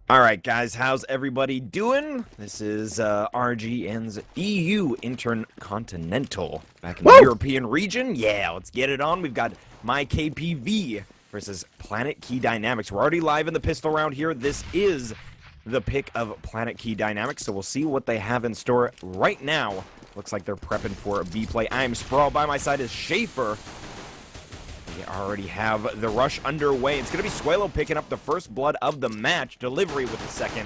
All right, guys, how's everybody doing? This is RGN's EU Intercontinental back in the Woo! European region. Yeah, let's get it on. We've got myKPV versus PlanetKey Dynamics. We're already live in the pistol round here. This is the pick of PlanetKey Dynamics, so we'll see what they have in store right now. Looks like they're prepping for a B play. I am Sprawl. By my side is Schaefer. We already have the rush underway. It's going to be Suelo picking up the first blood of the match. Delivery with the second.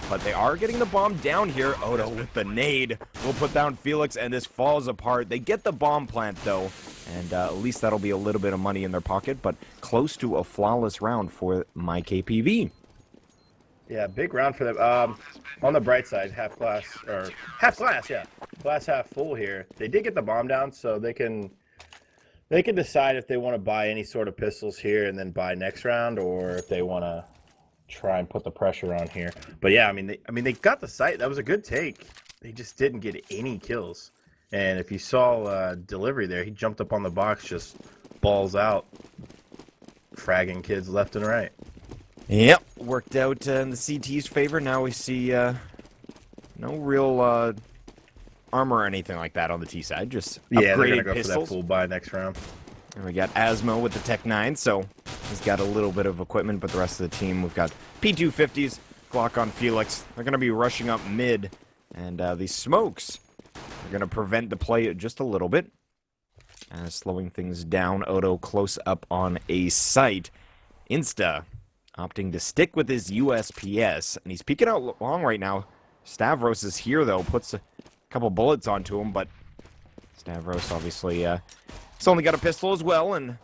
But they are getting the bomb down here. Odo with the nade will put down Felix, and this falls apart. They get the bomb plant, though. And at least that'll be a little bit of money in their pocket. But close to a flawless round for myKPV. Yeah, big round for them. On the bright side, half glass, yeah. Glass half full here. They did get the bomb down, so they can decide if they want to buy any sort of pistols here and then buy next round, or if they want to try and put the pressure on here. But yeah, I mean they got the site. That was a good take. They just didn't get any kills. And if you saw delivery there, he jumped up on the box, just balls out, fragging kids left and right. Yep, worked out in the CT's favor. Now we see no real armor or anything like that on the T side. Just Yeah, they're upgraded gonna go pistols. for that full buy next round. And we got Asmo with the Tech 9, so he's got a little bit of equipment, but the rest of the team, we've got P250s, Glock on Felix. They're going to be rushing up mid, and these smokes are going to prevent the play just a little bit. Slowing things down, Odo close up on a site. Insta opting to stick with his USPS, and he's peeking out long right now. Stavros is here, though, puts a couple bullets onto him, but Stavros obviously he's only got a pistol as well, and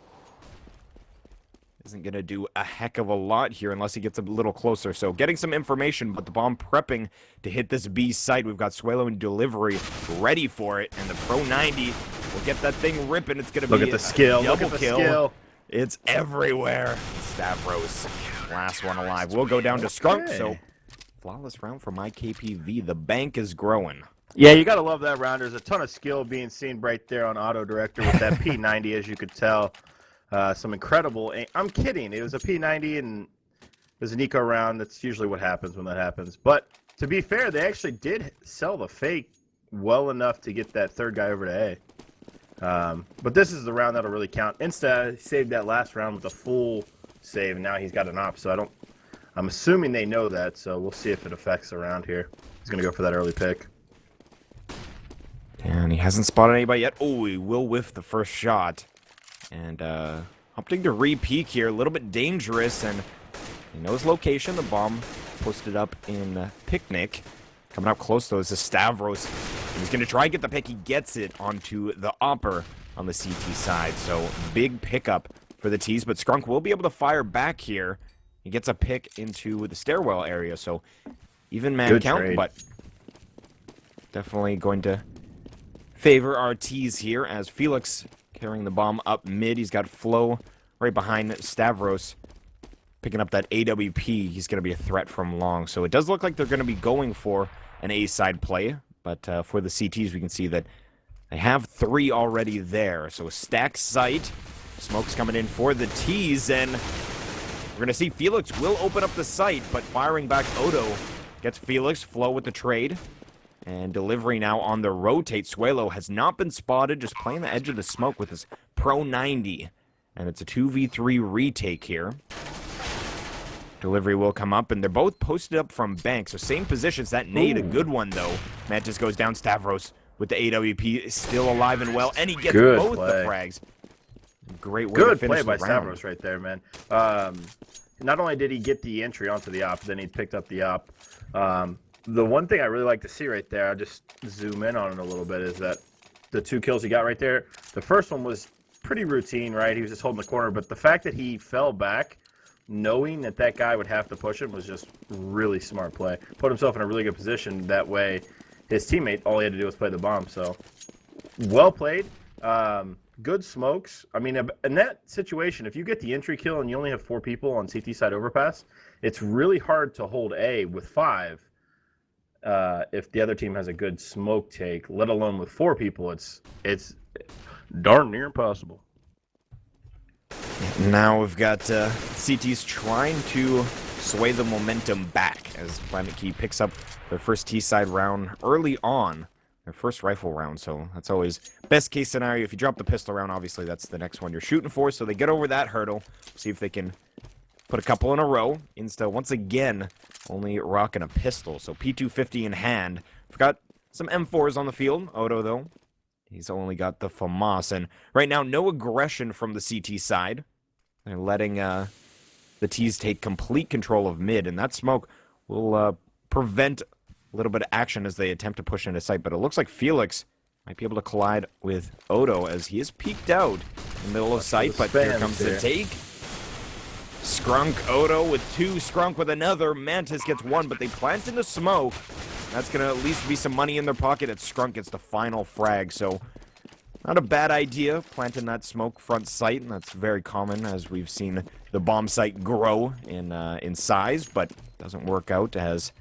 isn't going to do a heck of a lot here unless he gets a little closer. So getting some information, but the bomb prepping to hit this B site. We've got Suelo in delivery ready for it, and the Pro 90 will get that thing ripping. It's going to be Look at the skill. double Look at the kill. skill. It's everywhere. Stavros, last one alive. We'll go down to Skunk, so flawless round for myKPV. The bank is growing. Yeah, you gotta love that round. There's a ton of skill being seen right there on Auto Director with that P90, as you could tell. Some incredible. I'm kidding. It was a P90 and it was an eco round. That's usually what happens when that happens. But to be fair, they actually did sell the fake well enough to get that third guy over to A. But this is the round that'll really count. Insta saved that last round with a full save, and now he's got an op. So I'm assuming they know that. So we'll see if it affects the round here. He's gonna go for that early pick. And he hasn't spotted anybody yet. Oh, he will whiff the first shot. And opting to re-peek here. A little bit dangerous. And he knows location. The bomb posted up in Picnic. Coming up close, though, is a Stavros. He's going to try and get the pick. He gets it onto the upper on the CT side. So big pickup for the T's. But Skunk will be able to fire back here. He gets a pick into the stairwell area. So even man Good count. trade. But definitely going to favor our T's here as Felix carrying the bomb up mid. He's got Flo right behind Stavros picking up that AWP. He's going to be a threat from long. So it does look like they're going to be going for an A-side play. But for the CTs, we can see that they have three already there. So a stack site. Smoke's coming in for the T's. And we're going to see Felix will open up the site. But firing back Odo gets Felix. Flo with the trade. And delivery now on the rotate. Suelo has not been spotted, just playing the edge of the smoke with his Pro 90. And it's a 2v3 retake here. Delivery will come up, and they're both posted up from bank, so same positions. That nade, a good one, though. Mantis goes down. Stavros with the AWP is still alive and well, and he gets both the frags. Great way to finish the round. Good play by Stavros right there, man. Not only did he get the entry onto the op, then he picked up the op. The one thing I really like to see right there, I'll just zoom in on it a little bit, is that the two kills he got right there, the first one was pretty routine, right? He was just holding the corner, but the fact that he fell back, knowing that that guy would have to push him, was just really smart play. Put himself in a really good position. That way, his teammate, all he had to do was play the bomb. So, well played. Good smokes. I mean, in that situation, if you get the entry kill and you only have 4 people on CT side overpass, it's really hard to hold A with 5. If the other team has a good smoke take, let alone with 4 people, it's darn near impossible. Now we've got CT's trying to sway the momentum back as PlanetKey picks up their first T-side round early on, their first rifle round. So that's always best case scenario. If you drop the pistol round, obviously that's the next one you're shooting for. So they get over that hurdle. See if they can put a couple in a row. Insta, once again, only rocking a pistol. So P250 in hand. Forgot some M4s on the field. Odo, though, he's only got the FAMAS. And right now, no aggression from the CT side. They're letting the T's take complete control of mid. And that smoke will prevent a little bit of action as they attempt to push into sight. But it looks like Felix might be able to collide with Odo as he is peeked out in the middle of sight. But here comes the take. Skrunk, Odo with 2, Skrunk with another, Mantis gets 1, but they plant in the smoke. That's going to at least be some money in their pocket, and Skrunk gets the final frag, so not a bad idea, planting that smoke front sight, and that's very common as we've seen the bomb site grow in size, but doesn't work out as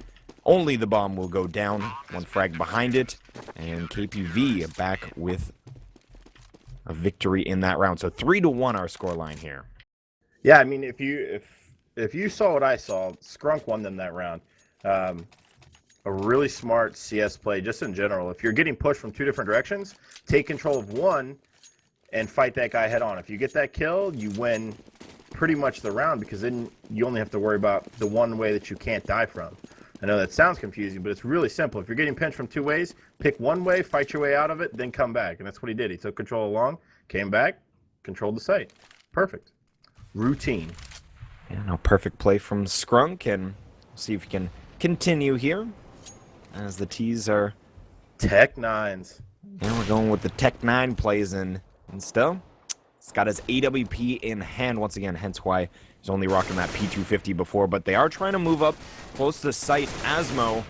only the bomb will go down, 1 frag behind it, and KPV back with a victory in that round. So 3-1 our scoreline here. Yeah, I mean, if you saw what I saw, Skrunk won them that round. A really smart CS play, just in general. If you're getting pushed from 2 different directions, take control of one and fight that guy head on. If you get that kill, you win pretty much the round because then you only have to worry about the one way that you can't die from. I know that sounds confusing, but it's really simple. If you're getting pinched from 2 ways, pick one way, fight your way out of it, then come back. And that's what he did. He took control along, came back, controlled the site. Perfect. Routine. Yeah, no, perfect play from Skrunk, and see if he can continue here as the T's are Tech 9s. And we're going with the Tech 9 plays in still. It's got his AWP in hand once again, hence why he's only rocking that P250 before, but they are trying to move up close to site. Asmo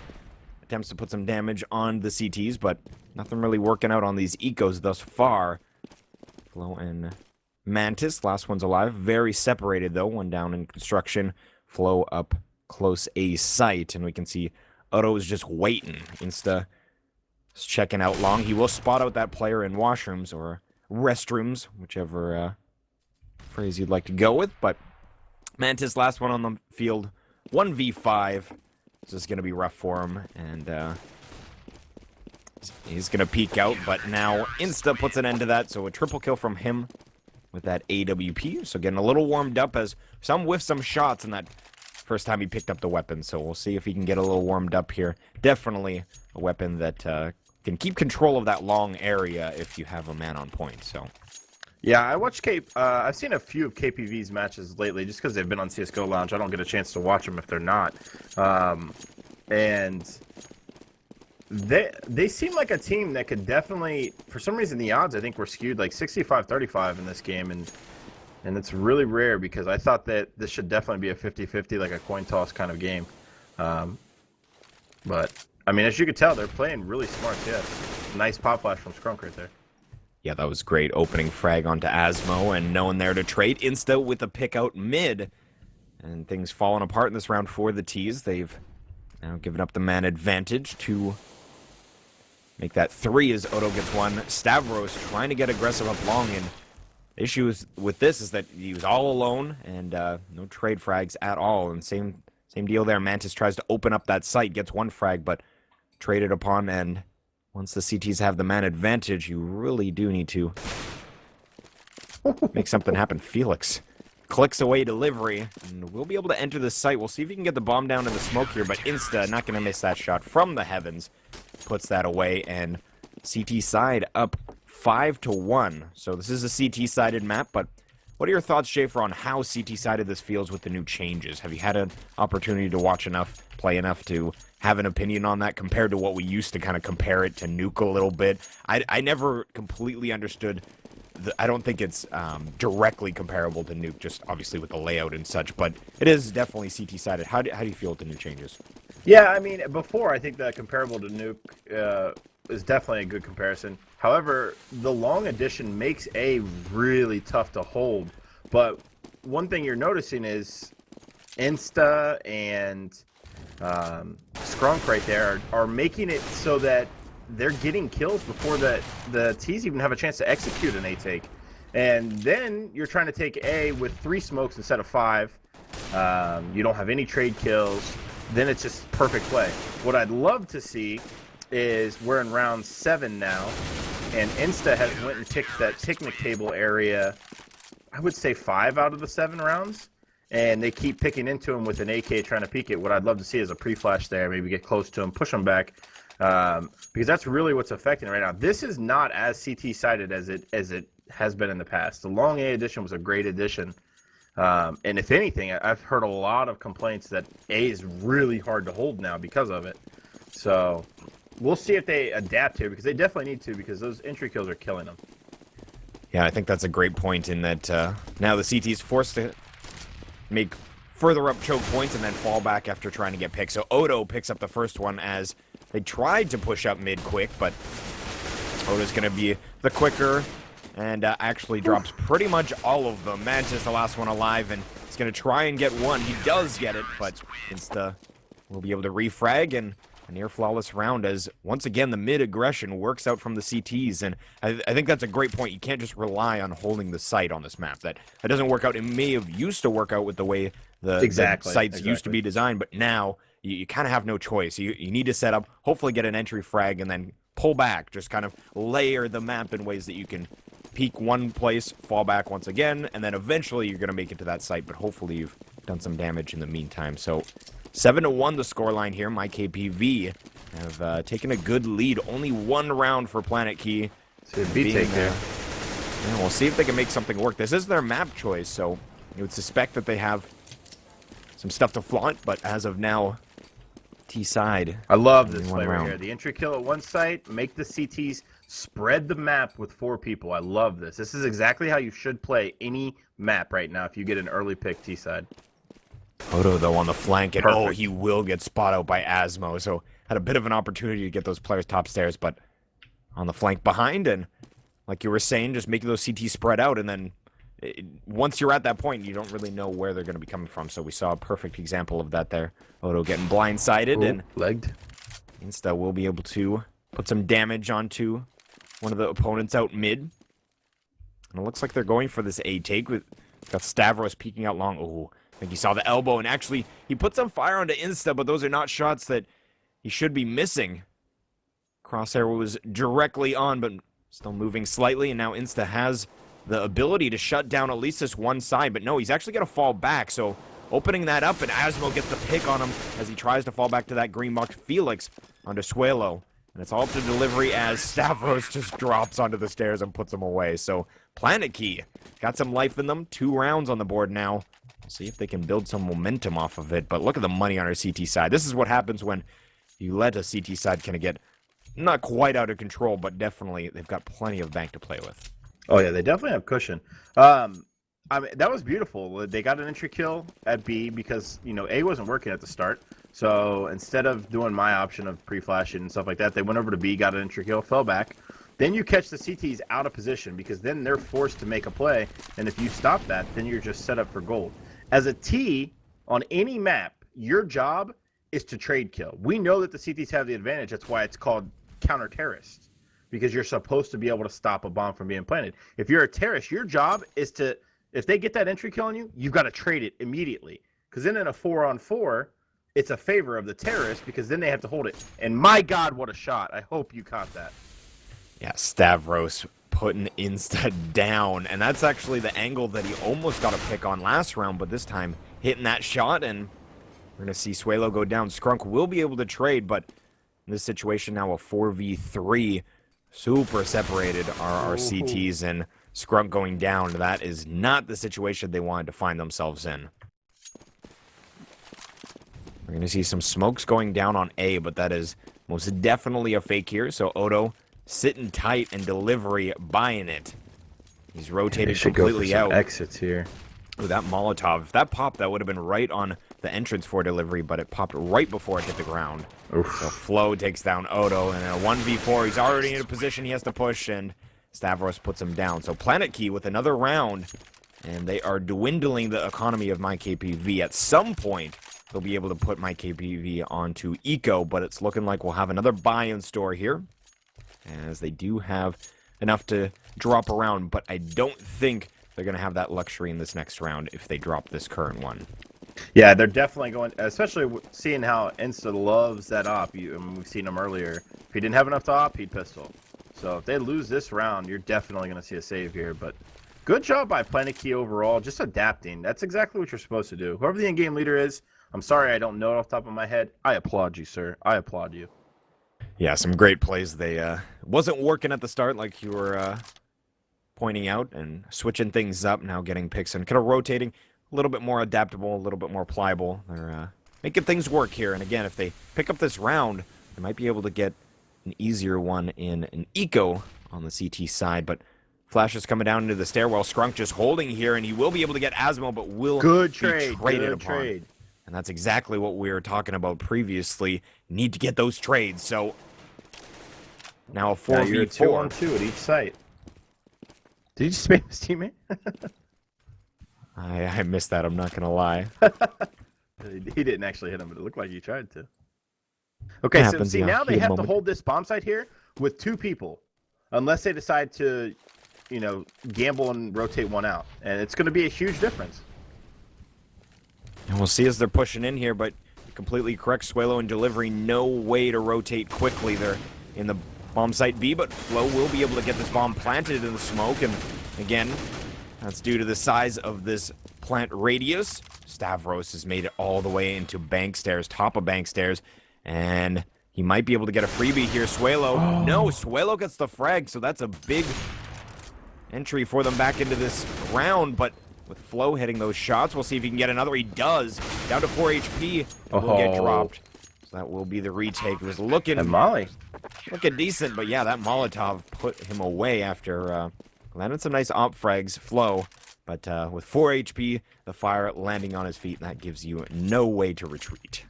attempts to put some damage on the CTs, but nothing really working out on these ecos thus far. Flo and Mantis, last one's alive. Very separated, though. One down in construction. Flow up close A site. And we can see Odo is just waiting. Insta is checking out long. He will spot out that player in washrooms or restrooms, whichever phrase you'd like to go with. But Mantis, last one on the field. 1v5. This is going to be rough for him. And he's going to peek out. But now Insta puts an end to that. So a triple kill from him with that AWP, so getting a little warmed up as some whiffed some shots in that first time he picked up the weapon, so we'll see if he can get a little warmed up here. Definitely a weapon that can keep control of that long area if you have a man on point, so. Yeah, I watched I've seen a few of KPV's matches lately just because they've been on CSGO Lounge. I don't get a chance to watch them if they're not. And they seem like a team that could definitely, for some reason the odds I think were skewed like 65-35 in this game, and it's really rare because I thought that this should definitely be a 50-50, like a coin toss kind of game. But I mean, as you could tell, they're playing really smart. Yes, nice pop flash from Skrunk right there. Yeah, that was great opening frag onto Asmo, and no one there to trade. Insta with a pick out mid, and things falling apart in this round for the T's. They've now given up the man advantage to make that 3 as Odo gets 1. Stavros trying to get aggressive up long, and the issue with this is that he was all alone, and no trade frags at all. And same deal there. Mantis tries to open up that site, gets 1 frag, but traded upon, and once the CTs have the man advantage, you really do need to make something happen. Felix clicks away delivery, and we'll be able to enter the site. We'll see if he can get the bomb down in the smoke here, but Insta not going to miss that shot from the heavens. Puts that away, and CT side up 5-1. So this is a CT-sided map, but what are your thoughts, Schaefer, on how CT-sided this feels with the new changes? Have you had an opportunity to watch enough, play enough to have an opinion on that compared to what we used to kind of compare it to Nuke a little bit? I never completely understood. I don't think it's directly comparable to Nuke, just obviously with the layout and such, but it is definitely CT-sided. How do you feel with the new changes? Yeah, I mean, before, I think that comparable to Nuke is definitely a good comparison. However, the long addition makes A really tough to hold. But one thing you're noticing is Insta and Skrunk right there are making it so that they're getting kills before the T's even have a chance to execute an A take. And then you're trying to take A with 3 smokes instead of 5. You don't have any trade kills. Then it's just perfect play. What I'd love to see is we're in round 7 now, and Insta has went and picked that picnic table area, I would say 5 out of the 7 rounds, and they keep picking into him with an AK trying to peek it. What I'd love to see is a pre-flash there, maybe get close to him, push him back, because that's really what's affecting it right now. This is not as CT-sided as it has been in the past. The long A edition was a great addition. And if anything, I've heard a lot of complaints that A is really hard to hold now because of it. So we'll see if they adapt here, because they definitely need to, because those entry kills are killing them. Yeah, I think that's a great point in that now the CT is forced to make further up choke points and then fall back after trying to get picked. So Odo picks up the first one as they tried to push up mid quick, but Odo's going to be the quicker and actually drops pretty much all of them. Mantis, the last one alive, and he's going to try and get one. He does get it, but Insta will be able to refrag, and a near flawless round as, once again, the mid-aggression works out from the CTs. And I think that's a great point. You can't just rely on holding the site on this map. That doesn't work out. It may have used to work out with the way the sites used to be designed, but now you kind of have no choice. You need to set up, hopefully get an entry frag, and then pull back. Just kind of layer the map in ways that you can peek one place, fall back once again, and then eventually you're going to make it to that site, but hopefully you've done some damage in the meantime. So 7-1 the scoreline here. myKPV have taken a good lead. Only 1 round for PlanetKey. So B-take there. Yeah, we'll see if they can make something work. This is their map choice, so you would suspect that they have some stuff to flaunt, but as of now, T-side. I love this play right here. The entry kill at one site, make the CTs spread the map with 4 people. I love this. This is exactly how you should play any map right now if you get an early pick T-side. Odo, though, on the flank, and Perfect. oh, he will get spot out by Asmo, so had a bit of an opportunity to get those players top stairs, but on the flank behind, and like you were saying, just making those CTs spread out, and then once you're at that point, you don't really know where they're going to be coming from, so we saw a perfect example of that there. Odo getting blindsided, and legged. Insta will be able to put some damage onto one of the opponents out mid. And it looks like they're going for this A take. With got Stavros peeking out long. Oh, I think he saw the elbow, and actually he put some fire onto Insta, but those are not shots that he should be missing. Crosshair was directly on, but still moving slightly, and now Insta has the ability to shut down at least this one side, but no, he's actually going to fall back, so opening that up, and Asmo gets the pick on him as he tries to fall back to that green box. Felix onto Suelo, and it's all up to delivery as Stavros just drops onto the stairs and puts him away. So PlanetKey got some life in them. 2 rounds on the board now. We'll see if they can build some momentum off of it, but look at the money on our CT side. This is what happens when you let a CT side kind of get not quite out of control, but definitely they've got plenty of bank to play with. Oh yeah, they definitely have cushion. I mean, that was beautiful. They got an entry kill at B because, you know, A wasn't working at the start. So instead of doing my option of pre-flashing and stuff like that, they went over to B, got an entry kill, fell back. Then you catch the CTs out of position because then they're forced to make a play. And if you stop that, then you're just set up for gold. As a T on any map, your job is to trade kill. We know that the CTs have the advantage. That's why it's called counter-terrorist, because you're supposed to be able to stop a bomb from being planted. If you're a terrorist, your job is to, if they get that entry kill on you, you've got to trade it immediately. Because then in a 4-on-4, it's a favor of the terrorist because then they have to hold it. And my God, what a shot. I hope you caught that. Yeah, Stavros putting Insta down. And that's actually the angle that he almost got a pick on last round, but this time hitting that shot, and we're going to see Suelo go down. Skrunk will be able to trade, but in this situation now a 4v3. Super separated are our CTs, and Skrunk going down. That is not the situation they wanted to find themselves in. We're going to see some smokes going down on A, but that is most definitely a fake here. So Odo sitting tight and delivery buying it. He's rotated completely out. Exits here. Ooh, that Molotov. If that popped, that would have been right on the entrance for delivery, but it popped right before it hit the ground. Oof. So Flo takes down Odo, and in a 1v4, he's already in a position he has to push, and Stavros puts him down. So PlanetKey with another round, and they are dwindling the economy of myKPV. At some point, they'll be able to put myKPV onto Eco, but it's looking like we'll have another buy in store here, as they do have enough to drop around, but I don't think they're going to have that luxury in this next round if they drop this current one. Yeah, they're definitely going, especially seeing how Insta loves that op. I mean, we've seen him earlier. If he didn't have enough to op, he'd pistol. So if they lose this round, you're definitely going to see a save here. But good job by PlanetKey overall, just adapting. That's exactly what you're supposed to do. Whoever the in-game leader is, I'm sorry I don't know it off the top of my head. I applaud you, sir. I applaud you. Yeah, some great plays. They wasn't working at the start like you were pointing out, and switching things up, now getting picks and kind of rotating, a little bit more adaptable, a little bit more pliable. They're making things work here, and again, if they pick up this round, they might be able to get an easier one in an eco on the CT side, but Flash is coming down into the stairwell. Scrunk just holding here, and he will be able to get Asmo, but will Good be trade, traded good upon. trade. And that's exactly what we were talking about previously. Need to get those trades, so now a 4v4. You're 2-on-2 at each site. Did you just spam his teammate? I missed that, I'm not going to lie. He didn't actually hit him, but it looked like he tried to. Okay, so see, now they have to hold this bomb site here with 2 people. Unless they decide to, you know, gamble and rotate one out. And it's going to be a huge difference. And we'll see as they're pushing in here, but completely correct, Suelo in delivery. No way to rotate quickly. They're in the bomb site B, but Flo will be able to get this bomb planted in the smoke. And again, that's due to the size of this plant radius. Stavros has made it all the way into bank stairs, top of bank stairs. And he might be able to get a freebie here. Suelo. Oh. No, Suelo gets the frag, so that's a big entry for them back into this round. But with Flo hitting those shots, we'll see if he can get another. He does. Down to 4 HP. Will get dropped. So that will be the retake. It was looking decent, but yeah, that Molotov put him away after landed some nice op frags, Flo. But with 4 HP, the fire landing on his feet, that gives you no way to retreat.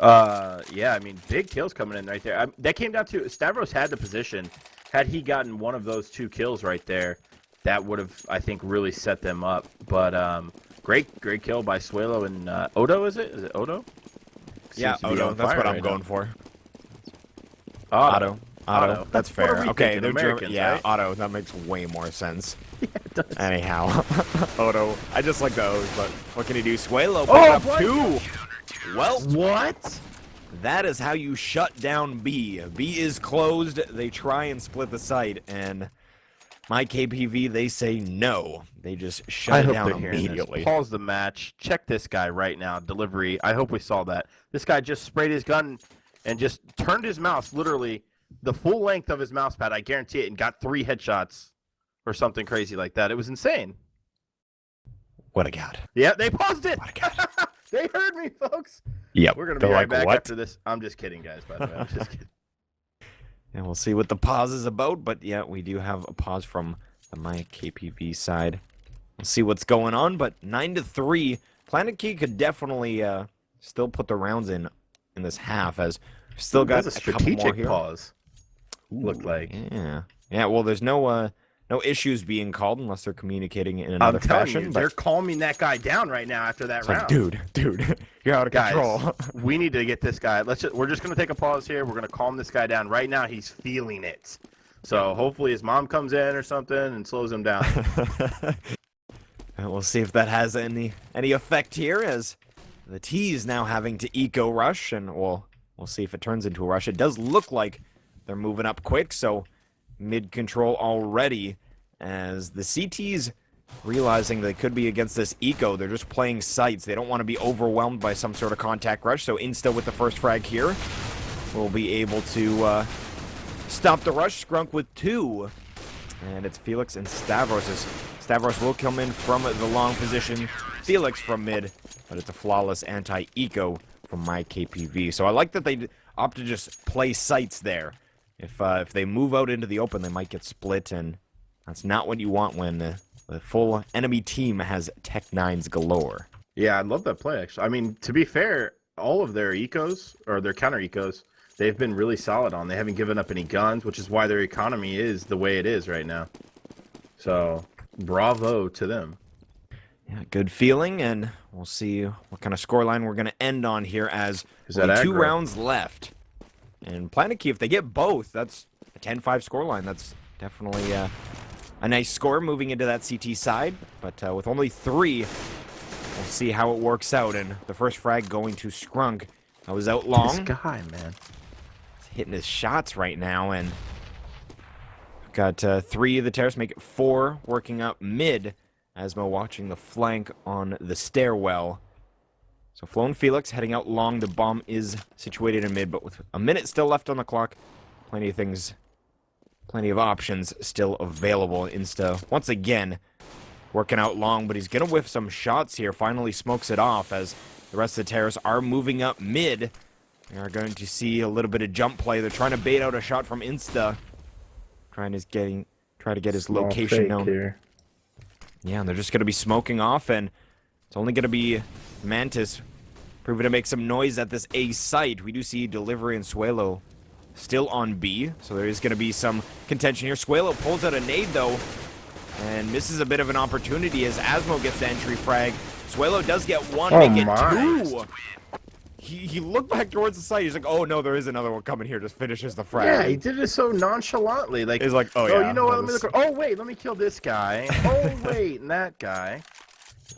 Yeah, I mean, big kills coming in right there. That came down to Stavros had the position. Had he gotten one of those 2 kills right there, that would have, I think, really set them up. But great kill by Suelo and Odo. Is it Odo? Yeah, Odo. That's what I'm going for. Otto. That's fair. Okay, they're Americans, yeah, right? Otto. That makes way more sense. Yeah, it does. Anyhow, Odo. I just like the O's, but what can he do? Suelo picked up 2. Well, what? That is how you shut down B. B is closed. They try and split the site, and myKPV, they say no. They just shut it down immediately. Pause the match. Check this guy right now. Delivery. I hope we saw that. This guy just sprayed his gun and just turned his mouse, literally the full length of his mouse pad, I guarantee it, and got 3 headshots or something crazy like that. It was insane. What a god. Yeah, they paused it. What a god. They heard me, folks. Yep. We're going to be right back after this. I'm just kidding, guys, by the way. I'm just kidding. And we'll see what the pause is about, but yeah, we do have a pause from the myKPV side. We'll see what's going on, but 9-3. PlanetKey could definitely still put the rounds in this half, as we've still got a strategic pause. Looked like. Yeah, well, there's no issues being called unless they're communicating in another fashion. They're calming that guy down right now after that round. Like, dude, you're out of control. We need to get this guy. We're just gonna take a pause here. We're gonna calm this guy down. Right now, he's feeling it. So hopefully his mom comes in or something and slows him down. And we'll see if that has any effect here, as the T is now having to eco rush, and we'll see if it turns into a rush. It does look like they're moving up quick, so mid control already, as the CTs realizing they could be against this eco. They're just playing sites. They don't want to be overwhelmed by some sort of contact rush, so Insta with the first frag here will be able to stop the rush. Scrunk with 2, and it's Felix and Stavros. Stavros will come in from the long position, Felix from mid, but it's a flawless anti-eco from myKPV. So I like that they opt to just play sites there. If they move out into the open, they might get split, and that's not what you want when the full enemy team has Tech 9s galore. Yeah, I love that play, actually. I mean, to be fair, all of their ecos, or their counter ecos, they've been really solid on. They haven't given up any guns, which is why their economy is the way it is right now. So, bravo to them. Yeah, good feeling, and we'll see what kind of scoreline we're going to end on here, as only 2 rounds left. And PlanetKey, if they get both, that's a 10-5 scoreline. That's definitely a nice score moving into that CT side. But with only 3, We'll see how it works out. And the first frag going to Scrunk. I was out long. This guy, man. He's hitting his shots right now. And we've got 3 of the terrorists, make it 4 working up mid. Asmo watching the flank on the stairwell. So Flo and Felix heading out long. The bomb is situated in mid, but with a minute still left on the clock, plenty of things, plenty of options still available. Insta, once again, working out long, but he's going to whiff some shots here. Finally smokes it off as the rest of the terrorists are moving up mid. We are going to see a little bit of jump play. They're trying to bait out a shot from Insta. Try to get his Small location known. here. Yeah, and they're just going to be smoking off, and it's only going to be Mantis proving to make some noise at this A site. We do see Delivery and Suelo still on B, so there is going to be some contention here. Suelo pulls out a nade, though, and misses a bit of an opportunity as Asmo gets the entry frag. Suelo does get 1, make it 2. He looked back towards the site. He's like, oh, no, there is another one coming here. Just finishes the frag. Yeah, he did it so nonchalantly. Like, he's like, oh, yeah. You know what? Let me look. Oh, wait, let me kill this guy. Oh, wait, and that guy.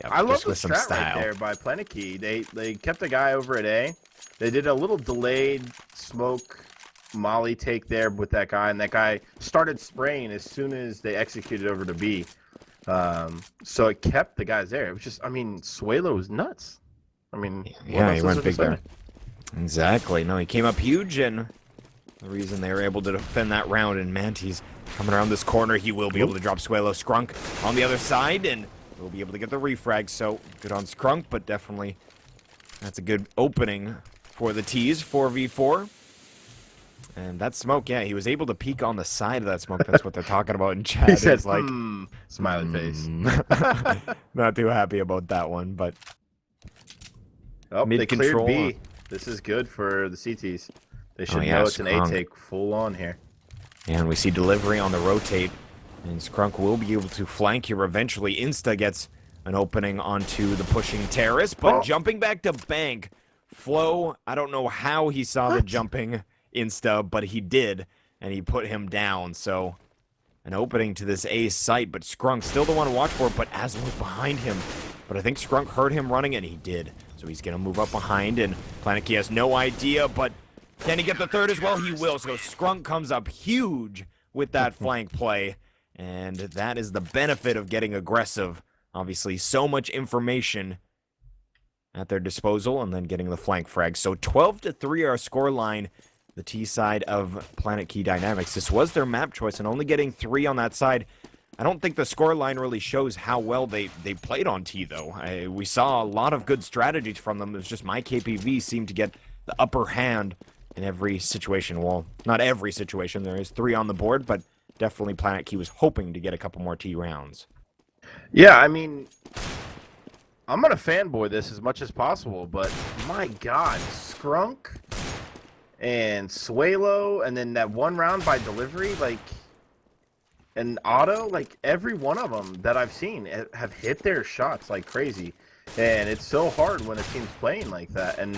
Yeah, I love the strat right there by PlanetKey. They kept the guy over at A. They did a little delayed smoke molly take there with that guy, and that guy started spraying as soon as they executed over to B. So it kept the guys there. It was just, I mean, Suelo was nuts. I mean, yeah, he went big there. Exactly. No, he came up huge, and the reason they were able to defend that round, and Mantis coming around this corner, he will be able to drop Suelo. Scrunk on the other side, and we'll be able to get the refrag. So good on Scrunk, but definitely that's a good opening for the T's, 4v4. And that smoke, yeah, he was able to peek on the side of that smoke. That's what they're talking about in chat. He said, like, smiley face. Not too happy about that one, but oh, they mid-control. cleared B. This is good for the CTs. They should yeah, know it's an Scrunk. A take full on here. And we see Delivery on the rotate. And Scrunk will be able to flank here eventually. Insta gets an opening onto the pushing terrorist, but jumping back to Bank. Flo, I don't know how he saw the jumping Insta, but he did, and he put him down. So an opening to this A site, but Scrunk still the one to watch for, but Asmo's behind him. But I think Scrunk heard him running, and he did. So he's going to move up behind, and PlanetKey has no idea, but can he get the third as well? He will. So Scrunk comes up huge with that flank play, and that is the benefit of getting aggressive. Obviously, so much information at their disposal, and then getting the flank frag. So 12-3 our score line, the T side of PlanetKey Dynamics. This was their map choice, and only getting 3 on that side. I don't think the score line really shows how well they played on T, though. We saw a lot of good strategies from them. It was just myKPV seemed to get the upper hand in every situation. Well, not every situation. There is 3 on the board, but definitely PlanetKey was hoping to get a couple more T rounds. Yeah, I mean, I'm going to fanboy this as much as possible, but my God, Scrunk and Suelo, and then that one round by Delivery, like, and Auto, like, every one of them that I've seen have hit their shots like crazy. And it's so hard when a team's playing like that. And,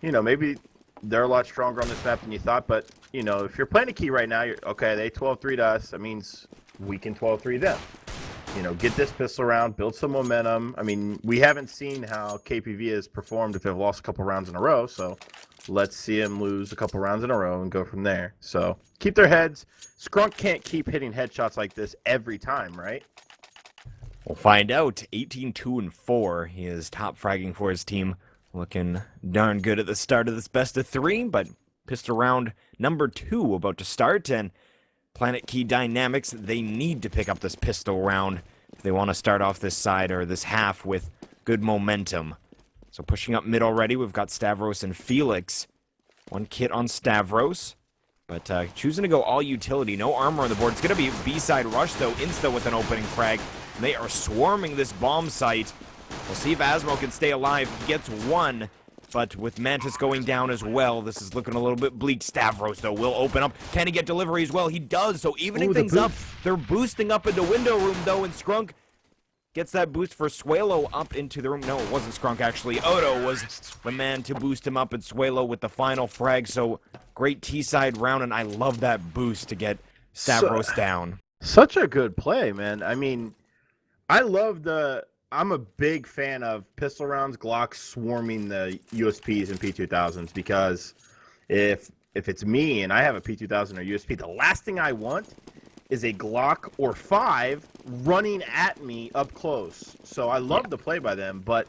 you know, maybe they're a lot stronger on this map than you thought, but, you know, if you're PlanetKey right now, you're, okay, they 12-3'd us, that means we can 12-3 them. You know, get this pistol round, build some momentum. I mean, we haven't seen how KPV has performed if they've lost a couple rounds in a row, so let's see him lose a couple rounds in a row and go from there. So keep their heads. Scrunk can't keep hitting headshots like this every time, right? We'll find out. 18-2-4. He is top fragging for his team. Looking darn good at the start of this best of 3, but pistol round number 2 about to start, and PlanetKey Dynamics, they need to pick up this pistol round if they want to start off this side or this half with good momentum. So pushing up mid already, we've got Stavros and Felix. 1 kit on Stavros, but choosing to go all utility. No armor on the board. It's going to be B-side rush, though. Insta with an opening frag. And they are swarming this bomb site. We'll see if Asmo can stay alive. He gets 1. But with Mantis going down as well, this is looking a little bit bleak. Stavros, though, will open up. Can he get delivery as well? He does. So evening things up. They're boosting up into window room, though, and Scrunk gets that boost for Suelo up into the room. No, it wasn't Scrunk, actually. Odo was the man to boost him up, and Suelo with the final frag. So great T-side round, and I love that boost to get Stavros down. Such a good play, man. I mean, I love the I'm a big fan of pistol rounds, Glocks swarming the USPs and P2000s because if it's me and I have a P2000 or USP, the last thing I want is a Glock or 5 running at me up close. So I love the play by them, but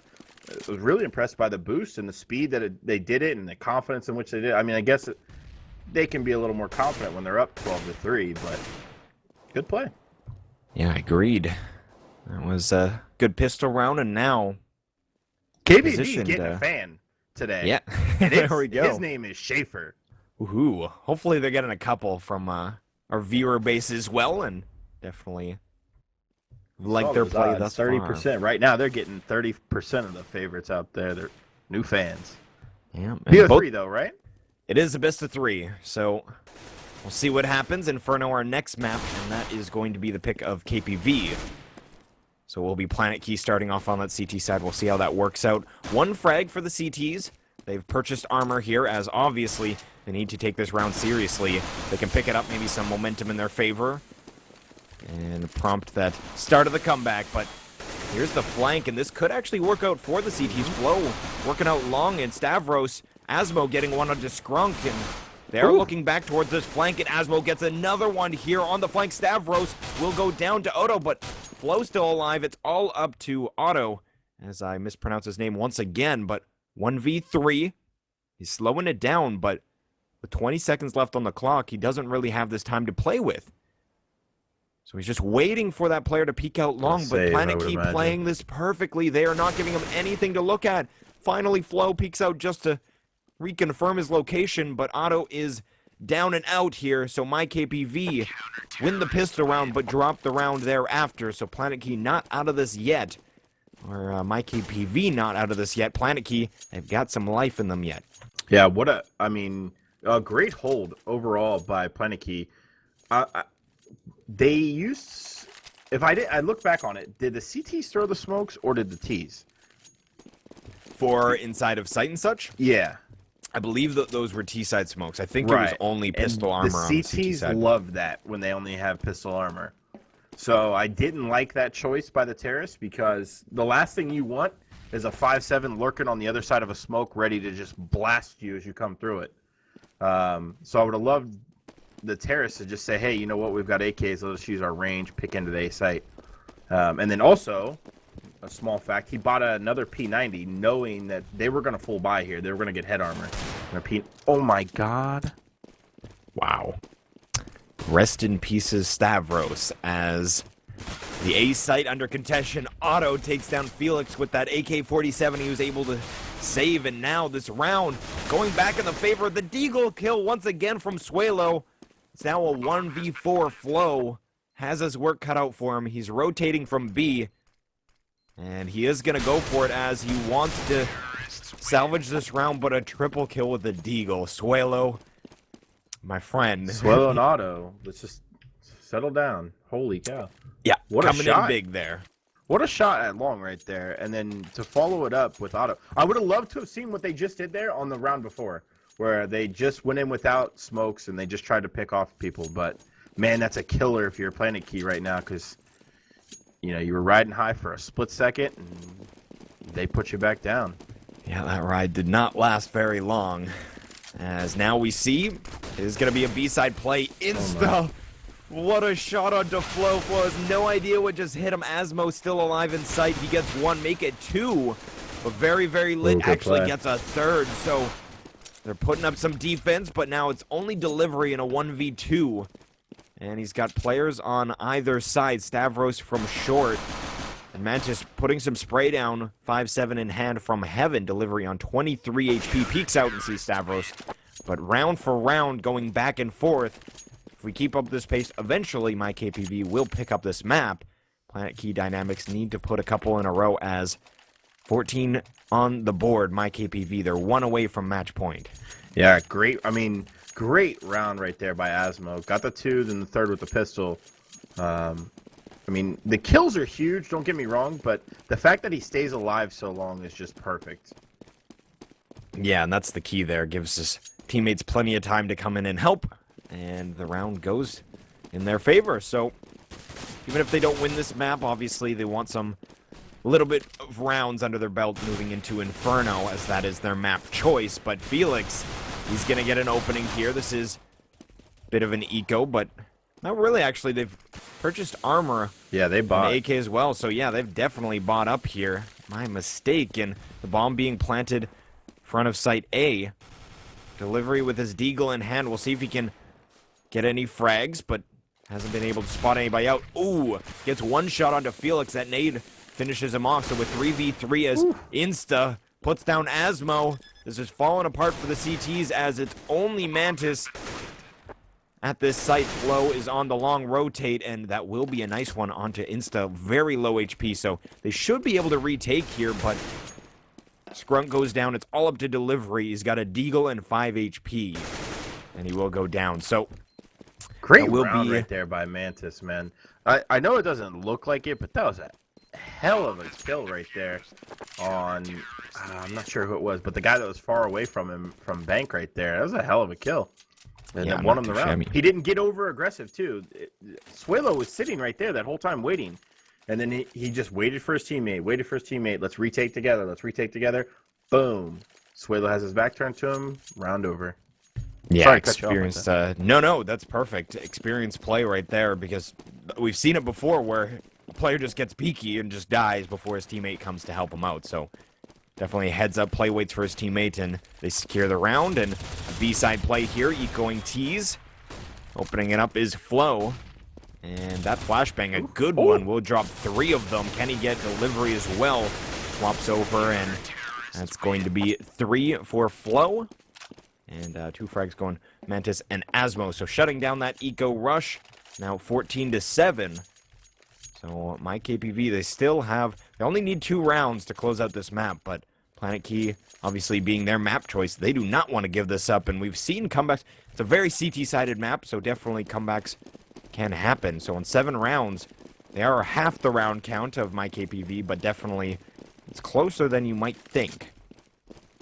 I was really impressed by the boost and the speed that they did it and the confidence in which they did it. I mean, I guess they can be a little more confident when they're up 12-3, but good play. Yeah, agreed. That was a good pistol round, and now KPV getting a fan today. Yeah, and there we go. His name is Schaefer. Ooh, hopefully they're getting a couple from our viewer base as well, and definitely like their play thus 30%. far. Right now, they're getting 30% of the favorites out there. They're new fans. Yeah, BO3 though, right? It is a best of 3, so we'll see what happens. Inferno, our next map, and that is going to be the pick of KPV. So we'll be PlanetKey starting off on that CT side. We'll see how that works out. 1 frag for the CTs. They've purchased armor here, as obviously they need to take this round seriously. They can pick it up, maybe some momentum in their favor, and prompt that start of the comeback. But here's the flank, and this could actually work out for the CTs. Flow working out long, and Stavros, Asmo getting one onto Skrunk, and they're looking back towards this flank, and Asmo gets another one here on the flank. Stavros will go down to Otto, but Flo's still alive. It's all up to Otto, as I mispronounce his name once again, but 1v3. He's slowing it down, but with 20 seconds left on the clock, he doesn't really have this time to play with. So he's just waiting for that player to peek out long, but PlanetKey playing this perfectly. They are not giving him anything to look at. Finally, Flo peeks out just to reconfirm his location, but Otto is down and out here, so myKPV win the pistol round, but drop the round thereafter. So PlanetKey not out of this yet, or myKPV not out of this yet. PlanetKey, they've got some life in them yet. Yeah, a great hold overall by PlanetKey. They used, I look back on it, did the CTs throw the smokes or did the Ts? For inside of sight and such? Yeah. I believe that those were T-side smokes. I think it was only pistol armor on the CT side. Love that when they only have pistol armor. So I didn't like that choice by the terrorists because the last thing you want is a 5.7 lurking on the other side of a smoke ready to just blast you as you come through it. So I would have loved the terrorists to just say, hey, you know what? We've got AKs. Let's use our range, pick into the A site. And then also, a small fact, he bought another P90 knowing that they were going to full buy here. They were going to get head armor. Oh my god. Wow. Rest in pieces, Stavros, as the A site under contention. Otto takes down Felix with that AK-47 he was able to save, and now this round going back in the favor of the Deagle kill once again from Suelo. It's now a 1v4. Flo has his work cut out for him. He's rotating from B, and he is going to go for it as he wants to salvage this round, but a triple kill with the Deagle. Suelo, my friend. Suelo and Otto, let's just settle down. Holy cow. Yeah, what coming a shot. In big there. What a shot at long right there. And then to follow it up with Otto. I would have loved to have seen what they just did there on the round before, where they just went in without smokes and they just tried to pick off people. But, man, that's a killer if you're PlanetKey right now because, you know, you were riding high for a split second and they put you back down. Yeah, that ride did not last very long. As now we see, it is going to be a B-side play. Insta. What a shot on Flo. Flo has no idea what just hit him. Asmo still alive in sight. He gets one, make it two. But very, very lit actually gets a third. So they're putting up some defense, but now it's only delivery in a 1v2. And he's got players on either side. Stavros from short. And Mantis putting some spray down. 5-7 in hand from Heaven. Delivery on 23 HP. Peeks out and sees Stavros. But round for round going back and forth. If we keep up this pace, eventually myKPV will pick up this map. PlanetKey Dynamics need to put a couple in a row as 14 on the board. myKPV, they're one away from match point. Yeah, great. I mean, great round right there by Asmo. Got the two, then the third with the pistol. I mean, the kills are huge, don't get me wrong, but the fact that he stays alive so long is just perfect. Yeah, and that's the key there. Gives his teammates plenty of time to come in and help. And the round goes in their favor. So even if they don't win this map, obviously they want some little bit of rounds under their belt moving into Inferno, as that is their map choice. But Felix, he's going to get an opening here. This is a bit of an eco, but not really, actually. They've purchased armor. Yeah, they bought. The AK as well, so yeah, they've definitely bought up here. My mistake, and the bomb being planted front of site A. Delivery with his deagle in hand. We'll see if he can get any frags, but hasn't been able to spot anybody out. Ooh, gets one shot onto Felix. That nade finishes him off. So with 3v3 as Insta puts down Asmo. This is falling apart for the CTs as it's only Mantis at this site. Flow is on the long rotate, and that will be a nice one onto Insta. Very low HP, so they should be able to retake here, but Scrunk goes down. It's all up to delivery. He's got a deagle and 5 HP, and he will go down. So great round right there by Mantis, man. I know it doesn't look like it, but that was a hell of a kill right there on, I'm not sure who it was, but the guy that was far away from him, from Bank right there. That was a hell of a kill. And yeah, it won him the round. He didn't get over aggressive, too. Suelo was sitting right there that whole time waiting. And then he just waited for his teammate, Let's retake together. Boom. Suelo has his back turned to him. Round over. Yeah, sorry, experienced. No, that's perfect. Experienced play right there, because we've seen it before where a player just gets peaky and just dies before his teammate comes to help him out. So definitely heads up play, waits for his teammate, and they secure the round. And a B-side play here, ecoing tees. Opening it up is Flow. And that flashbang, a good one. We'll drop 3 of them. Can he get delivery as well? Swaps over, and that's going to be 3 for Flow. And 2 frags going Mantis and Asmo. So shutting down that eco rush. Now 14-7. So myKPV, they only need 2 rounds to close out this map. But PlanetKey, obviously being their map choice, they do not want to give this up. And we've seen comebacks. It's a very CT-sided map, so definitely comebacks can happen. So in 7 rounds, they are half the round count of myKPV, but definitely it's closer than you might think.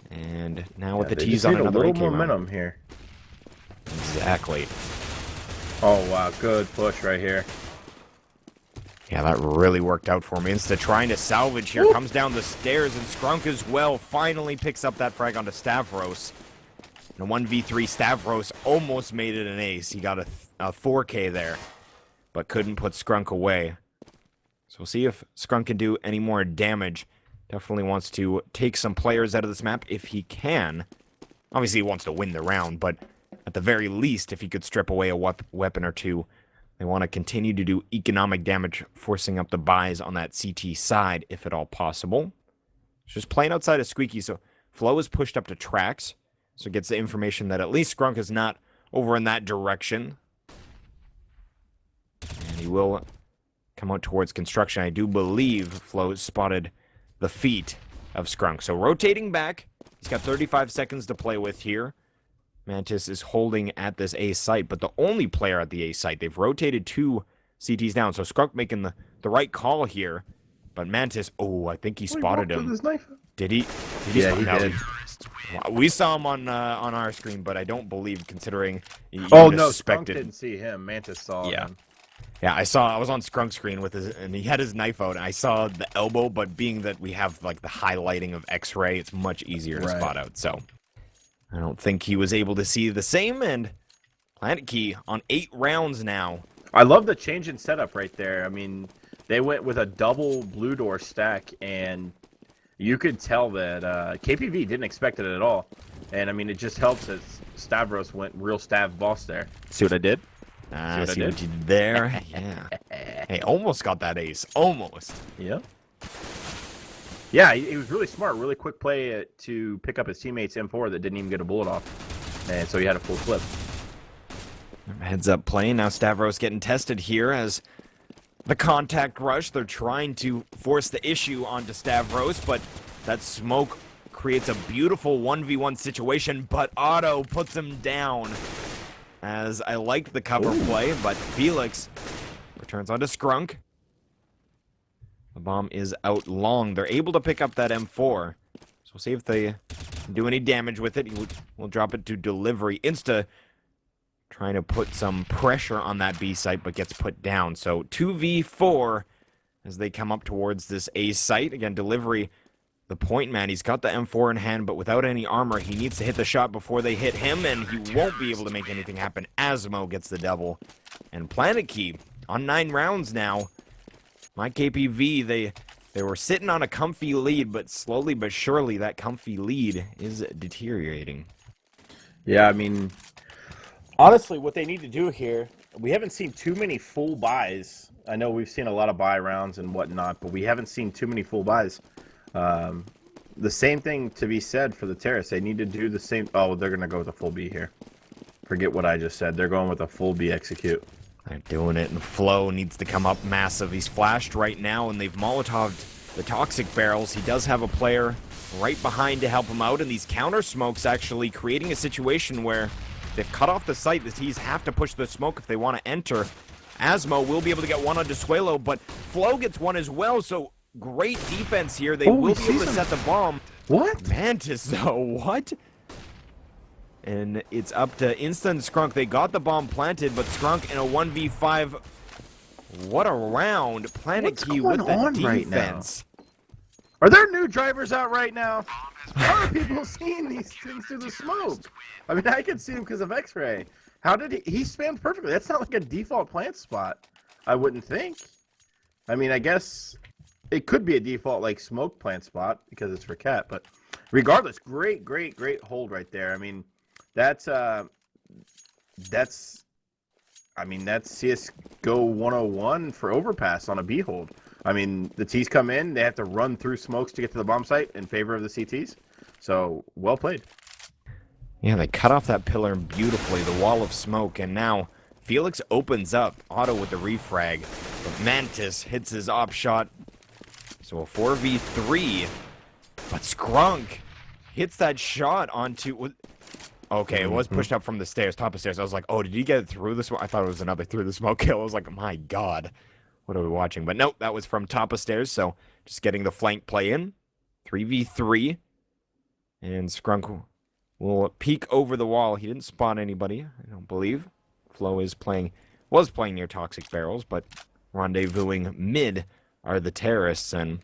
And now with the T's on another little AK momentum round. here. Exactly. Oh wow, good push right here. Yeah, that really worked out for me. Insta trying to salvage here, comes down the stairs, and Scrunk as well finally picks up that frag onto Stavros. And a 1v3, Stavros almost made it an ace. He got a 4K there, but couldn't put Scrunk away. So we'll see if Scrunk can do any more damage. Definitely wants to take some players out of this map if he can. Obviously, he wants to win the round, but at the very least, if he could strip away a weapon or 2, they want to continue to do economic damage, forcing up the buys on that CT side, if at all possible. Just playing outside of Squeaky, so Flow is pushed up to tracks, so it gets the information that at least Scrunk is not over in that direction. And he will come out towards construction. I do believe Flow spotted the feet of Scrunk. So rotating back, he's got 35 seconds to play with here. Mantis is holding at this A site, but the only player at the A site. They've rotated 2 CTs down, so Scrunk making the right call here. But Mantis, I think he spotted him. With his knife. Did he? Yeah, he did. We saw him on our screen, but I don't believe, considering he Oh no, Scrunk suspected. didn't see him. Mantis saw him. Yeah, I was on Skrunk's screen with and he had his knife out, and I saw the elbow, but being that we have like the highlighting of X-ray, it's much easier to spot out. So I don't think he was able to see the same. And PlanetKey on 8 rounds now. I love the change in setup right there. I mean, they went with a double blue door stack, and you could tell that KPV didn't expect it at all. And I mean, it just helps that Stavros went real Stav boss there. See what I did? See what you did there? Yeah. Hey, almost got that ace. Almost. Yeah. Yeah, he was really smart. Really quick play to pick up his teammate's M4 that didn't even get a bullet off. And so he had a full clip. Heads up playing. Now Stavros getting tested here as the contact rush. They're trying to force the issue onto Stavros, but that smoke creates a beautiful 1v1 situation, but Otto puts him down. As I liked the cover play, but Felix returns onto Scrunk. The bomb is out long. They're able to pick up that M4. So we'll see if they do any damage with it. We'll drop it to delivery. Insta trying to put some pressure on that B site, but gets put down. So 2v4 as they come up towards this A site. Again, delivery, the point man, he's got the M4 in hand, but without any armor, he needs to hit the shot before they hit him, and he won't be able to make anything happen. Asmo gets the double. And PlanetKey on 9 rounds now. myKPV, they were sitting on a comfy lead, but slowly but surely that comfy lead is deteriorating. Yeah, I mean, honestly, what they need to do here, we haven't seen too many full buys. I know we've seen a lot of buy rounds and whatnot, but we haven't seen too many full buys. The same thing to be said for the Terrace. They need to do the same. Oh, they're going to go with a full B here. Forget what I just said. They're going with a full B execute. They're doing it, and Flo needs to come up massive. He's flashed right now, and they've Molotoved the toxic barrels. He does have a player right behind to help him out, and these counter smokes actually creating a situation where they've cut off the site. The T's have to push the smoke if they want to enter. Asmo will be able to get one on Desuelo, but Flo gets one as well, so great defense here. They will be able to set the bomb. What? Mantis, though, what? And it's up to Insta and Skrunk. They got the bomb planted, but Skrunk in a 1v5. What a round. PlanetKey with the defense. Right now? Are there new drivers out right now? How are people seeing these things through the smoke? I mean, I can see them because of X-Ray. How did he spammed perfectly? That's not like a default plant spot, I wouldn't think. I mean, I guess it could be a default like smoke plant spot because it's for cat, but regardless, great hold right there. I mean, that's CSGO 101 for Overpass on a B hold. I mean, the T's come in, they have to run through smokes to get to the bomb site in favor of the CTs. So, well played. Yeah, they cut off that pillar beautifully, the wall of smoke, and now Felix opens up. Otto with the refrag, but Mantis hits his op shot. So a 4v3, but Skrunk hits that shot onto... Okay, it was pushed up from the stairs, top of stairs. I was like, oh, did he get it through the smoke? I thought it was another through the smoke kill. I was like, my God, what are we watching? But nope, that was from top of stairs, so just getting the flank play in. 3v3, and Skrunk will peek over the wall. He didn't spawn anybody, I don't believe. Flo was playing near toxic barrels, but rendezvousing mid are the terrorists, and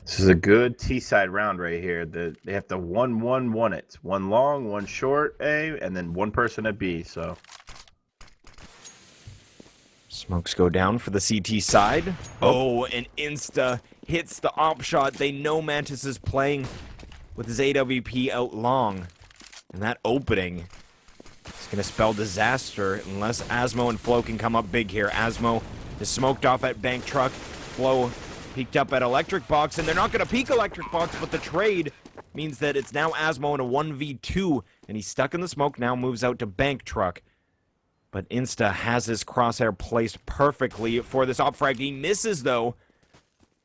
this is a good T-side round right here. They have to 1-1-1 it. One long, one short A, and then one person at B, so. Smokes go down for the CT side. Oh, and Insta hits the op shot. They know Mantis is playing with his AWP out long. And that opening is going to spell disaster unless Asmo and Flo can come up big here. Asmo is smoked off at Bank Truck. Flo peeked up at Electric Box, and they're not going to peek Electric Box, but the trade means that it's now Asmo in a 1v2, and he's stuck in the smoke, now moves out to Bank Truck. But Insta has his crosshair placed perfectly for this op frag. He misses, though,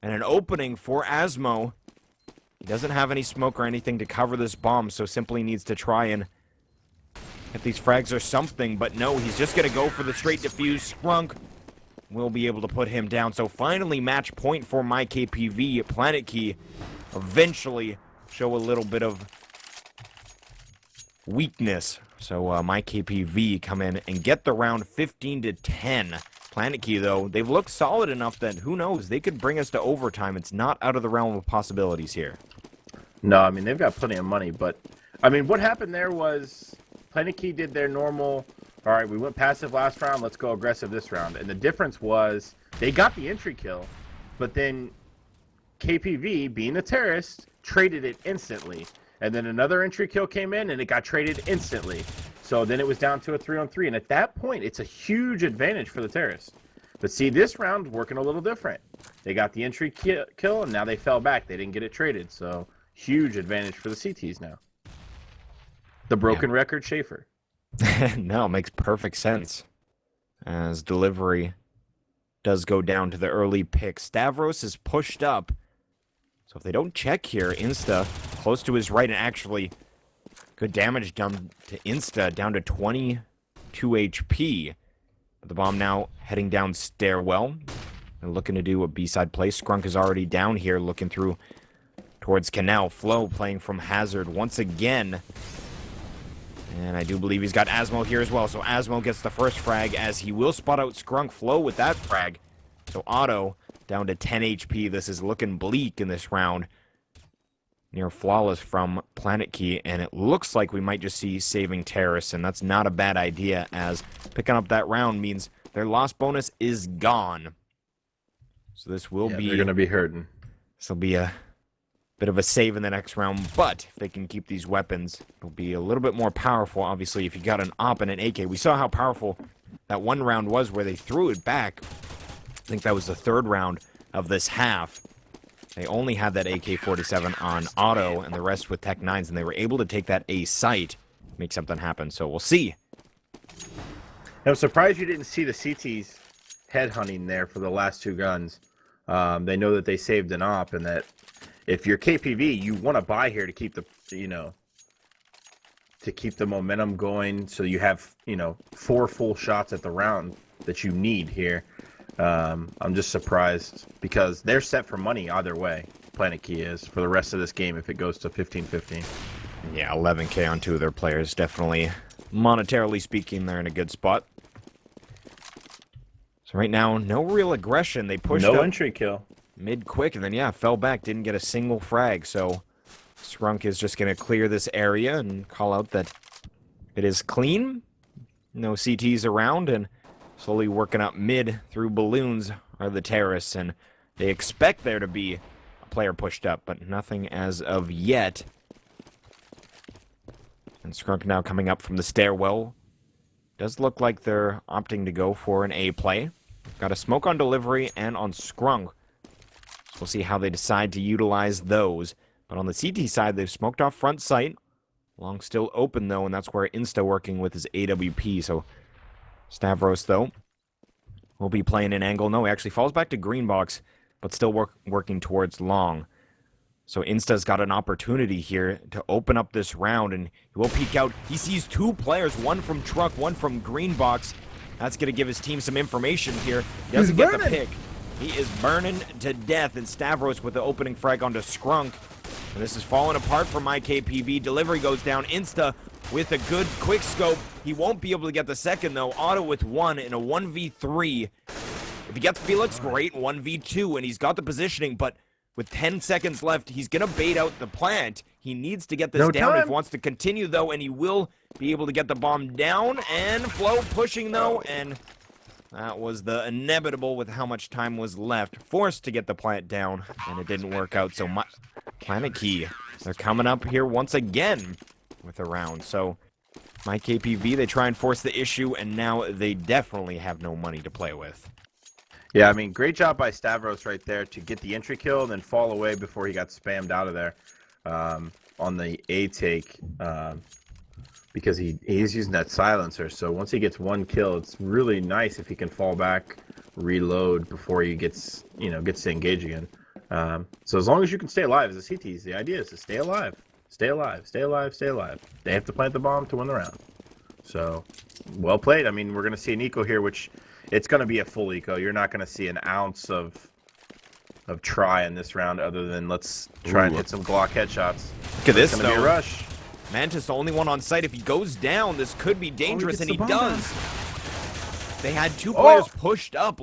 and an opening for Asmo. He doesn't have any smoke or anything to cover this bomb, so simply needs to try and get these frags or something, but no, he's just going to go for the straight defuse. Skrunk will be able to put him down. So finally, match point for myKPV. PlanetKey eventually show a little bit of weakness. So myKPV come in and get the round 15-10. PlanetKey, though, they've looked solid enough that who knows, they could bring us to overtime. It's not out of the realm of possibilities here. No, I mean, they've got plenty of money, but I mean, what happened there was PlanetKey did their normal, all right, we went passive last round, let's go aggressive this round. And the difference was they got the entry kill, but then KPV, being a terrorist, traded it instantly. And then another entry kill came in, and it got traded instantly. So then it was down to a 3-on-3. And at that point, it's a huge advantage for the terrorists. But see, this round working a little different. They got the entry kill, and now they fell back. They didn't get it traded. So huge advantage for the CTs now. The broken record Schaefer. No, it makes perfect sense. As delivery does go down to the early pick. Stavros is pushed up. So if they don't check here, Insta close to his right, and actually good damage done to Insta, down to 22 HP. But the bomb now heading down stairwell. They're looking to do a B-side play. Skrunk is already down here looking through towards Canal. Flo playing from Hazard once again. And I do believe he's got Asmo here as well. So Asmo gets the first frag as he will spot out Skrunk. Flo with that frag. So Otto down to 10 HP. This is looking bleak in this round. Near flawless from PlanetKey, and it looks like we might just see saving terrorists, and that's not a bad idea, as picking up that round means their loss bonus is gone. So this will be... they're going to be hurting. This will be a bit of a save in the next round, but if they can keep these weapons, it'll be a little bit more powerful. Obviously, if you got an AWP and an AK, we saw how powerful that one round was where they threw it back. I think that was the third round of this half. They only had that AK-47 on auto and the rest with Tech 9s, and they were able to take that A site, make something happen. So we'll see. I'm surprised you didn't see the CTs headhunting there for the last 2 guns. They know that they saved an op, and that if you're KPV, you want to buy here to keep the, to keep the momentum going, so you have, 4 full shots at the round that you need here. I'm just surprised because they're set for money either way. PlanetKey is for the rest of this game if it goes to 15-15. Yeah, 11K on 2 of their players. Definitely, monetarily speaking, they're in a good spot. So right now, no real aggression. They pushed up entry kill. Mid quick, and then, yeah, fell back. Didn't get a single frag. So Scrunk is just going to clear this area and call out that it is clean. No CTs around, and slowly working up mid through balloons are the terrorists, and they expect there to be a player pushed up, but nothing as of yet. And Scrunk now coming up from the stairwell. Does look like they're opting to go for an A play. Got a smoke on delivery and on Scrunk. So we'll see how they decide to utilize those. But on the CT side, they've smoked off front sight. Long still open, though, and that's where Insta working with his AWP, so... Stavros, though, will be playing an angle. No, he actually falls back to green box, but still working towards long. So Insta's got an opportunity here to open up this round, and he will peek out. He sees 2 players, one from truck, one from green box. That's going to give his team some information here. He doesn't get the pick. He is burning to death, and Stavros with the opening frag onto Scrunk. And this is falling apart for myKPV. Delivery goes down. Insta with a good quick scope. He won't be able to get the second, though. Auto with 1 in a 1v3. If he gets Felix, great. 1v2, and he's got the positioning, but with 10 seconds left, he's going to bait out the plant. He needs to get this down if he wants to continue, though, and he will be able to get the bomb down. And Flo pushing, though, and that was the inevitable with how much time was left. Forced to get the plant down, and it didn't work out. So PlanetKey, they're coming up here once again with a round. So myKPV, they try and force the issue, and now they definitely have no money to play with. Yeah, I mean, great job by Stavros right there to get the entry kill and then fall away before he got spammed out of there on the A take because he's using that silencer. So once he gets 1 kill, it's really nice if he can fall back, reload before he gets to engage again. So as long as you can stay alive as a CTs, the idea is to stay alive. Stay alive, stay alive, stay alive. They have to plant the bomb to win the round. So, well played. I mean, we're going to see an eco here, which it's going to be a full eco. You're not going to see an ounce of try in this round other than let's try and hit some Glock headshots. Look at this, though. Be a rush. Mantis, the only one on site. If he goes down, this could be dangerous, and he does. They had 2 players pushed up.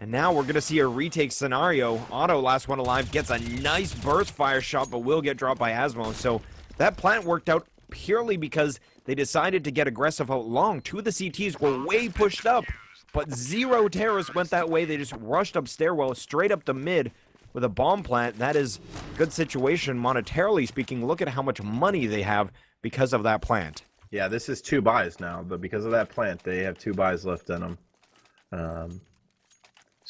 And now we're going to see a retake scenario. Otto, last one alive, gets a nice burst fire shot, but will get dropped by Asmo. So that plant worked out purely because they decided to get aggressive out long. 2 of the CTs were way pushed up, but 0 terrorists went that way. They just rushed up stairwell, straight up the mid with a bomb plant. That is a good situation, monetarily speaking. Look at how much money they have because of that plant. Yeah, this is 2 buys now, but because of that plant, they have 2 buys left in them.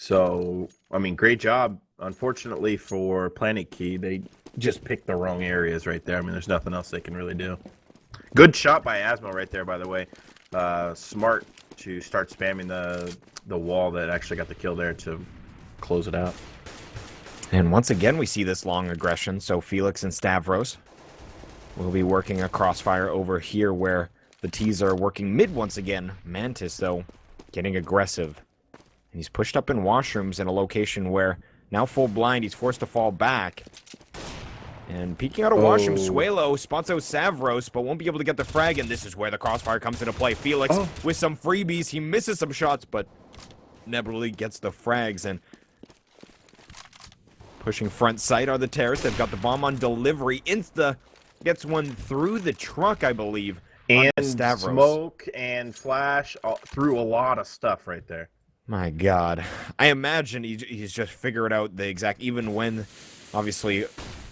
So, I mean, great job. Unfortunately for PlanetKey, they just picked the wrong areas right there. I mean, there's nothing else they can really do. Good shot by Asmo right there, by the way. Smart to start spamming the wall that actually got the kill there to close it out. And once again, we see this long aggression. So Felix and Stavros will be working a crossfire over here where the T's are working mid once again. Mantis, though, getting aggressive. And he's pushed up in washrooms in a location where, now full blind, he's forced to fall back. And peeking out of washroom, Suelo spots out Savros, but won't be able to get the frag, and this is where the crossfire comes into play. Felix with some freebies. He misses some shots, but Nebula gets the frags, and pushing front sight are the terrorists. They've got the bomb on delivery. Insta gets one through the truck, I believe. And Stavros. smoke and flash through a lot of stuff right there. My God. I imagine he's just figured out the exact, even when, obviously,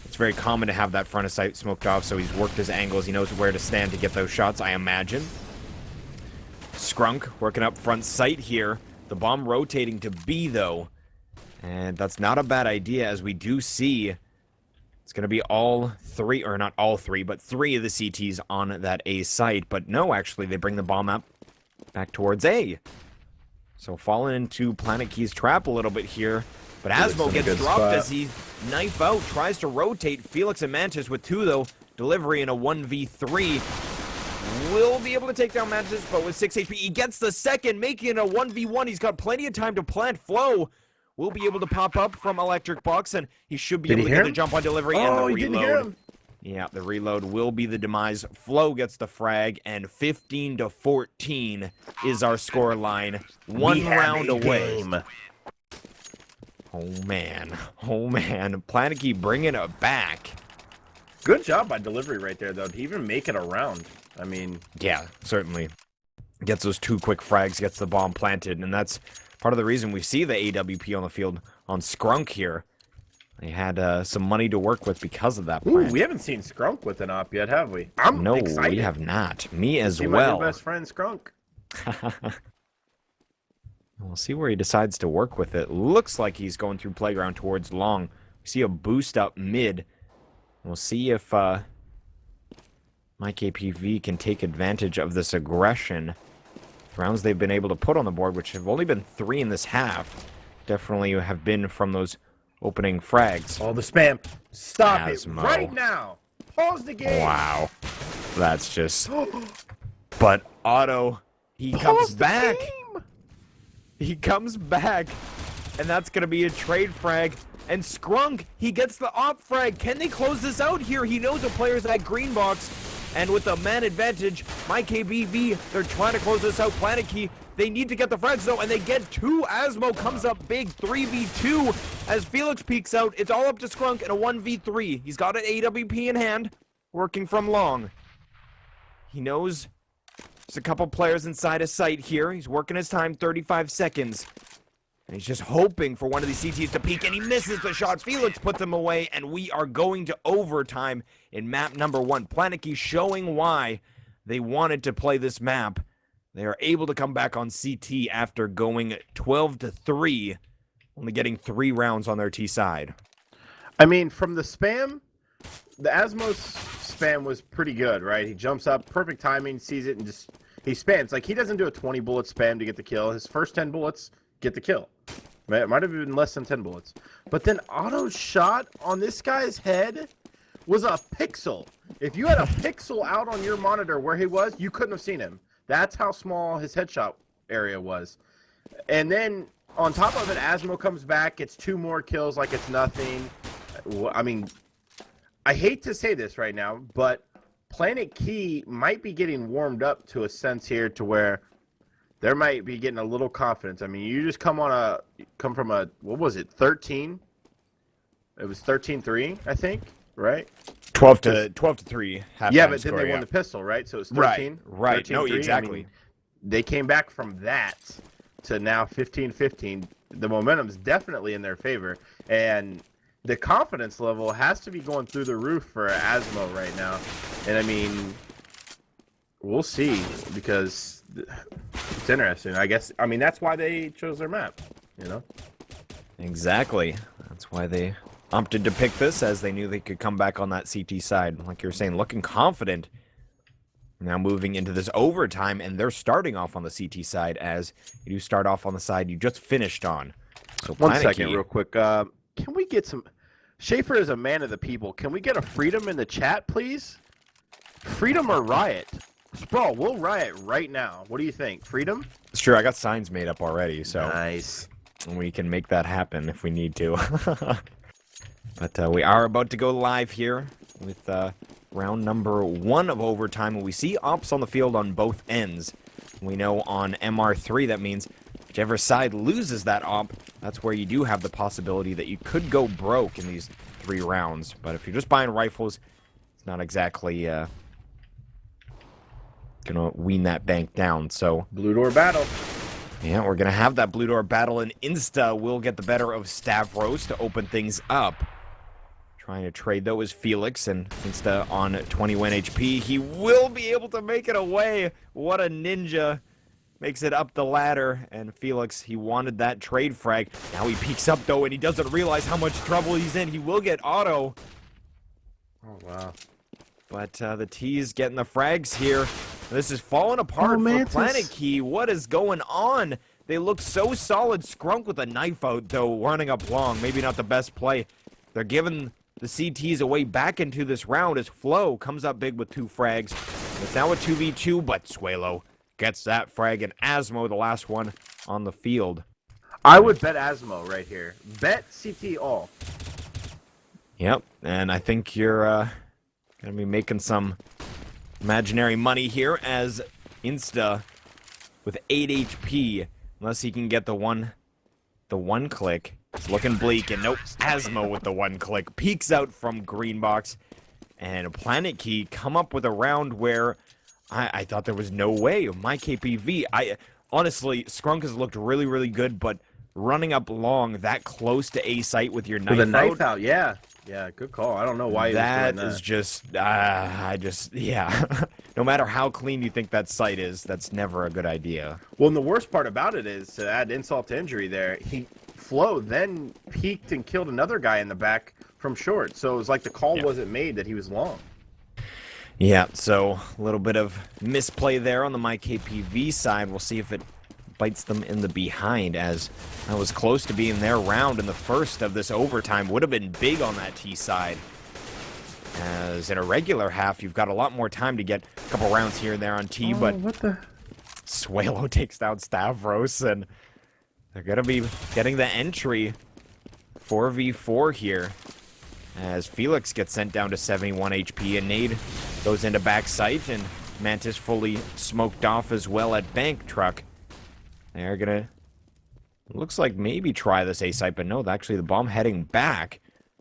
it's very common to have that front of sight smoked off, so he's worked his angles. He knows where to stand to get those shots, I imagine. Skrunk working up front sight here. The bomb rotating to B, though. And that's not a bad idea, as we do see it's going to be all three, or not all three, but three of the CTs on that A site. But no, actually, they bring the bomb up back towards A. So falling into PlanetKey's trap a little bit here. But Asmo gets dropped as he knife out, tries to rotate. Felix and Mantis with two, though. Delivery in a 1v3. Will be able to take down Mantis, but with 6 HP, he gets the second, making it a 1v1. He's got plenty of time to plant. Flow will be able to pop up from Electric Box, and he should be able to get the jump on delivery and the reload. Didn't hear him. Yeah, the reload will be the demise. Flow gets the frag, and 15-14 is our score line. One round away. Oh, man. Oh, man. PlanetKey bringing it back. Good job by delivery right there, though, to even make it around. I mean... Yeah, certainly. Gets those two quick frags, gets the bomb planted, and that's part of the reason we see the AWP on the field on Skrunk here. They had some money to work with because of that plant. Ooh, we haven't seen Skrunk with an op yet, have we? I'm excited. We have not. Me as see well. My new best friend, Skrunk. We'll see where he decides to work with it. Looks like he's going through playground towards long. We see a boost up mid. We'll see if myKPV can take advantage of this aggression. Rounds they've been able to put on the board, which have only been 3 in this half, definitely have been from those opening frags. Oh, the spam. Stop Asmo. it right now. Pause the game. Wow. That's just... But Otto, he comes back. He comes back. And that's going to be a trade frag. And Skrunk, he gets the op frag. Can they close this out here? He knows the player's at green box. And with the man advantage, myKPV, they're trying to close this out. PlanetKey, they need to get the frags though, and they get 2. Asmo comes up big, 3v2. As Felix peeks out, it's all up to Skrunk in a 1v3. He's got an AWP in hand, working from long. He knows there's a couple players inside his sight here. He's working his time, 35 seconds. And he's just hoping for one of these CTs to peek, and he misses the shot. Felix puts him away, and we are going to overtime in map number 1. PlanetKey showing why they wanted to play this map. They are able to come back on CT after going 12-3, only getting 3 rounds on their T side. I mean, from the spam, the Asmos spam was pretty good, right? He jumps up, perfect timing, sees it, and just he spams. Like, he doesn't do a 20-bullet spam to get the kill. His first 10 bullets get the kill. It might have been less than 10 bullets. But then Otto's shot on this guy's head was a pixel. If you had a pixel out on your monitor where he was, you couldn't have seen him. That's how small his headshot area was. And then on top of it, Asmo comes back, gets 2 more kills like it's nothing. I mean, I hate to say this right now, but PlanetKey might be getting warmed up to a sense here to where there might be getting a little confidence. I mean, you just come from a, what was it, 13? It was 13-3, I think, right? 12-3. Yeah, but then they won the pistol, right? So it's 13. Right. 13, No, 3. exactly. I mean, they came back from that to now 15-15. The momentum's definitely in their favor, and the confidence level has to be going through the roof for Asmo right now. And I mean, we'll see, because it's interesting. I guess, I mean, that's why they chose their map, you know? Exactly. That's why they opted to pick this, as they knew they could come back on that CT side. Like you were saying, looking confident. Now moving into this overtime, and they're starting off on the CT side, as you do start off on the side you just finished on. So one second, real quick. Can we get some... Schaefer is a man of the people. Can we get a freedom in the chat, please? Freedom or riot? Sprawl, we'll riot right now. What do you think? Freedom? It's true. I got signs made up already, so nice. We can make that happen if we need to. But we are about to go live here with round number 1 of overtime, and we see ops on the field on both ends. We know on MR3 that means whichever side loses that op, that's where you do have the possibility that you could go broke in these 3 rounds. But if you're just buying rifles, it's not exactly gonna wean that bank down. So Blue door battle. yeah, we're gonna have that blue door battle, and Insta will get the better of Stavros to open things up. Trying to trade, though, is Felix, and Insta on 21 HP. He will be able to make it away. What a ninja. Makes it up the ladder, and Felix, he wanted that trade frag. Now he peeks up, though, and he doesn't realize how much trouble he's in. He will get auto. Oh, wow. But the T's getting the frags here. This is falling apart for PlanetKey. What is going on? They look so solid. Scrunk with a knife out, though, running up long. Maybe not the best play. They're giving the CTs away back into this round as Flo comes up big with 2 frags. It's now a 2v2, but Suelo gets that frag, and Asmo, the last one on the field. I would bet Asmo right here. Bet CT all. Yep, and I think you're going to be making some imaginary money here as Insta with 8 HP, unless he can get the one click. It's looking bleak, and nope, Asmo with the 1 click. Peeks out from green box, and PlanetKey come up with a round where I thought there was no way. myKPV, honestly, Scrunk has looked really, really good, but running up long that close to A site with your knife with a knife out, yeah. Yeah, good call. I don't know why that he was doing that. is just, yeah. No matter how clean you think that site is, that's never a good idea. Well, and the worst part about it is, to add insult to injury there, Flo then peeked and killed another guy in the back from short. So it was like the call wasn't made that he was long. Yeah, so a little bit of misplay there on the myKPV side. We'll see if it bites them in the behind, as that was close to being their round in the first of this overtime. Would have been big on that T side. As in a regular half, you've got a lot more time to get a couple rounds here and there on T, but what the? Suelo takes down Stavros, and they're going to be getting the entry 4v4 here, as Felix gets sent down to 71 HP, and Nade goes into back sight, and Mantis fully smoked off as well at Bank Truck. They're gonna, looks like maybe try this A site, but no, actually the bomb heading back.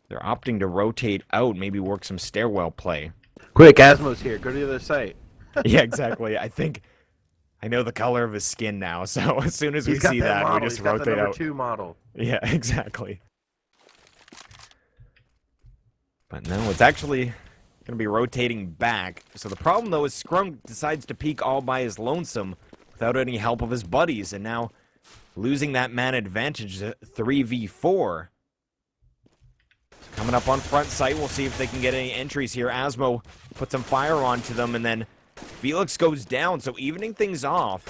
They're opting to rotate out, maybe work some stairwell play. Quick, Asmo's here. Go to the other site. Yeah, exactly. I know the color of his skin now, so as soon as we see that, model. we just He's got rotate the number out. 2 model. Yeah, exactly. But no, it's actually going to be rotating back. So the problem, though, is Scrunk decides to peek all by his lonesome without any help of his buddies, and now losing that man advantage to 3v4. Coming up on front site, we'll see if they can get any entries here. Asmo puts some fire onto them, and then Felix goes down, so evening things off.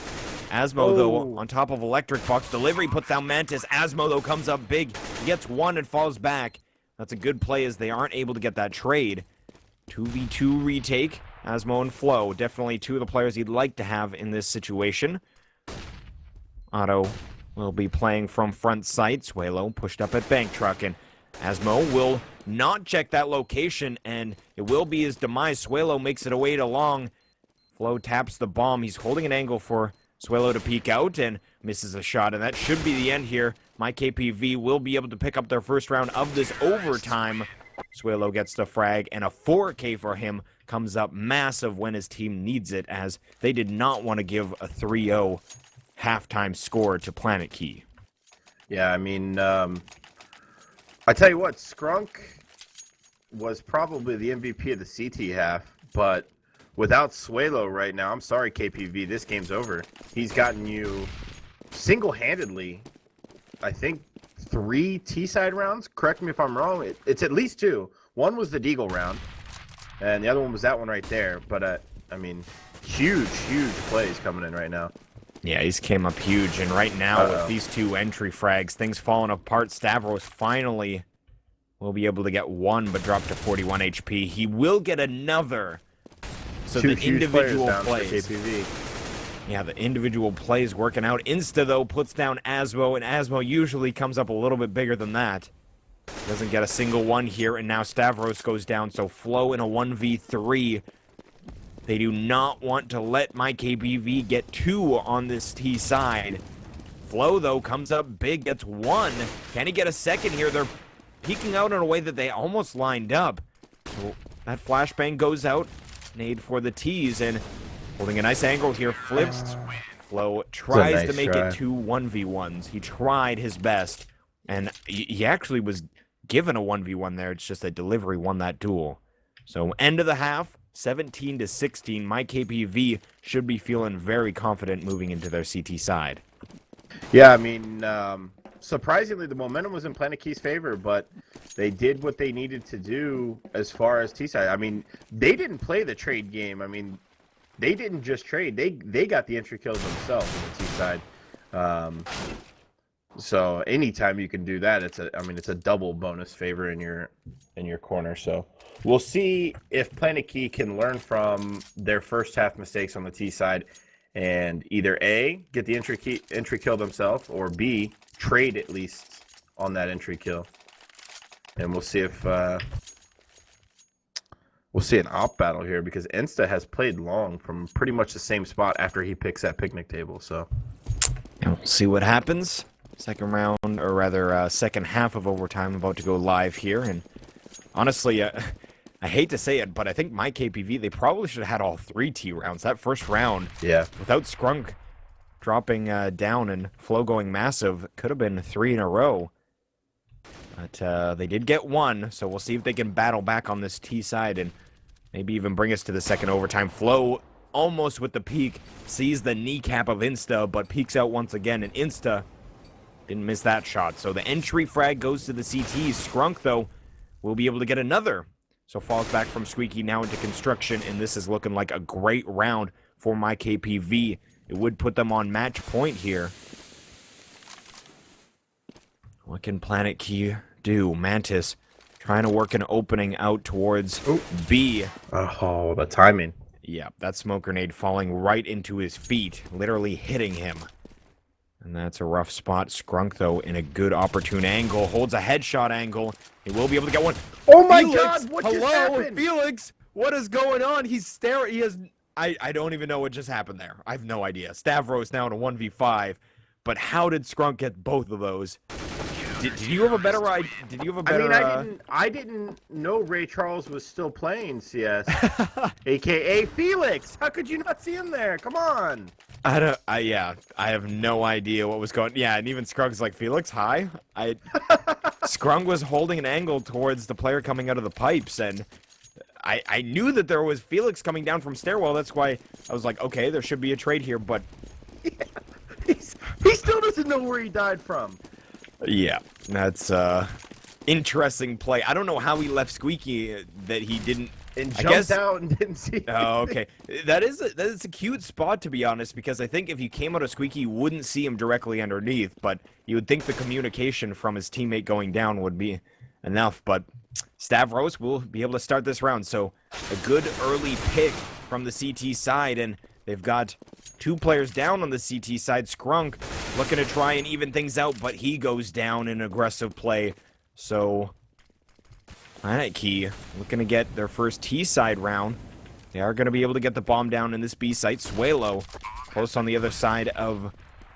Asmo, though, on top of Electric Box. Delivery puts down Mantis. Asmo, though, comes up big. He gets 1 and falls back. That's a good play, as they aren't able to get that trade. 2v2 retake. Asmo and Flo, definitely 2 of the players he'd like to have in this situation. Otto will be playing from front site. Suelo pushed up at Bank Truck, and Asmo will not check that location, and it will be his demise. Suelo makes it away to long. Flo taps the bomb. He's holding an angle for Suelo to peek out, and misses a shot, and that should be the end here. myKPV will be able to pick up their first round of this overtime. Suelo gets the frag, and a 4K for him comes up massive when his team needs it, as they did not want to give a 3-0 halftime score to PlanetKey. Yeah, I mean, I tell you what, Scrunk was probably the MVP of the CT half, but without Suelo right now, I'm sorry, KPV, this game's over. He's gotten you single-handedly, I think, 3 T-side rounds. Correct me if I'm wrong. It's at least 2. One was the Deagle round, and the other one was that one right there. But, I mean, huge, huge plays coming in right now. Yeah, he's came up huge, and right now with these 2 entry frags, things falling apart. Stavros finally will be able to get 1, but drop to 41 HP. He will get another. So 2 the huge individual players down plays. for KPV. Yeah, the individual plays working out. Insta, though, puts down Asmo, and Asmo usually comes up a little bit bigger than that. Doesn't get a single one here, and now Stavros goes down, so Flo in a 1v3. They do not want to let myKPV get 2 on this T side. Flo, though, comes up big, gets one. Can he get a second here? They're peeking out in a way that they almost lined up. So that flashbang goes out. Nade for the tease, and holding a nice angle here, flips. Flo tries to make it 2 1v1s. He tried his best, and he actually was given a 1v1 there. It's just that delivery won that duel. So end of the half, 17-16. myKPV should be feeling very confident moving into their CT side. Yeah, I mean, surprisingly, the momentum was in PlanetKey's favor, but they did what they needed to do as far as T-side. I mean, they didn't play the trade game. I mean, they didn't just trade. They got the entry kills themselves on the T-side. So anytime you can do that, it's a double bonus favor in your corner. So we'll see if PlanetKey can learn from their first half mistakes on the T side and either A, get the entry kill themselves, or B, trade at least on that entry kill. And we'll see if we'll see an op battle here, because Insta has played long from pretty much the same spot after he picks that picnic table. So we'll see what happens. Second round, or rather second half of overtime about to go live here. And honestly, I hate to say it, but I think myKPV, they probably should have had all 3 T rounds. That first round, yeah, without Scrunk dropping down and Flo going massive, could have been 3 in a row. But they did get 1, so we'll see if they can battle back on this T side and maybe even bring us to the second overtime. Flo, almost with the peek, sees the kneecap of Insta, but peeks out once again, and Insta didn't miss that shot. So the entry frag goes to the CT. Scrunk, though, will be able to get another. So falls back from Squeaky now into construction, and this is looking like a great round for myKPV. It would put them on match point here. What can PlanetKey do? Mantis trying to work an opening out towards B. Oh, the timing. Yeah, that smoke grenade falling right into his feet, literally hitting him. And that's a rough spot. Scrunk, though, in a good opportune angle, holds a headshot angle. He will be able to get one. Oh my Felix, God! What just happened? Felix, what is going on? He's staring. He has. I don't even know what just happened there. I have no idea. Stavros now in a 1v5, but how did Scrunk get both of those? Did you have a better idea? Did you have a better? I mean, I didn't know Ray Charles was still playing CS, aka Felix. How could you not see him there? Come on. I have no idea what was going. Yeah, and even Skrunk's like, Felix, hi. Scrunk was holding an angle towards the player coming out of the pipes, and I knew that there was Felix coming down from stairwell. That's why I was like, okay, there should be a trade here, but yeah, he still doesn't know where he died from. Yeah, that's interesting play. I don't know how he left Squeaky that he didn't. And jumped out and didn't see. Oh, okay. That is a cute spot, to be honest, because I think if you came out of Squeaky, you wouldn't see him directly underneath, but you would think the communication from his teammate going down would be enough. But Stavros will be able to start this round, so a good early pick from the CT side, and they've got 2 players down on the CT side. Scrunk looking to try and even things out, but he goes down in aggressive play, so PlanetKey looking to get their first T-side round. They are going to be able to get the bomb down in this B site. Suelo close on the other side of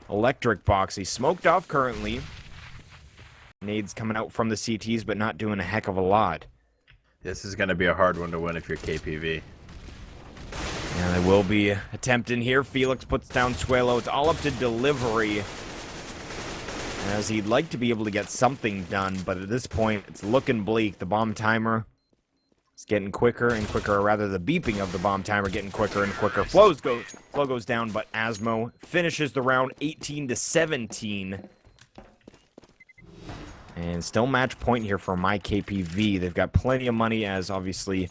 Electric Box. He's smoked off currently. Nades coming out from the CTs, but not doing a heck of a lot. This is going to be a hard one to win if you're KPV. Yeah, they will be attempting here. Felix puts down Suelo. It's all up to delivery, as he'd like to be able to get something done, but at this point, it's looking bleak. The bomb timer is getting quicker and quicker, or rather, the beeping of the bomb timer getting quicker and quicker. Flow goes down, but Asmo finishes the round 18-17. And still match point here for myKPV. They've got plenty of money, as obviously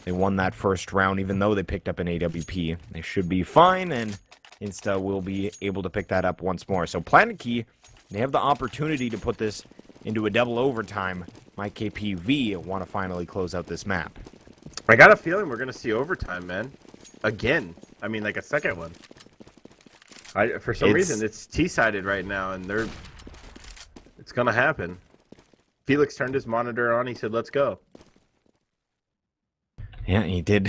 they won that first round, even though they picked up an AWP. They should be fine, and Insta will be able to pick that up once more. So PlanetKey, they have the opportunity to put this into a double overtime. myKPV want to finally close out this map. I got a feeling we're going to see overtime, man. Again. I mean, like a second one. For some reason, it's T-sided right now, and it's going to happen. Felix turned his monitor on. He said, let's go. Yeah, he did.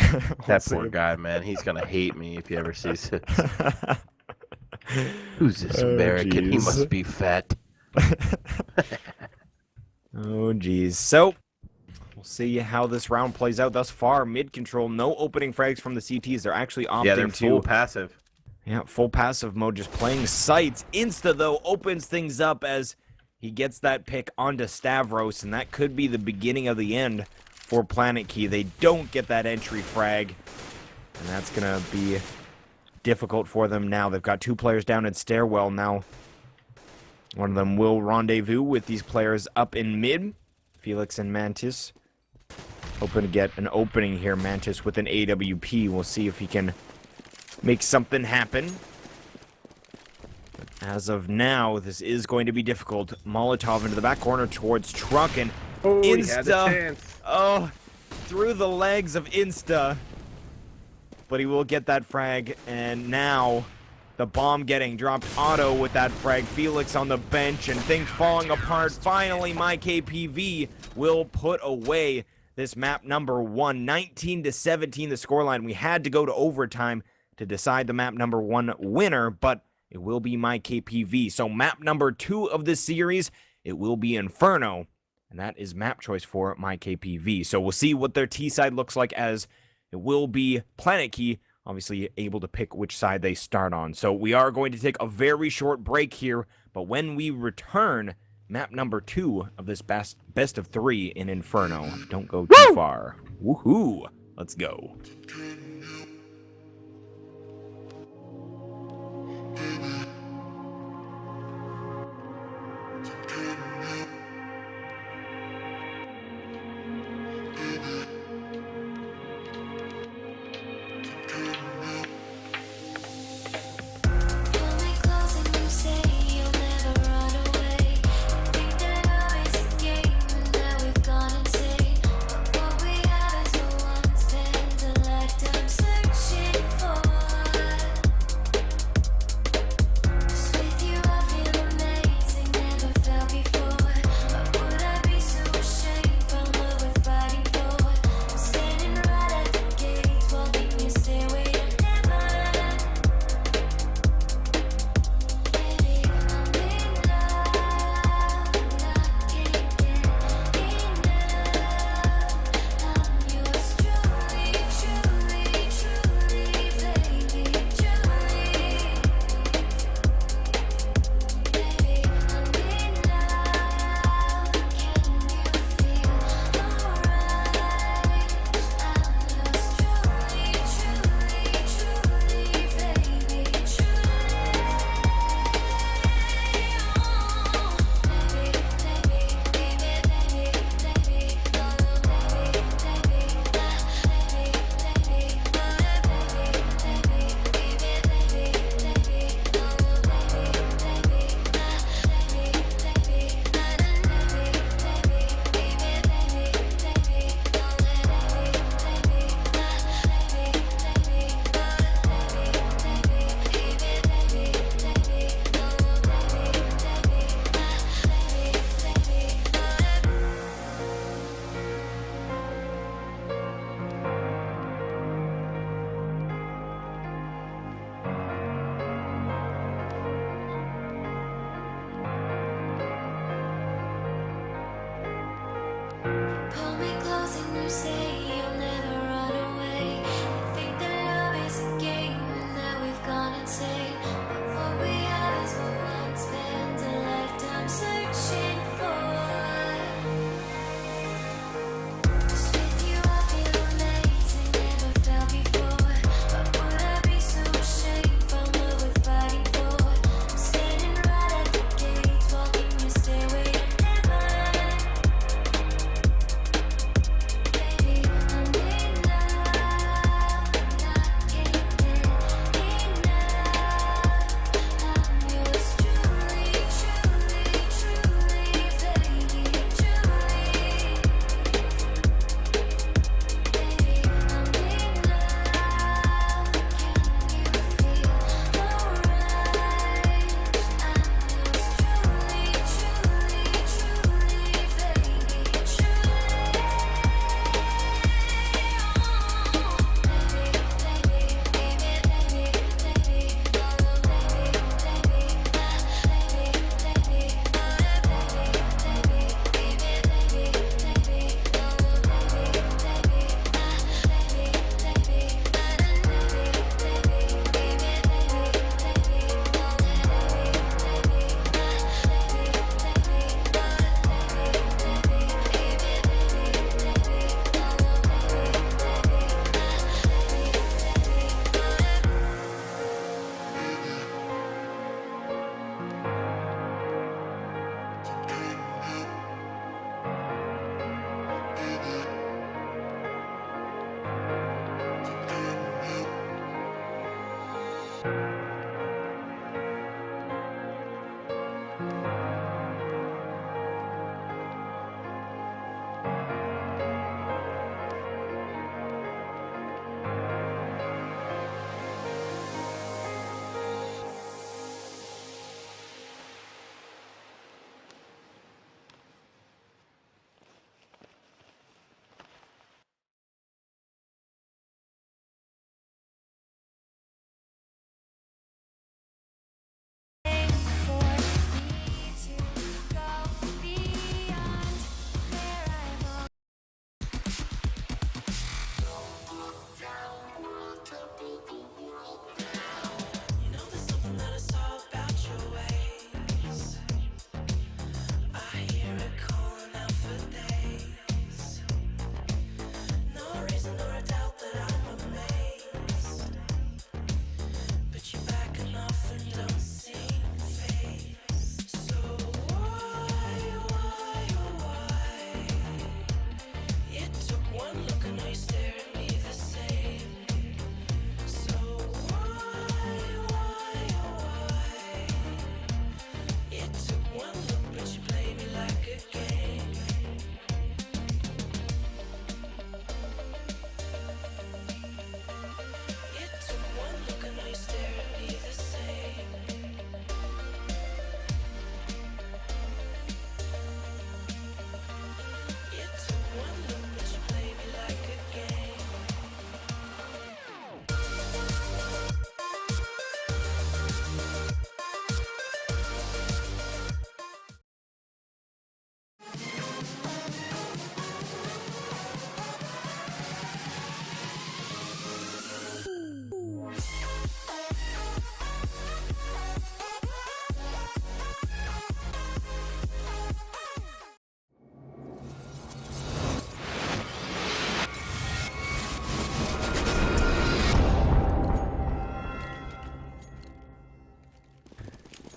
That poor guy, man. He's going to hate me if he ever sees it. Who's this Oh, American? He jeez. must be fat. Oh, geez. So, we'll see how this round plays out. Thus far, mid control, no opening frags from the CTs. They're actually opting Yeah, they're to full passive. Yeah, full passive mode, just playing sights. Insta, though, opens things up as he gets that pick onto Stavros, and that could be the beginning of the end for PlanetKey. They don't get that entry frag, and that's going to be difficult for them now. They've got 2 players down at Stairwell now. One of them will rendezvous with these players up in mid. Felix and Mantis. Hoping to get an opening here. Mantis with an AWP. We'll see if he can make something happen. But as of now, this is going to be difficult. Molotov into the back corner towards Truck, and Oh, he Insta. had the chance. Oh, through the legs of Insta. But he will get that frag, and now the bomb getting dropped. Otto with that frag. Felix on the bench, and things falling apart. Finally, myKPV will put away this map number 1. 19-17 the scoreline. We had to go to overtime to decide the map number 1 winner, but it will be myKPV. So map number 2 of this series, it will be Inferno, and that is map choice for myKPV. So we'll see what their T side looks like, as it will be PlanetKey, obviously able to pick which side they start on. So we are going to take a very short break here, but when we return, map number 2 of this best of 3 in Inferno. Don't go too far. Woohoo! Let's go.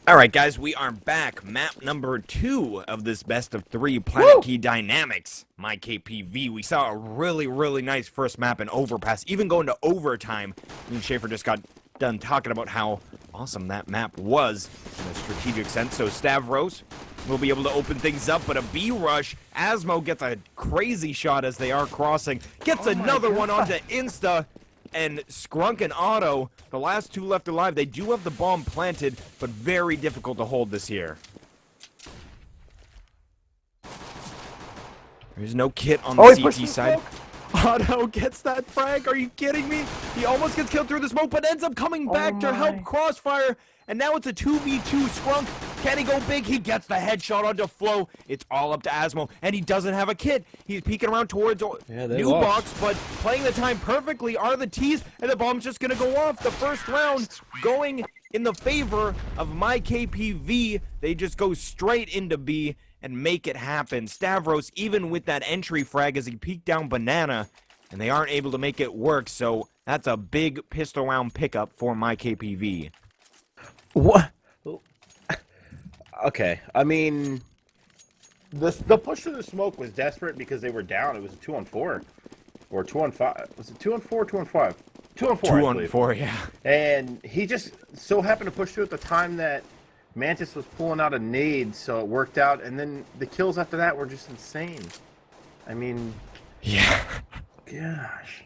All right, guys, we are back. Map number 2 of this best of 3 PlanetKey Dynamics, myKPV. We saw a really, really nice first map in Overpass, even going to overtime. Me and Schaefer just got done talking about how awesome that map was in a strategic sense. So Stavros will be able to open things up, but a B rush. Asmo gets a crazy shot as they are crossing. Gets another one onto Insta. And Skrunk and Otto, the last 2 left alive, they do have the bomb planted, but very difficult to hold this here. There's no kit on the CT side. Otto gets that frag. Are you kidding me? He almost gets killed through the smoke, but ends up coming back to help Crossfire. And now it's a 2v2 Skrunk. Can he go big? He gets the headshot onto Flo. It's all up to Asmo, and he doesn't have a kit. He's peeking around towards new box, but playing the time perfectly are the T's, and the bomb's just gonna go off. The first round going in the favor of myKPV. They just go straight into B and make it happen. Stavros, even with that entry frag as he peeked down Banana, and they aren't able to make it work, so that's a big pistol round pickup for myKPV. What? Okay, I mean, the push through the smoke was desperate because they were down. It was a 2-on-4 or 2-on-5. Was it 2-on-4, 2-on-5? 2-on-4. 2-on-4, yeah. And he just so happened to push through at the time that Mantis was pulling out a nade, so it worked out. And then the kills after that were just insane. I mean, yeah. Gosh.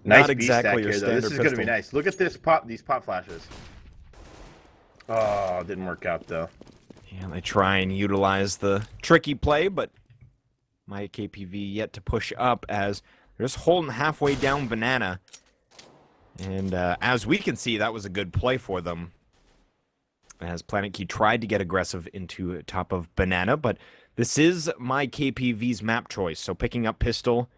Not Nice exactly your here, standard This is pistol. going to be nice. Look at this pop. These pop flashes. Oh, didn't work out though. Yeah, they try and utilize the tricky play, but myKPV yet to push up as they're just holding halfway down Banana. And as we can see, that was a good play for them. As PlanetKey tried to get aggressive into top of Banana, but this is myKPV's map choice. So picking up pistol,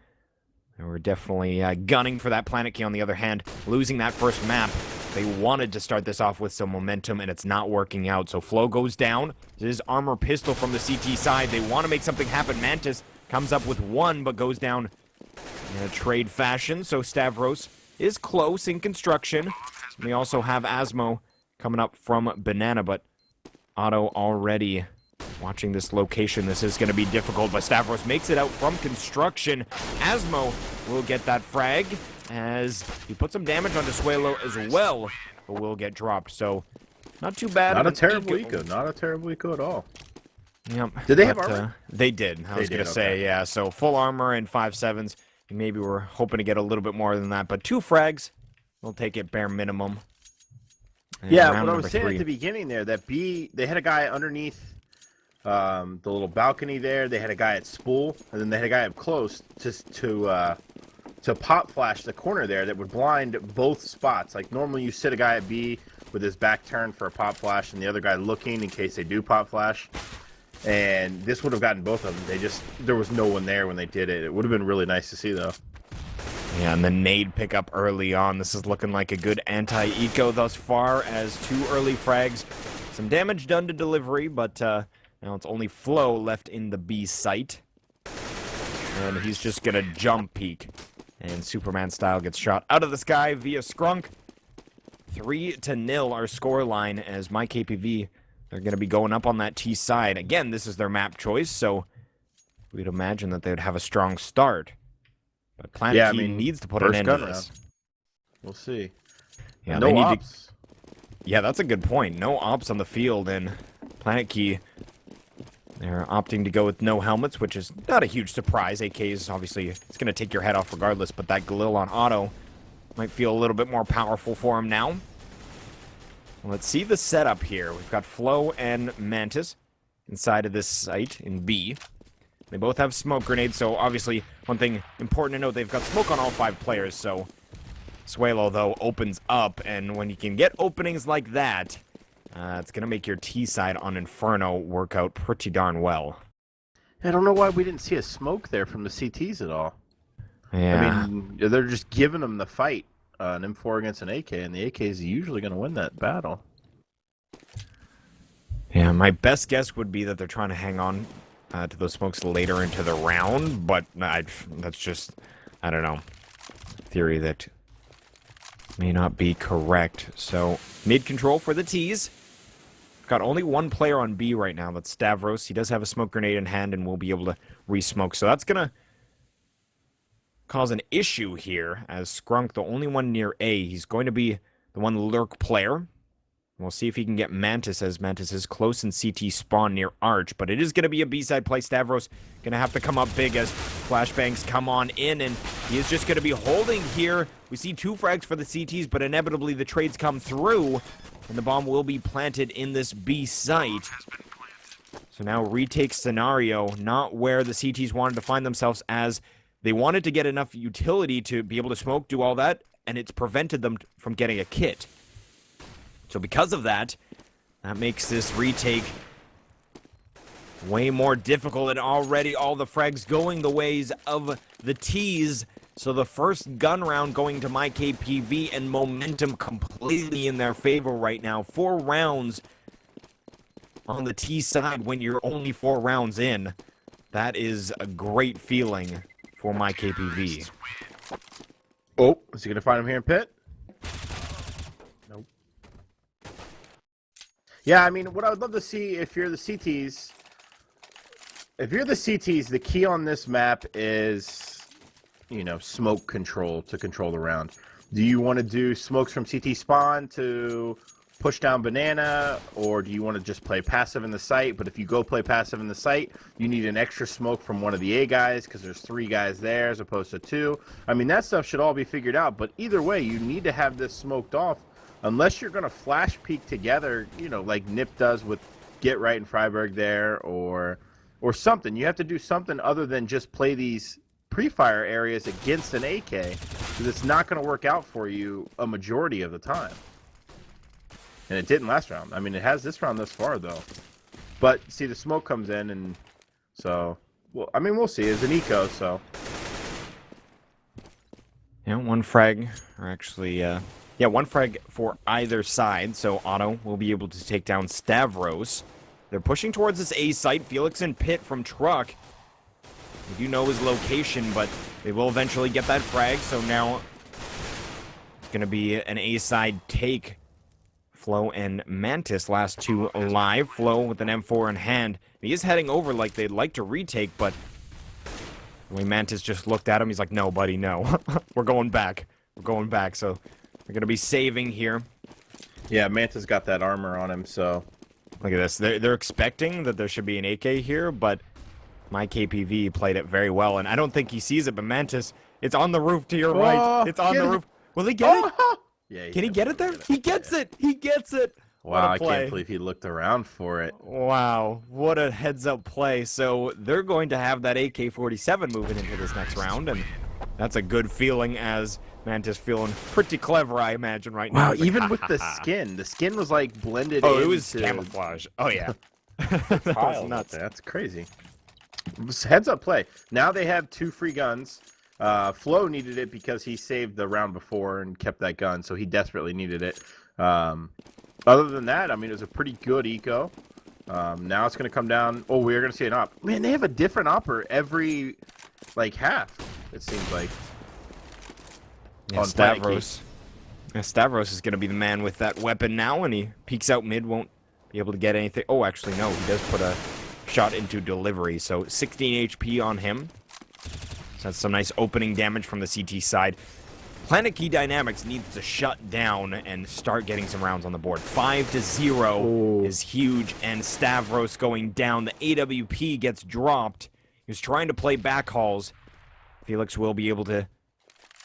they were definitely gunning for that PlanetKey. On the other hand, losing that first map, they wanted to start this off with some momentum, and it's not working out. So Flo goes down. This is armor pistol from the CT side. They want to make something happen. Mantis comes up with 1, but goes down in a trade fashion. So Stavros is close in construction. And we also have Asmo coming up from Banana, but Otto already watching this location. This is going to be difficult, but Stavros makes it out from construction. Asmo will get that frag as he puts some damage onto Suelo as well, but will get dropped. So, not too bad. Not a terrible eco. Not a terrible eco at all. Yep. Did they have armor? They did. I was going to say, yeah. So, full armor and 5.7s. Maybe we're hoping to get a little bit more than that, but 2 frags. We'll take it bare minimum. And yeah, what I was saying at the beginning there, that B, they had a guy underneath the little balcony there. They had a guy at spool, and then they had a guy up close to pop flash the corner there that would blind both spots. Like normally you sit a guy at B with his back turned for a pop flash and the other guy looking in case they do pop flash. And this would have gotten both of them. There was no one there when they did it. It would have been really nice to see though. Yeah, and the nade pickup early on. This is looking like a good anti-eco thus far as 2 early frags. Some damage done to delivery, but now it's only Flo left in the B site. And he's just gonna jump peek. And Superman style gets shot out of the sky via Skrunk. 3-0 our scoreline as myKPV, they're going to be going up on that T side. Again, this is their map choice, so we'd imagine that they would have a strong start. But PlanetKey needs to put an end to this. We'll see. Yeah, no ops. Yeah, that's a good point. No ops on the field, and PlanetKey, they're opting to go with no helmets, which is not a huge surprise. AKs, obviously, it's going to take your head off regardless, but that Galil on Otto might feel a little bit more powerful for him now. Let's see the setup here. We've got Flo and Mantis inside of this site in B. They both have smoke grenades, so obviously, one thing important to note, they've got smoke on all 5 players, so Suelo, though, opens up, and when you can get openings like that, it's going to make your T side on Inferno work out pretty darn well. I don't know why we didn't see a smoke there from the CTs at all. Yeah. I mean, they're just giving them the fight, an M4 against an AK, and the AK is usually going to win that battle. Yeah, my best guess would be that they're trying to hang on to those smokes later into the round, but that's just, I don't know, theory that may not be correct. So, mid control for the T's. got only one player on B right now. That's Stavros. He does have a smoke grenade in hand and will be able to re-smoke. So that's going to cause an issue here, as Skrunk, the only one near A, he's going to be the one lurk player. We'll see if he can get Mantis, as Mantis is close in CT spawn near Arch, but it is going to be a B-side play. Stavros going to have to come up big as flashbangs come on in, and he is just going to be holding here. We see 2 frags for the CTs, but inevitably the trades come through, and the bomb will be planted in this B site. So now retake scenario, not where the CTs wanted to find themselves, as they wanted to get enough utility to be able to smoke, do all that, and it's prevented them from getting a kit. So because of that, that makes this retake way more difficult, and already all the frags going the ways of the T's. So the first gun round going to myKPV, and momentum completely in their favor right now. 4 rounds on the T side when you're only 4 rounds in. That is a great feeling for myKPV. Oh, is he going to find him here in pit? Nope. Yeah, I mean, what I would love to see if you're the CTs, the key on this map is, you know, smoke control to control the round. Do you want to do smokes from CT spawn to push down banana, or do you want to just play passive in the site? But if you go play passive in the site, you need an extra smoke from one of the A guys, because there's 3 guys there as opposed to 2. I mean, that stuff should all be figured out, but either way, you need to have this smoked off, unless you're going to flash peek together, you know, like Nip does with Get Right and Freiburg there, or something. You have to do something other than just play these pre-fire areas against an AK, because it's not going to work out for you a majority of the time. And it didn't last round. I mean, it has this round thus far, though. But, see, the smoke comes in, and so... Well, I mean, we'll see. It's an eco, so... Yeah, 1 frag, or actually, yeah, 1 frag for either side, so Otto will be able to take down Stavros. They're pushing towards this A site. Felix and Pitt from Truck. We do know his location, but they will eventually get that frag, so now it's going to be an A side take. Flo and Mantis, last 2 alive. Flo with an M4 in hand. He is heading over like they'd like to retake, but the way Mantis just looked at him, he's like, no, buddy, no. We're going back. We're going back, so they're going to be saving here. Yeah, Mantis got that armor on him, so... Look at this. They're expecting that there should be an AK here, but myKPV played it very well, and I don't think he sees it, but Mantis, it's on the roof to your right. It's on the roof. Will he get it? Yeah, can he get it there? He gets it! He gets it! Wow, I can't believe he looked around for it. Wow, what a heads-up play. So they're going to have that AK-47 moving into this next round, and that's a good feeling, as Mantis feeling pretty clever, I imagine, right now. Wow, even with the skin. The skin was, like, blended in. Oh, it was camouflage. Oh, yeah. That was nuts. That's crazy. Heads-up play. Now they have 2 free guns. Flo needed it because he saved the round before and kept that gun, so he desperately needed it. Other than that, I mean, it was a pretty good eco. Now it's going to come down. Oh, we're going to see an op. Man, they have a different opper every, like, half, it seems like. Yeah, Stavros. Yeah, Stavros is going to be the man with that weapon now, and he peeks out mid, won't be able to get anything. Oh, actually, no, he does put a shot into delivery, so 16 HP on him. So that's some nice opening damage from the CT side. PlanetKey Dynamics needs to shut down and start getting some rounds on the board. 5-0 is huge, and Stavros going down. The AWP gets dropped. He was trying to play backhauls. Felix will be able to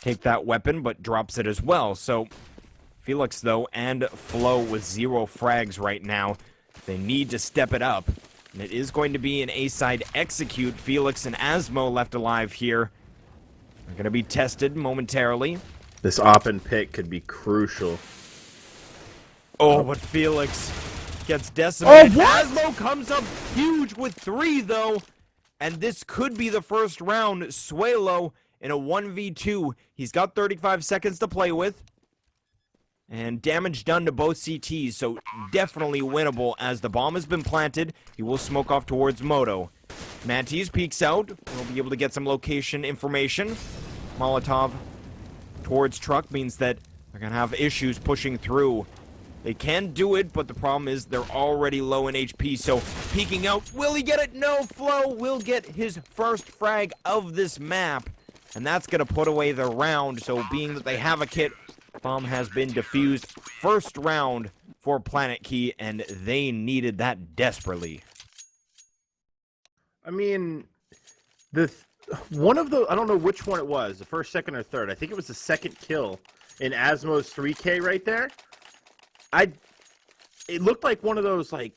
take that weapon, but drops it as well. So Felix, though, and Flo with 0 frags right now. They need to step it up. And it is going to be an A-side execute. Felix and Asmo left alive here. They're going to be tested momentarily. This op and pick could be crucial. Oh, but Felix gets decimated. Oh, what? Asmo comes up huge with 3, though. And this could be the first round. Suelo in a 1v2. He's got 35 seconds to play with. And damage done to both CTs, so definitely winnable as the bomb has been planted. He will smoke off towards Moto. Mantis peeks out. We'll be able to get some location information. Molotov towards Truck means that they're going to have issues pushing through They can do it, but the problem is they're already low in HP, so peeking out. Will he get it? No, Flo will get his first frag of this map, and that's going to put away the round. So being that they have a kit, bomb has been defused. First round for PlanetKey, and they needed that desperately. I mean, one of the, I don't know which one it was, the first, second, or third. I think it was the second kill in Asmo's 3K right there. It looked like one of those, like,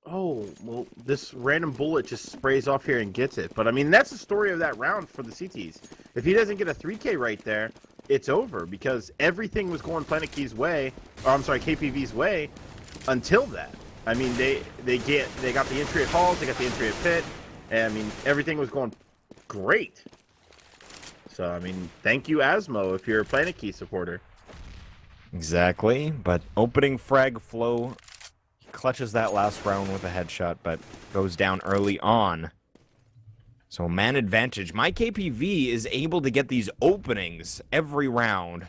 oh, well, this random bullet just sprays off here and gets it. But, I mean, that's the story of that round for the CTs. If he doesn't get a 3K right there, it's over, because everything was going PlanetKey's way, or I'm sorry, KPV's way, until that. I mean, they got the entry at Halls, they got the entry at Pit, and, I mean, everything was going great. So, I mean, thank you, Asmo, if you're a PlanetKey supporter. Exactly, but opening frag Flo clutches that last round with a headshot, but goes down early on. So man advantage. myKPV is able to get these openings every round.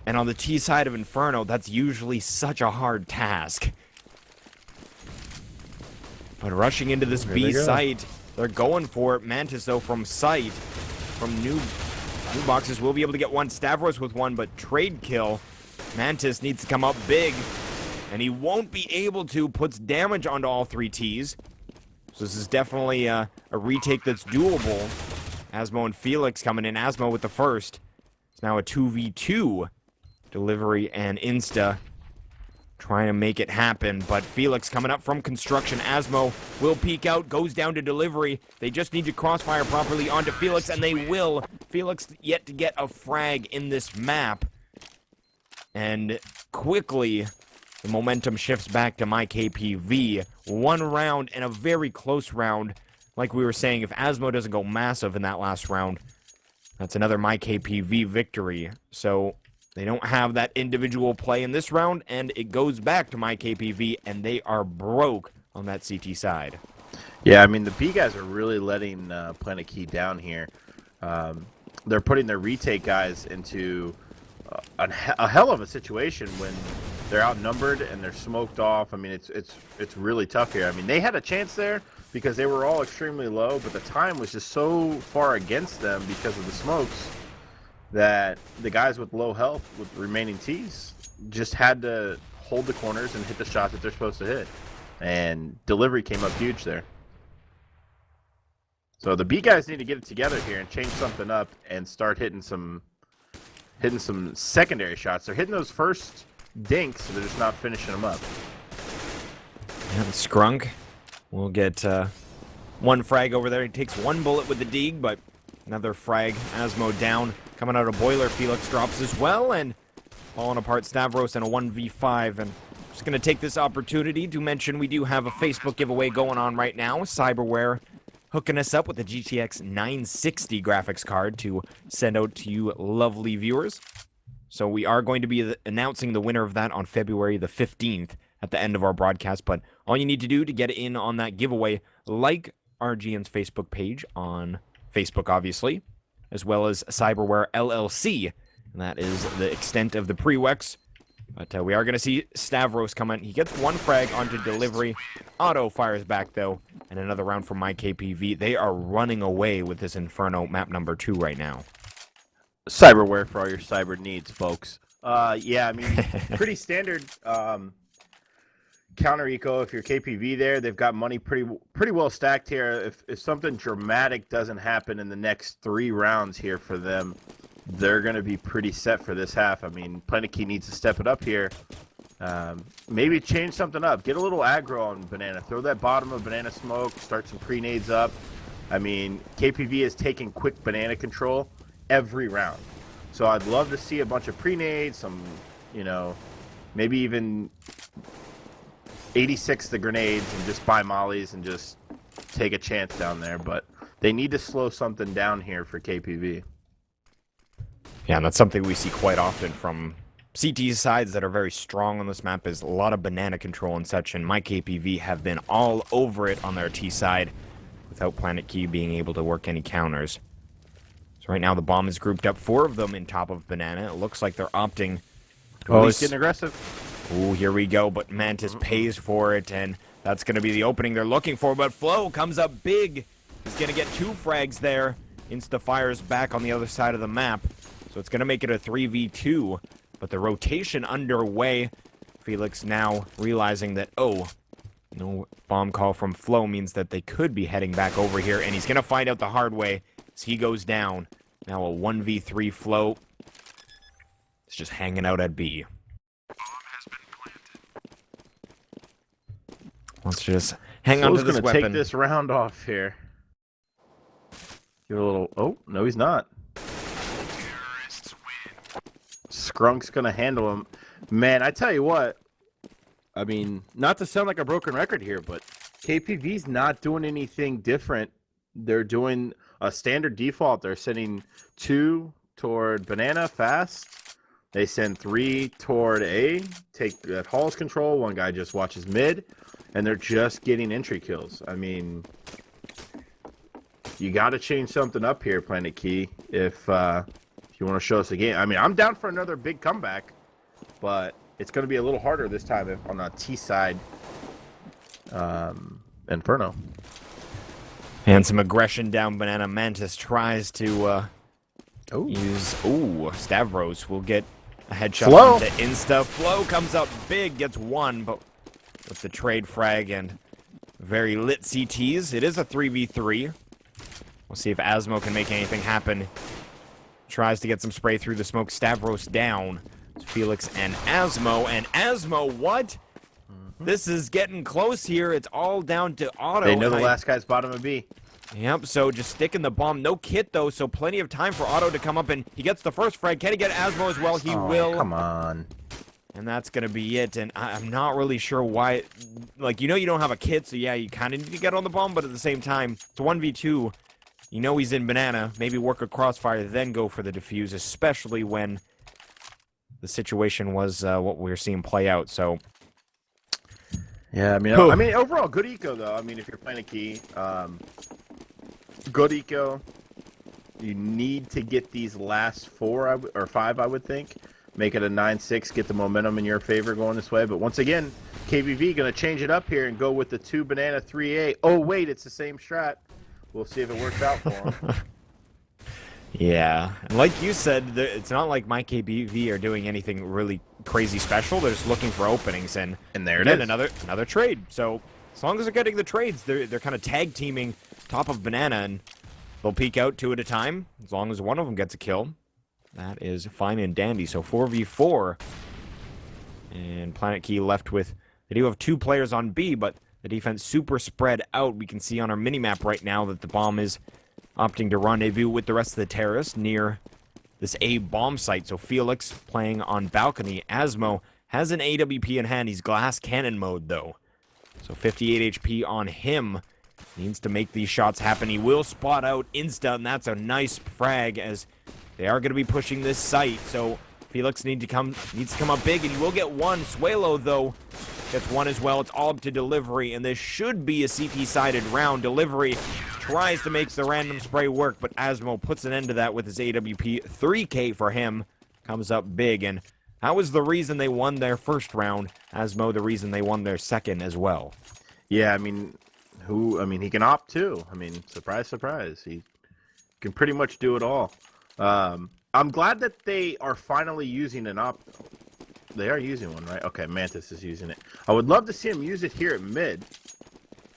And on the T side of Inferno, that's usually such a hard task. But rushing into this B site, they're going for it. Mantis, though, from sight, from new boxes, will be able to get one. Stavros with one, but trade kill. Mantis needs to come up big, and he won't be able to. Puts damage onto all three Ts. So this is definitely a retake that's doable. Asmo and Felix coming in. Asmo with the first. It's now a 2v2. Delivery and Insta trying to make it happen, but Felix coming up from construction. Asmo will peek out, goes down to delivery. They just need to crossfire properly onto Felix, and they will. Felix yet to get a frag in this map. And quickly, the momentum shifts back to myKPV. One round and a very close round. Like we were saying, if Asmo doesn't go massive in that last round, that's another myKPV victory. So they don't have that individual play in this round, and it goes back to myKPV, and they are broke on that CT side. Yeah, I mean, the B guys are really letting PlanetKey down here. They're putting their retake guys into a hell of a situation when they're outnumbered and they're smoked off. I mean, it's really tough here. I mean, they had a chance there because they were all extremely low, but the time was just so far against them because of the smokes that the guys with low health, with remaining Ts, just had to hold the corners and hit the shot that they're supposed to hit. And delivery came up huge there. So the B guys need to get it together here and change something up and start hitting some secondary shots. They're hitting those first dinks, so they're just not finishing them up. And Skrunk will get one frag over there. He takes one bullet with the Deeg, but another frag. Asmo down. Coming out of Boiler, Felix drops as well, and falling apart Stavros in a 1v5. And just going to take this opportunity to mention we do have a Facebook giveaway going on right now. Cyberware hooking us up with the GTX 960 graphics card to send out to you lovely viewers. So we are going to be announcing the winner of that on February the 15th at the end of our broadcast. But all you need to do to get in on that giveaway, like RGN's Facebook page on Facebook, obviously, as well as Cyberware LLC. And that is the extent of the prereqs. But we are going to see Stavros come in. He gets one frag onto delivery. Auto fires back, though. And another round from myKPV. They are running away with this Inferno map number 2 right now. Cyberware for all your cyber needs, folks. Yeah, I mean, pretty standard counter eco. If you're KPV there, they've got money pretty well stacked here. If something dramatic doesn't happen in the next 3 rounds here for them, they're going to be pretty set for this half. I mean, PlanetKey needs to step it up here. Maybe change something up. Get a little aggro on Banana. Throw that bottom of Banana smoke. Start some pre-nades up. I mean, KPV is taking quick Banana control every round. So I'd love to see a bunch of pre-nades, some, you know, maybe even 86 the grenades and just buy mollies and just take a chance down there. But they need to slow something down here for KPV. Yeah, and that's something we see quite often from CT sides that are very strong on this map, is a lot of banana control and such, and myKPV have been all over it on their T side without PlanetKey being able to work any counters. So right now the bomb is grouped up, 4 of them in top of banana. It looks like they're opting to Oh, he's getting aggressive. Ooh, here we go, but Mantis pays for it, and that's going to be the opening they're looking for, but Flo comes up big. He's going to get 2 frags there. Insta-fires back on the other side of the map, so it's going to make it a 3v2, but the rotation underway. Felix now realizing that, oh, no bomb call from Flo means that they could be heading back over here, and he's going to find out the hard way as he goes down. Now a 1v3 Flo. It's just hanging out at B. Let's just hang on to this gonna weapon. Take this round off here. Give it a little. Oh no, he's not. Skrunk's gonna handle him. Man, I tell you what. I mean, not to sound like a broken record here, but KPV's not doing anything different. They're doing a standard default. They're sending 2 toward banana fast. They send 3 toward A. Take that Hall's control. 1 guy just watches mid. And they're just getting entry kills. I mean, you got to change something up here, PlanetKey, if you want to show us a game. I mean, I'm down for another big comeback, but it's going to be a little harder this time on the T side. Inferno. And some aggression down banana. Mantis tries to use... Ooh, Stavros will get a headshot Flo. into Insta. Flo comes up big, gets 1, but... with the trade frag and very lit CTs. It is a 3v3. We'll see if Asmo can make anything happen. Tries to get some spray through the smoke. Stavros down. It's Felix and Asmo, what? This is getting close here. It's all down to Otto. They know the last guy's bottom of B. Yep, so just sticking the bomb. No kit, though, so plenty of time for Otto to come up, and he gets the first frag. Can he get Asmo as well? He will. Come on. And that's going to be it, and I'm not really sure why. Like, you know you don't have a kit, so yeah, you kind of need to get on the bomb, but at the same time, it's a 1v2. You know he's in banana. Maybe work a crossfire, then go for the defuse, especially when the situation was what we were seeing play out, so... Yeah, I mean, overall, good eco, though. I mean, if you're playing a key, good eco. You need to get these last 4 or 5, I would think. Make it a 9-6, get the momentum in your favor going this way. But once again, KPV going to change it up here and go with the 2 banana 3A. Oh, wait, it's the same strat. We'll see if it works out for him. Yeah, and like you said, it's not like myKPV are doing anything really crazy special. They're just looking for openings, and there it again, is. another trade. So as long as they're getting the trades, they're kind of tag teaming top of banana, and they'll peek out 2 at a time. As long as one of them gets a kill, that is fine and dandy. So 4v4, and PlanetKey left with. They do have 2 players on B, but the defense super spread out. We can see on our minimap right now that the bomb is opting to rendezvous with the rest of the terrorists near this A bomb site. So Felix playing on balcony. Asmo has an AWP in hand. He's glass cannon mode, though. So 58 HP on him. Needs to make these shots happen. He will spot out Insta, and that's a nice frag as they are going to be pushing this site. So Felix needs to come up big, and he will get 1. Suelo, though, gets 1 as well. It's all up to delivery, and this should be a CT-sided round. Delivery tries to make the random spray work, but Asmo puts an end to that with his AWP. 3K for him. Comes up big, and that was the reason they won their first round. Asmo, the reason they won their second as well. Yeah, I mean, he can opt too. I mean, surprise, surprise. He can pretty much do it all. I'm glad that they are finally using an opt. They are using one, right? Okay, Mantis is using it. I would love to see him use it here at mid.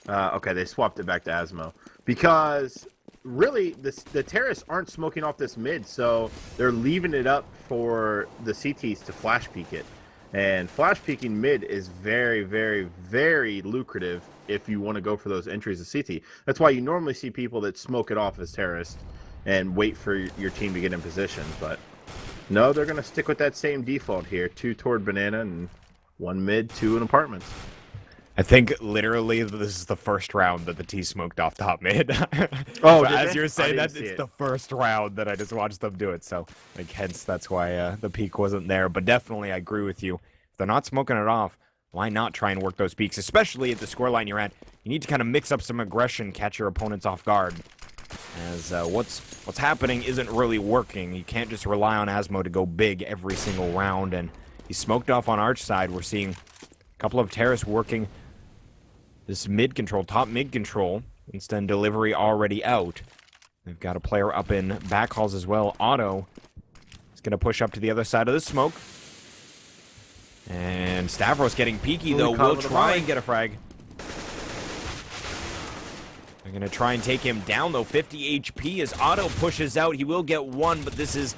Okay, they swapped it back to Asmo. Because, really, the terrorists aren't smoking off this mid, so they're leaving it up for the CTs to flash peek it. And flash peeking mid is very, very, very lucrative if you want to go for those entries of CT. That's why you normally see people that smoke it off as terrorists and wait for your team to get in position. But no, they're going to stick with that same default here. 2 toward banana and 1 mid, 2 in apartments. I think literally this is the first round that the T smoked off top mid. Oh, as they? you're saying that, it's the first round that I just watched them do it. So, like, hence that's why the peak wasn't there. But definitely, I agree with you. If they're not smoking it off, why not try and work those peaks, especially at the scoreline you're at? You need to kind of mix up some aggression, catch your opponents off guard. As what's happening isn't really working. You can't just rely on Asmo to go big every single round, and He's smoked off on Arch side. We're seeing a couple of terrorists working this mid control, top mid control. Instant delivery already out. They've got a player up in back halls as well. Otto is going to push up to the other side of the smoke. And Stavros getting peeky, though. Will try and get a frag. They're going to try and take him down, though. 50 HP as Otto pushes out. He will get one, but this is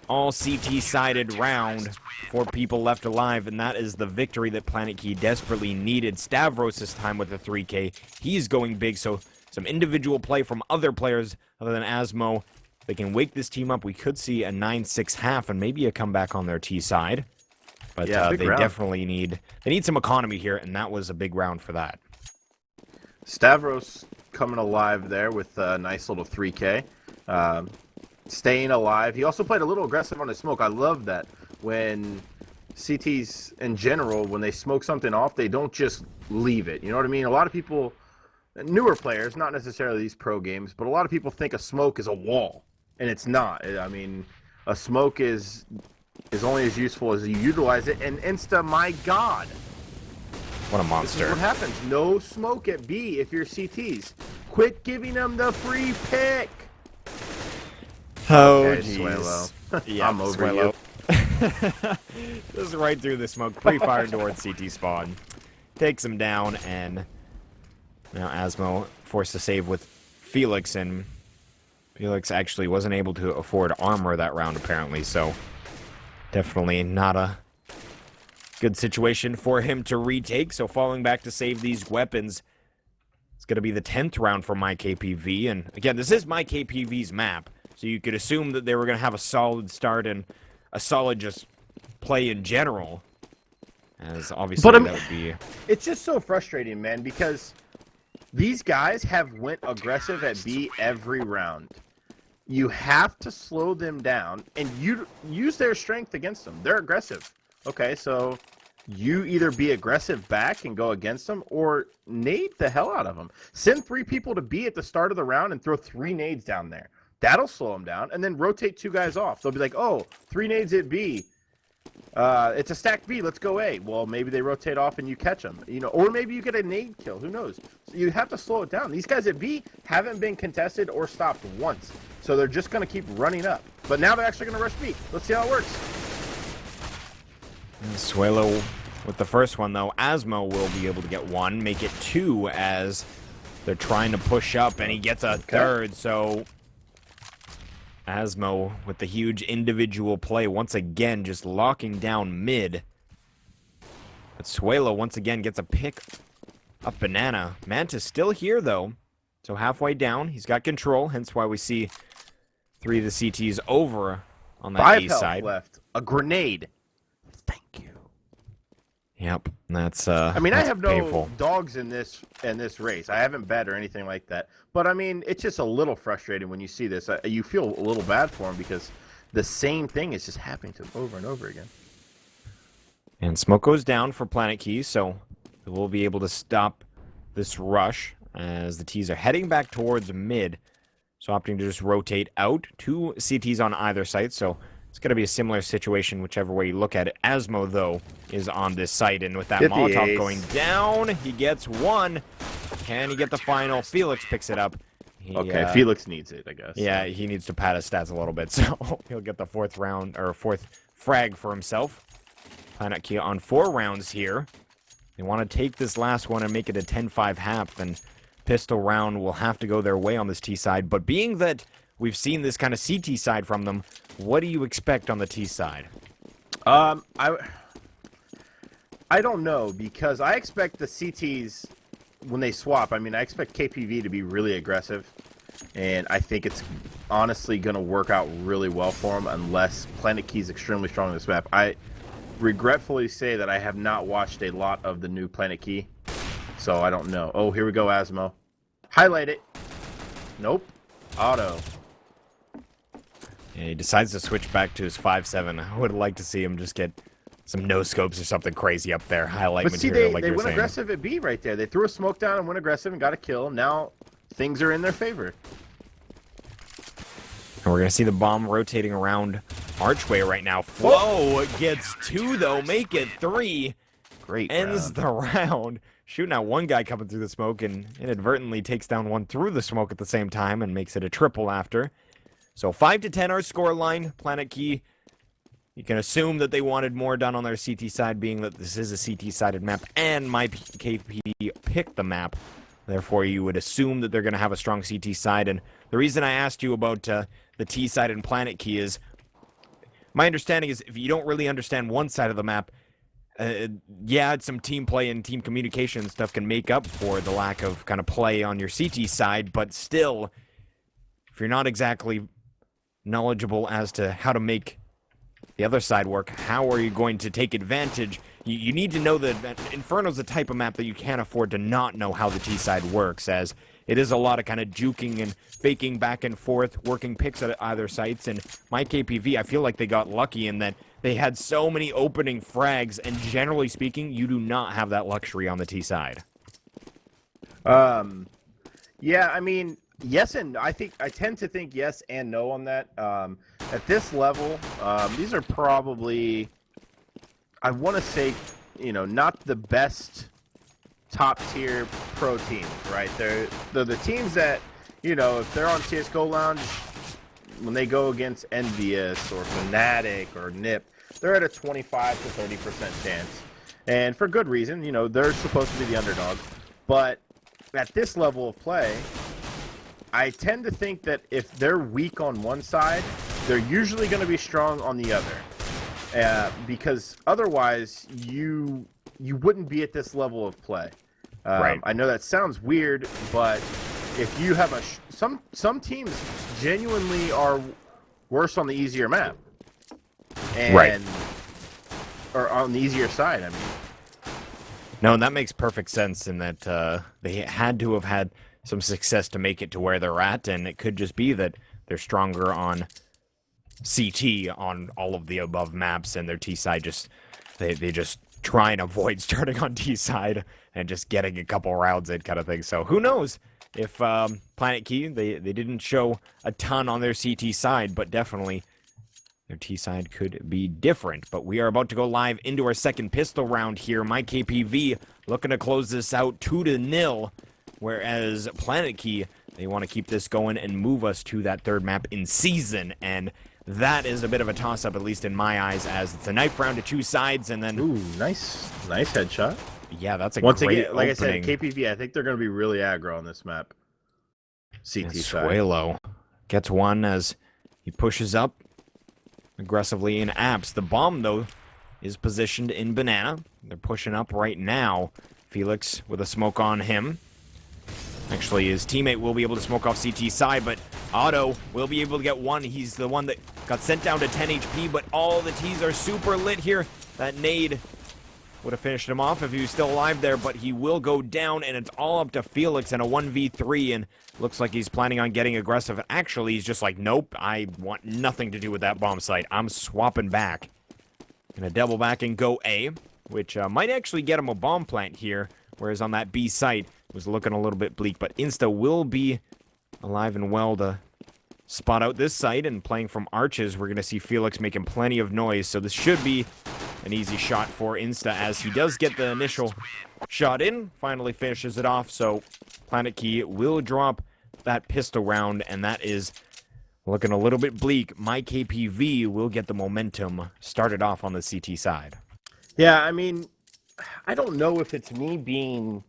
all CT-sided round. 4 people left alive, and that is the victory that PlanetKey desperately needed. Stavros this time with a 3K. He's going big, so some individual play from other players other than Asmo. They can wake this team up. We could see a 9-6 half and maybe a comeback on their T side. But yeah, they definitely need some economy here, and that was a big round for that. Stavros coming alive there with a nice little 3K. Staying alive. He also played a little aggressive on his smoke. I love that when CTs in general, when they smoke something off, they don't just leave it. You know what I mean? A lot of people, newer players, not necessarily these pro games, but a lot of people think a smoke is a wall, and it's not. I mean, a smoke is only as useful as you utilize it, and my God. What a monster. This is what happens. No smoke at B if you're CTs. Quit giving them the free pick. Oh, okay, jeez. Yeah, I'm over you. Just right through the smoke. Pre-fire towards CT spawn. Takes him down, and now Asmo forced to save with Felix, and Felix actually wasn't able to afford armor that round, apparently, so definitely not a good situation for him to retake. So falling back to save these weapons, it's going to be the 10th round for myKPV, and again, this is myKPV's map. So you could assume that they were going to have a solid start and a solid just play in general. As obviously that would be... It's just so frustrating, man, because these guys have went aggressive at B every round. You have to slow them down and you use their strength against them. They're aggressive. Okay, so you either be aggressive back and go against them or nade the hell out of them. Send 3 people to B at the start of the round and throw 3 nades down there. That'll slow them down, and then rotate 2 guys off. They'll be like, oh, 3 nades at B. It's a stack B. Let's go A. Well, maybe they rotate off and you catch them. You know, or maybe you get a nade kill. Who knows? So you have to slow it down. These guys at B haven't been contested or stopped once, so they're just going to keep running up. But now they're actually going to rush B. Let's see how it works. Suelo with the first one, though. Asmo will be able to get 1, make it 2 as they're trying to push up, and he gets a 3rd, so... Asmo with the huge individual play once again, just locking down mid. But Suelo once again gets a pick up banana. Manta's still here though, so halfway down. He's got control, hence why we see 3 of the CTs over on that 5 A health side. Left. A grenade. Thank you. Yep, that's I mean, that's I have no painful. dogs in this race. I haven't bet or anything like that. But I mean, it's just a little frustrating when you see this. You feel a little bad for him because the same thing is just happening to him over and over again. And smoke goes down for PlanetKey, so we'll be able to stop this rush as the T's are heading back towards mid. So opting to just rotate out. 2 CTs on either site, so it's going to be a similar situation whichever way you look at it. Asmo, though, is on this site, and with that Molotov going down, he gets 1. Can he get the final? Felix picks it up. Okay, Felix needs it, I guess. Yeah, he needs to pad his stats a little bit, so he'll get the 4th round, or 4th frag for himself. PlanetKey on 4 rounds here. They want to take this last one and make it a 10-5 half, and pistol round will have to go their way on this T side. But being that we've seen this kind of CT side from them, what do you expect on the T side? I don't know, because I expect the CTs, when they swap, I mean, I expect KPV to be really aggressive, and I think it's honestly going to work out really well for them unless PlanetKey is extremely strong on this map. I regretfully say that I have not watched a lot of the new PlanetKey, so I don't know. Oh, here we go, Asmo. Highlight it. Nope. Auto. Yeah, he decides to switch back to his 5.7. I would like to see him just get some no-scopes or something crazy up there. Highlight material, like they you're went saying. aggressive at B right there. They threw a smoke down and went aggressive and got a kill. Now things are in their favor. And we're going to see the bomb rotating around Archway right now. Flow gets 2, though. Make it 3. Great Ends round. the round. Shooting out one guy coming through the smoke and inadvertently takes down one through the smoke at the same time and makes it a triple after. So 5-10 our score line. PlanetKey, you can assume that they wanted more done on their CT side, being that this is a CT-sided map, and myKPV picked the map. Therefore, you would assume that they're going to have a strong CT side. And the reason I asked you about the T side and PlanetKey is, my understanding is if you don't really understand one side of the map, yeah, some team play and team communication and stuff can make up for the lack of kind of play on your CT side, but still, if you're not exactly knowledgeable as to how to make the other side work, how are you going to take advantage? You need to know that Inferno's the type of map that you can't afford to not know how the T side works, as it is a lot of kind of juking and faking back and forth, working picks at either sites, and myKPV, I feel like they got lucky in that they had so many opening frags, and generally speaking, you do not have that luxury on the T side. Yeah, I mean, yes, and I tend to think yes and no on that. At this level, these are probably, I want to say, not the best top tier pro teams, right? They're the teams that, if they're on CS:GO Lounge, when they go against Envious or Fnatic or NIP, they're at a 25 to 30% chance, and for good reason. They're supposed to be the underdog, but at this level of play, I tend to think that if they're weak on one side, they're usually going to be strong on the other, because otherwise you wouldn't be at this level of play. Right. I know that sounds weird, but if you have some teams genuinely are worse on the easier map, and Right. or on the easier side. I mean, No, and that makes perfect sense in that they had to have had some success to make it to where they're at, and it could just be that they're stronger on CT on all of the above maps, and their T side just they just try and avoid starting on T side and just getting a couple rounds in kind of thing. So who knows if PlanetKey, they didn't show a ton on their CT side, but definitely their T side could be different. But we are about to go live into our second pistol round here. myKPV looking to close this out 2-0, whereas PlanetKey, they want to keep this going and move us to that third map in season. And that is a bit of a toss-up, at least in my eyes, as it's a knife round to two sides, and then... Ooh, nice headshot. Yeah, that's a Once great again, like opening. I said, KPV, I think they're going to be really aggro on this map. CT And side. Suelo gets one as he pushes up aggressively in apps. The bomb, though, is positioned in banana. They're pushing up right now. Felix with a smoke on him. Actually, his teammate will be able to smoke off CT side, but Otto will be able to get one. He's the one that got sent down to 10 HP, but all the Ts are super lit here. That nade would have finished him off if he was still alive there, but he will go down, and it's all up to Felix in a 1v3, and looks like he's planning on getting aggressive. Actually, he's just like, nope, I want nothing to do with that bomb site. I'm swapping back. Gonna double back and go A, which might actually get him a bomb plant here, whereas on that B site, was looking a little bit bleak, but Insta will be alive and well to spot out this site, and playing from arches, we're going to see Felix making plenty of noise, so this should be an easy shot for Insta, as he does get the initial shot in, finally finishes it off, so PlanetKey will drop that pistol round, and that is looking a little bit bleak. myKPV will get the momentum started off on the CT side. Yeah, I mean, I don't know if it's me being...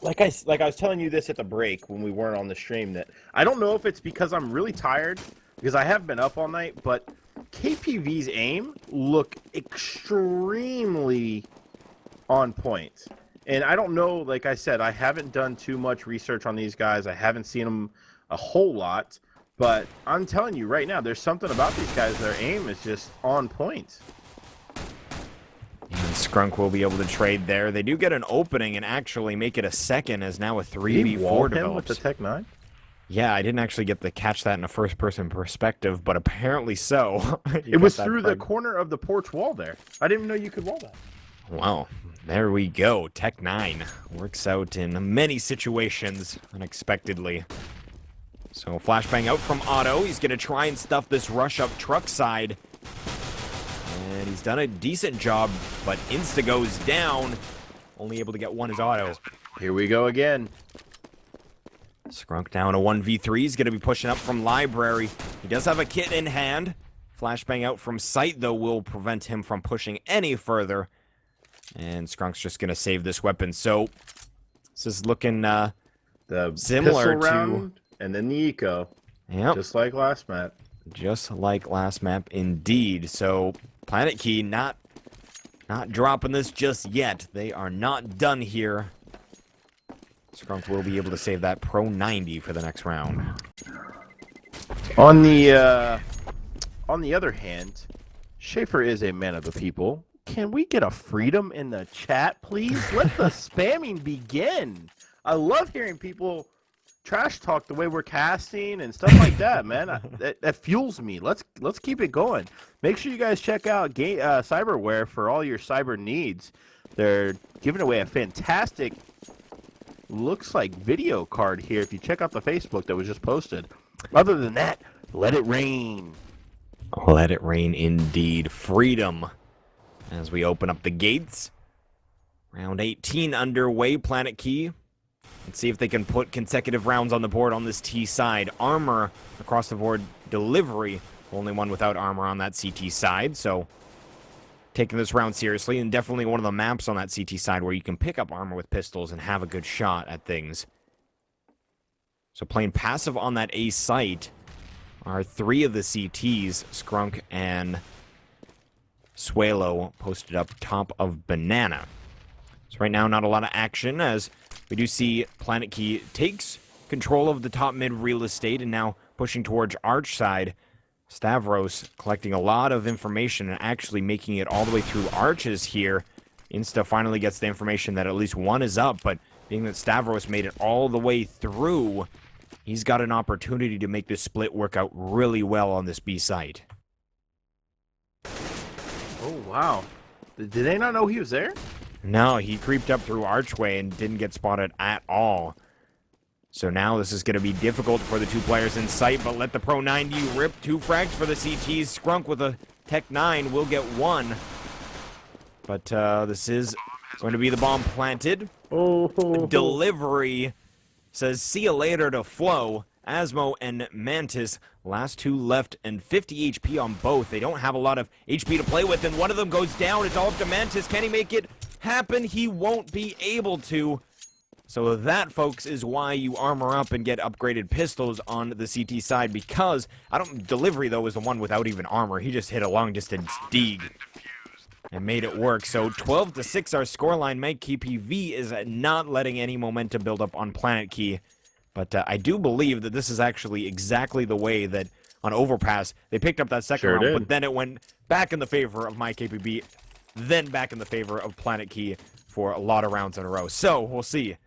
Like I was telling you this at the break when we weren't on the stream, that I don't know if it's because I'm really tired, because I have been up all night, but KPV's aim look extremely on point. And I don't know, like I said, I haven't done too much research on these guys. I haven't seen them a whole lot, but I'm telling you right now, there's something about these guys, their aim is just on point. And Skrunk will be able to trade there. They do get an opening and actually make it a second, as now a 3v4 develops. With the Tech 9? Yeah, I didn't actually get to catch that in a first-person perspective, but apparently so. It was through the corner of the porch wall there. I didn't even know you could wall that. Wow, there we go. Tech 9 works out in many situations unexpectedly. So flashbang out from Otto. He's going to try and stuff this rush up truck side. And he's done a decent job, but Insta goes down. Only able to get one is Otto. Here we go again. Skrunk down a 1v3. He's going to be pushing up from Library. He does have a kit in hand. Flashbang out from sight, though, will prevent him from pushing any further. And Skrunk's just going to save this weapon. So, this is looking The similar pistol round and then the eco. Yep. Just like last map. Just like last map, indeed. So, PlanetKey not dropping this just yet. They are not done here. Skrunk will be able to save that Pro 90 for the next round. On the other hand, Schaefer is a man of the people. Can we get a freedom in the chat, please? Let the spamming begin. I love hearing people trash talk the way we're casting and stuff like that, man. That fuels me. Let's keep it going. Make sure you guys check out Cyberware for all your cyber needs. They're giving away a fantastic, looks like video card here if you check out the Facebook that was just posted. Other than that, let it rain. Let it rain indeed. Freedom. As we open up the gates. Round 18 underway. PlanetKey. Let's see if they can put consecutive rounds on the board on this T side. Armor across the board. Delivery. Only one without armor on that CT side. So, taking this round seriously. And definitely one of the maps on that CT side where you can pick up armor with pistols and have a good shot at things. So, playing passive on that A site are three of the CTs, Skrunk and Suelo, posted up top of Banana. So right now, not a lot of action, as we do see PlanetKey takes control of the top mid real estate and now pushing towards Arch side. Stavros collecting a lot of information and actually making it all the way through Arches here. Insta finally gets the information that at least one is up, but being that Stavros made it all the way through, he's got an opportunity to make this split work out really well on this B site. Oh, wow. Did they not know he was there? No, he creeped up through Archway and didn't get spotted at all. So now this is going to be difficult for the two players in sight, but let the Pro 90 rip. Two frags for the CTs. Skrunk with a Tech 9 will get one. But this is going to be the bomb planted. Delivery says, see you later to Flow. Asmo and Mantis, last two left, and 50 HP on both. They don't have a lot of HP to play with, and one of them goes down. It's all up to Mantis. Can he make it happen? He won't be able to. So that, folks, is why you armor up and get upgraded pistols on the CT side, because Delivery, though, is the one without even armor. He just hit a long-distance dig and made it work. So 12-6 our scoreline. myKPV is not letting any momentum build up on PlanetKey. But I do believe that this is actually exactly the way that on Overpass they picked up that second round, but then it went back in the favor of myKPV, then back in the favor of PlanetKey for a lot of rounds in a row. So we'll see.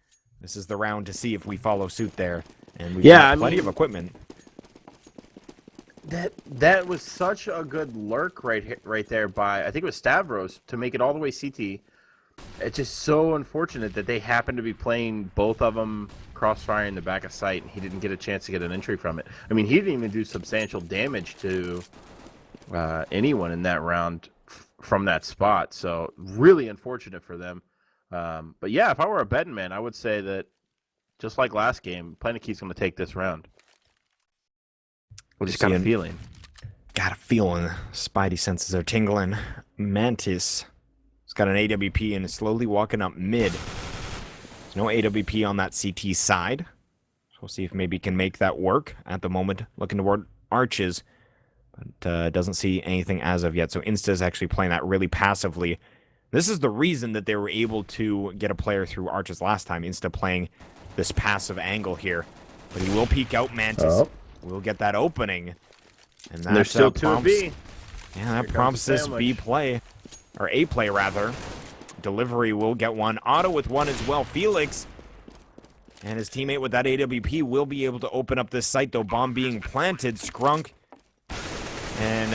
This is the round to see if we follow suit there, and we've got plenty of equipment. That was such a good lurk right there by, I think it was Stavros, to make it all the way CT. It's just so unfortunate that they happened to be playing both of them crossfire in the back of sight, and he didn't get a chance to get an entry from it. I mean, he didn't even do substantial damage to anyone in that round from that spot, so really unfortunate for them. But yeah, if I were a betting man, I would say that just like last game, PlanetKey's going to take this round. I just got a feeling. Got a feeling. Spidey senses are tingling. Mantis has got an AWP and is slowly walking up mid. There's no AWP on that CT side. So we'll see if maybe he can make that work at the moment. Looking toward Arches. But doesn't see anything as of yet. So Insta is actually playing that really passively. This is the reason that they were able to get a player through Arches last time. Insta playing this passive angle here. But he will peek out. Mantis will get that opening. And that there's still prompts, 2B. Yeah, that prompts this B play. Or A play, rather. Delivery will get one. Otto with one as well. Felix and his teammate with that AWP will be able to open up this site, though. Bomb being planted. Skrunk and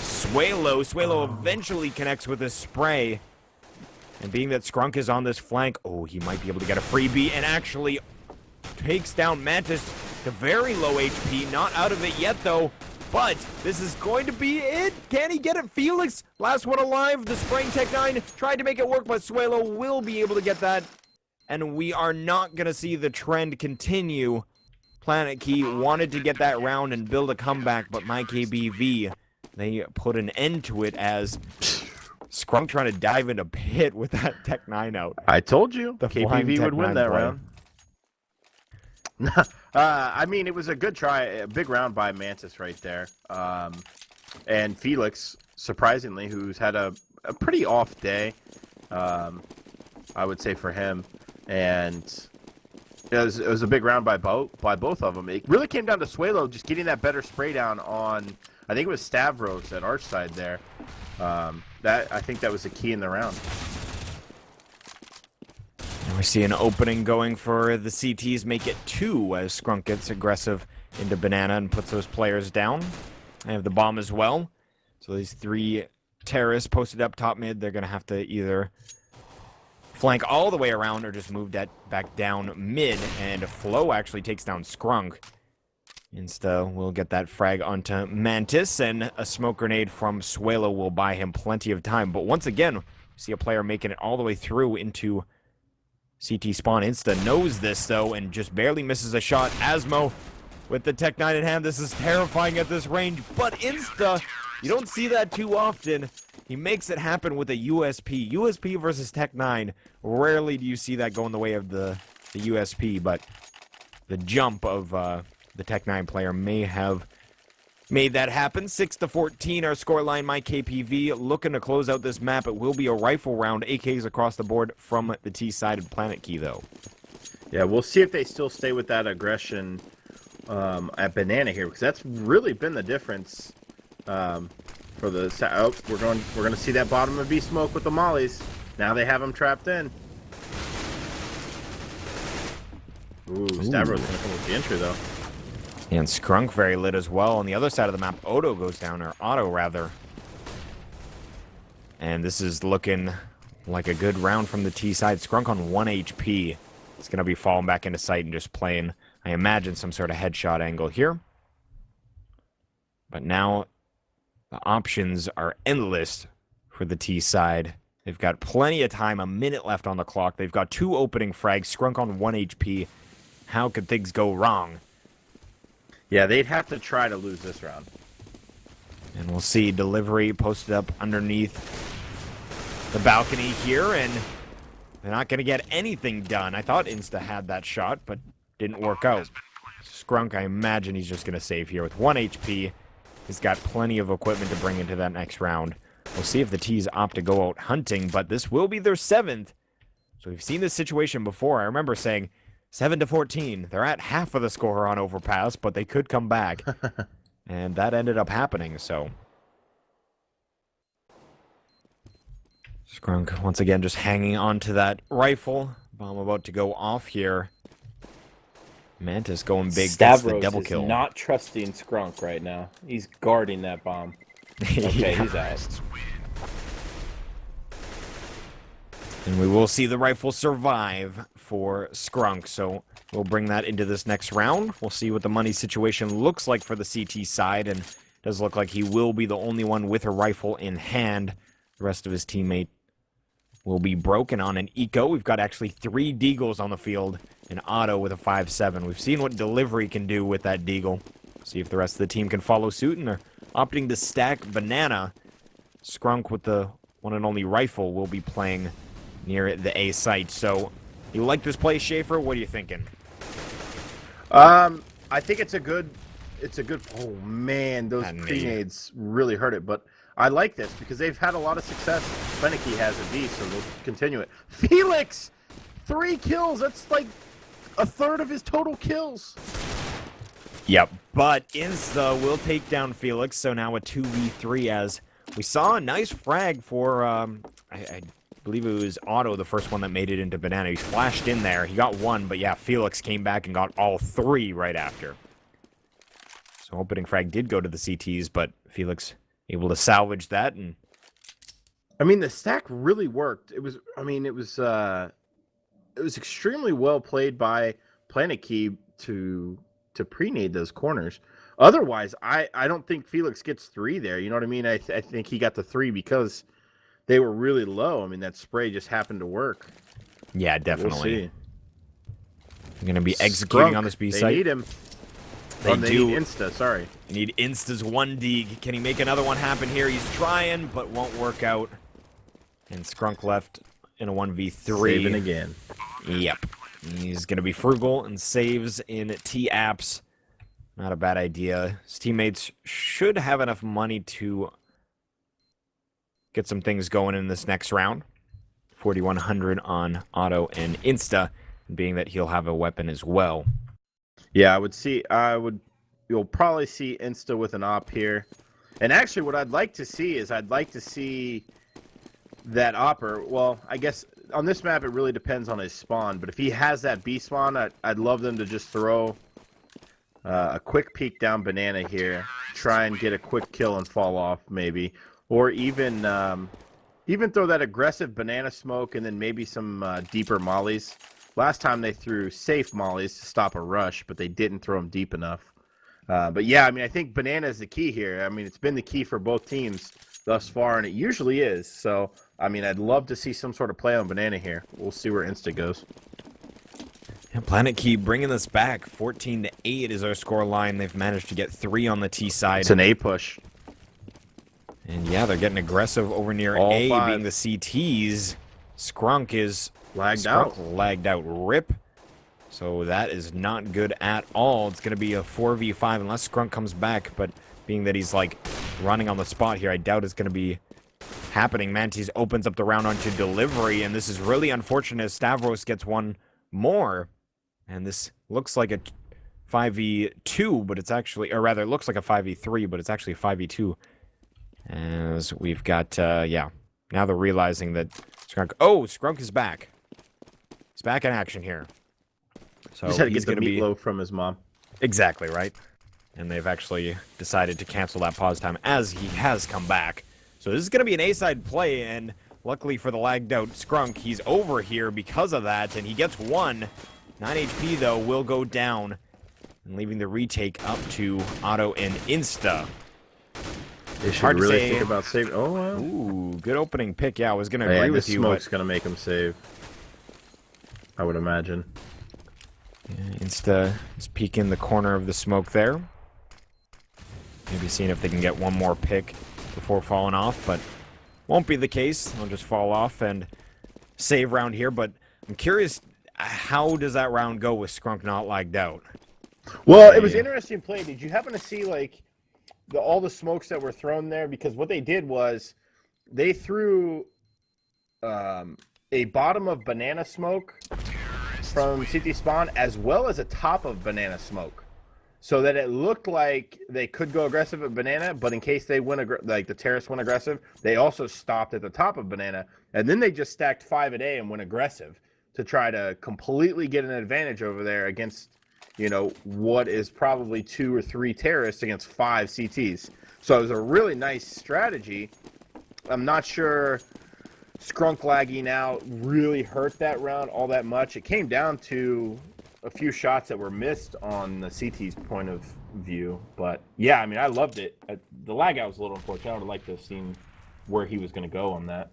Suelo. Suelo eventually connects with a spray. And being that Skrunk is on this flank, oh, he might be able to get a freebie and actually takes down Mantis. to very low HP. Not out of it yet, though. But this is going to be it. Can he get it? Felix, last one alive. The spraying Tech 9 tried to make it work, but Suelo will be able to get that. And we are not going to see the trend continue. PlanetKey wanted to get that round and build a comeback, but myKPV, they put an end to it as Skrunk trying to dive into pit with that Tech 9 out. I told you The KPV would win that player. round. I mean, it was a good try, a big round by Mantis right there. And Felix, surprisingly, who's had a pretty off day, I would say for him. And it was a big round by both of them. It really came down to Suelo just getting that better spray down on, I think it was Stavros at arch side there. I think that was the key in the round. We see an opening going for the CTs, make it 2 as Skrunk gets aggressive into Banana and puts those players down. They have the bomb as well. So these 3 terrorists posted up top mid, they're going to have to either flank all the way around or just move that back down mid. And Flo actually takes down Skrunk. Insta will get that frag onto Mantis, and a smoke grenade from Suelo will buy him plenty of time. But once again, we see a player making it all the way through into CT spawn. Insta knows this, though, and just barely misses a shot. Asmo with the Tech 9 in hand. This is terrifying at this range, but Insta, you don't see that too often. He makes it happen with a USP. USP versus Tech 9. Rarely do you see that go in the way of the USP, but the jump of the Tech 9 player may have made that happen. 6-14 our scoreline. myKPV looking to close out this map. It will be a rifle round. AKs across the board from the T side of PlanetKey, though. Yeah, we'll see if they still stay with that aggression at Banana here, because that's really been the difference for the. Oh, we're going to see that bottom of B smoke with the mollies. Now they have them trapped in. Ooh, Stavros going to come with the entry though. And Skrunk very lit as well. On the other side of the map, Odo goes down, or Otto rather. And this is looking like a good round from the T side. Skrunk on 1 HP. It's going to be falling back into sight and just playing, I imagine, some sort of headshot angle here. But now the options are endless for the T side. They've got plenty of time, a minute left on the clock. They've got 2 opening frags, Skrunk on 1 HP. How could things go wrong? Yeah, they'd have to try to lose this round. And we'll see delivery posted up underneath the balcony here, and they're not going to get anything done. I thought Insta had that shot, but didn't work out. Skrunk, I imagine he's just going to save here with 1 HP. He's got plenty of equipment to bring into that next round. We'll see if the T's opt to go out hunting, but this will be their 7th. So we've seen this situation before. I remember saying 7-14. They're at half of the score on Overpass, but they could come back. And that ended up happening, so. Skrunk, once again, just hanging on to that rifle. Bomb about to go off here. Mantis going big, gets the double kill. Stavros is not trusting Skrunk right now. He's guarding that bomb. Okay, Yeah. he's out. And we will see the rifle survive for Skrunk, so we'll bring that into this next round. We'll see what the money situation looks like for the CT side, and it does look like he will be the only one with a rifle in hand. The rest of his teammate will be broken on an eco. We've got actually 3 Deagles on the field, and Otto with a 5.7. We've seen what delivery can do with that Deagle. See if the rest of the team can follow suit, and they're opting to stack Banana. Skrunk with the one and only rifle will be playing near the A site. So, you like this play, Schaefer? What are you thinking? I think it's a good. Oh man, those That grenades really hurt it. But I like this because they've had a lot of success. PlanetKey has a B, so they'll continue it. Felix, 3 kills. That's like a third of his total kills. Yep, but Insta will take down Felix, so now a 2v3 as we saw a nice frag for, I believe it was Otto, the first one that made it into Banana. He flashed in there. He got 1, but yeah, Felix came back and got all 3 right after. So opening frag did go to the CTs, but Felix able to salvage that. And I mean, the stack really worked. It was extremely well played by PlanetKey to to pre-nade those corners. Otherwise, I don't think Felix gets 3 there. You know what I mean? I think he got the 3 because they were really low. I mean, that spray just happened to work. Yeah, definitely. We'll see. I'm going to be executing Scrunk, on this B they site. need him. They do. Need Insta, sorry. They need Insta's 1D. Can he make another one happen here? He's trying, but won't work out. And Scrunk left in a 1v3. Saving again. Yep. He's going to be frugal and saves in T-Apps. Not a bad idea. His teammates should have enough money to get some things going in this next round. 4,100 on Auto and Insta, being that he'll have a weapon as well. Yeah, you'll probably see Insta with an op here. And actually what I'd like to see is that opper. Well, I guess on this map it really depends on his spawn, but if he has that B spawn, I'd love them to just throw a quick peek down banana here, try and get a quick kill and fall off maybe, or even throw that aggressive banana smoke and then maybe some deeper mollies. Last time they threw safe mollies to stop a rush, but they didn't throw them deep enough. But yeah, I mean, I think banana is the key here. I mean, it's been the key for both teams thus far, and it usually is. So, I mean, I'd love to see some sort of play on banana here. We'll see where Insta goes. Yeah, PlanetKey bringing this back. 14-8 is our score line. They've managed to get 3 on the T side. It's an A push. And yeah, they're getting aggressive over near All A, 5. being the CTs. Scrunk is Lagged out. Lagged out. Rip. So that is not good at all. It's going to be a 4v5 unless Scrunk comes back. But being that he's like running on the spot here, I doubt it's going to be happening. Mantis opens up the round onto delivery. And this is really unfortunate as Stavros gets one more. And this looks like a 5v2, but it's actually, or rather, it looks like a 5v3, but it's actually a 5v2. As we've got, yeah, now they're realizing that Scrunk, Scrunk is back. He's back in action here. So Just had to he's get the going to be meatloaf from his mom. Exactly, right? And they've actually decided to cancel that pause time as he has come back. So this is going to be an A-side play, and luckily for the lagged out Scrunk, he's over here because of that, and he gets 1. 9 HP, though, will go down, and leaving the retake up to Auto and Insta. They should Hard to really say. think about saving. Oh, wow. Ooh, good opening pick. Yeah, I was going to agree with this you. smoke's going to make him save, I would imagine. Yeah, Insta is peeking the corner of the smoke there. Maybe seeing if they can get one more pick before falling off, but won't be the case. They'll just fall off and save round here, but I'm curious, how does that round go with Scrunk not lagged out? Well, it was interesting play. Did you happen to see, like, all the smokes that were thrown there? Because what they did was they threw a bottom of banana smoke from CT spawn as well as a top of banana smoke, so that it looked like they could go aggressive at banana, but in case they went like the terrorists went aggressive, they also stopped at the top of banana, and then they just stacked 5 at A and went aggressive to try to completely get an advantage over there against, you know, what is probably 2 or 3 terrorists against 5 CTs. So it was a really nice strategy. I'm not sure Scrunk lagging out really hurt that round all that much. It came down to a few shots that were missed on the CT's point of view. But yeah, I mean, I loved it. The lag out was a little unfortunate. I would have liked to have seen where he was going to go on that.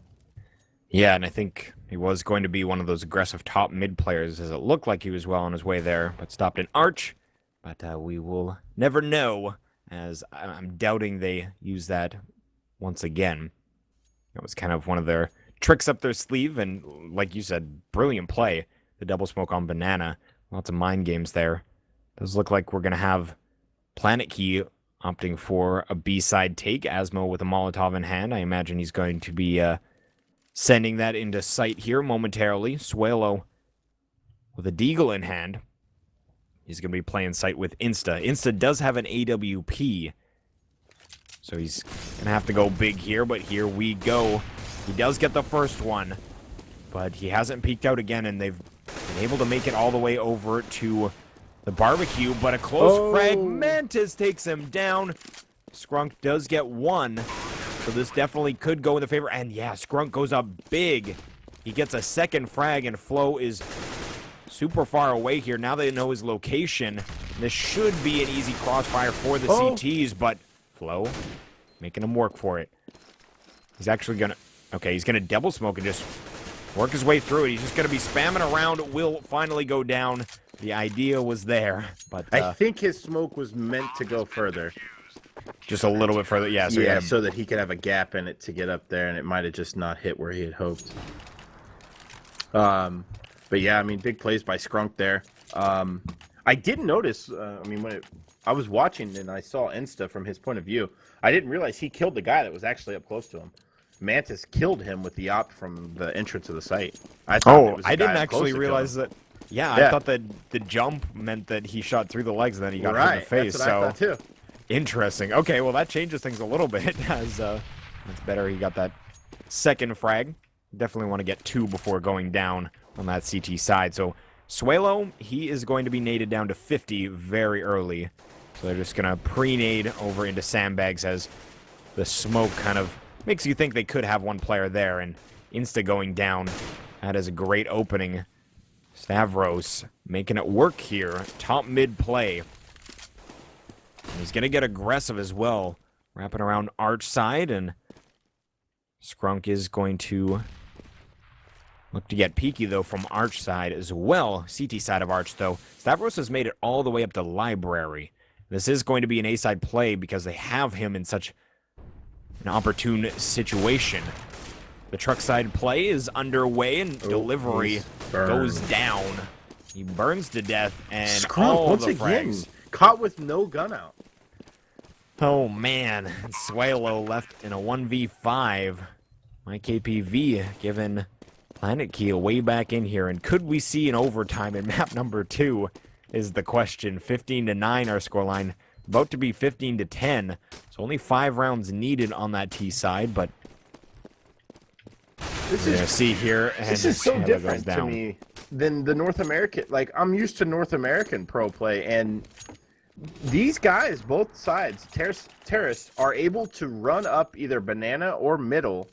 Yeah, and I think he was going to be one of those aggressive top mid players, as it looked like he was well on his way there, but stopped in Arch. But we will never know, as I'm doubting they use that once again. It was kind of one of their tricks up their sleeve, and like you said, brilliant play. The double smoke on banana. Lots of mind games there. Does look like we're going to have PlanetKey opting for a B-side take. Asmo with a Molotov in hand. I imagine he's going to be sending that into sight here momentarily. Suelo with a Deagle in hand. He's going to be playing sight with Insta. Insta does have an AWP, so he's going to have to go big here, but here we go. He does get the first one, but he hasn't peeked out again, and they've been able to make it all the way over to the barbecue, but a close frag. Mantis takes him down. Scrunk does get 1, so this definitely could go in the favor, and yeah, Scrunk goes up big. He gets a second frag, and Flo is super far away here. Now they know his location. This should be an easy crossfire for the Oh. CTs, but Flo making him work for it. He's actually gonna... Okay, he's gonna double smoke and just work his way through it. He's just gonna be spamming around. Will finally go down. The idea was there, but I think his smoke was meant to go further. just a little bit further. Yeah, so Yeah, so that he could have a gap in it to get up there, and it might have just not hit where he had hoped. But yeah, I mean, big plays by Skrunk there. I didn't notice. I mean, I was watching and I saw Insta from his point of view, I didn't realize he killed the guy that was actually up close to him. Mantis killed him with the op from the entrance of the site. I thought I didn't actually realize that. Yeah, I thought that the jump meant that he shot through the legs and then he got hit in the face. That's what I thought too. Interesting. Okay, well that changes things a little bit. As it's better he got that second frag. Definitely want to get 2 before going down on that CT side. So Suelo, he is going to be naded down to 50 very early. So they're just gonna pre-nade over into sandbags as the smoke kind of makes you think they could have one player there, and insta going down. That is a great opening. Stavros making it work here. Top mid play. And he's going to get aggressive as well. Wrapping around arch side, and Skrunk is going to look to get peeky, though, from arch side as well. CT side of arch, though. Stavros has made it all the way up to library. This is going to be an A-side play because they have him in such an opportune situation. The truck side play is underway, and delivery goes down. He burns to death, and Skrunk, all once the again, frags. caught with no gun out. Oh, man. Suelo left in a 1v5. myKPV giving PlanetKey a way back in here. And could we see an overtime in map number 2 is the question. 15-9 our scoreline. About to be 15-10. So only 5 rounds needed on that T side, but This we're is gonna see here, and This is so Taylor goes different to down. me than the North American. Like, I'm used to North American pro play, and these guys, both sides, terrorists, are able to run up either banana or middle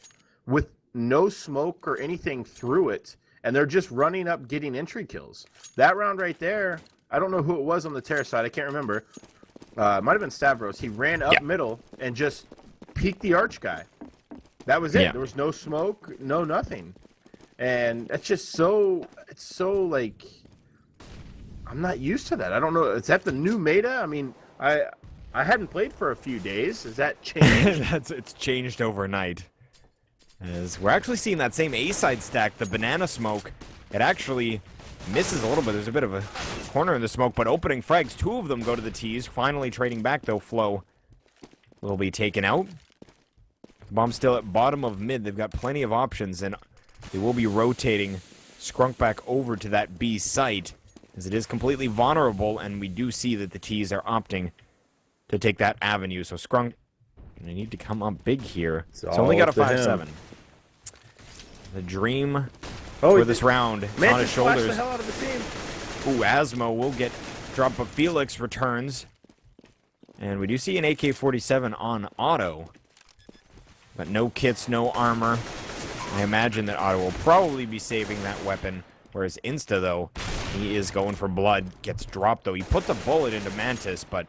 with no smoke or anything through it, and they're just running up getting entry kills. That round right there, I don't know who it was on the terrorist side. I can't remember. It might have been Stavros. He ran up middle and just peeked the arch guy. That was it. Yeah. There was no smoke, no nothing. And that's just so, it's so like, I'm not used to that. I don't know. Is that the new meta? I mean, I hadn't played for a few days. Has that changed? It's changed overnight. As we're actually seeing that same A-side stack, the banana smoke. It actually misses a little bit. There's a bit of a corner in the smoke, but opening frags. 2 of them go to the T's. Finally trading back, though. Flo will be taken out. The bomb's still at bottom of mid. They've got plenty of options, and they will be rotating Skrunk back over to that B site, as it is completely vulnerable, and we do see that the T's are opting to take that avenue. So Skrunk gonna need to come up big here. It's only got a 5-7. The dream for this round is on his shoulders. The hell out of the team. Ooh, Asmo will get dropped, but Felix returns. And we do see an AK-47 on Otto. But no kits, no armor. I imagine that Otto will probably be saving that weapon. Whereas Insta, though, he is going for blood. Gets dropped, though. He puts a bullet into Mantis, but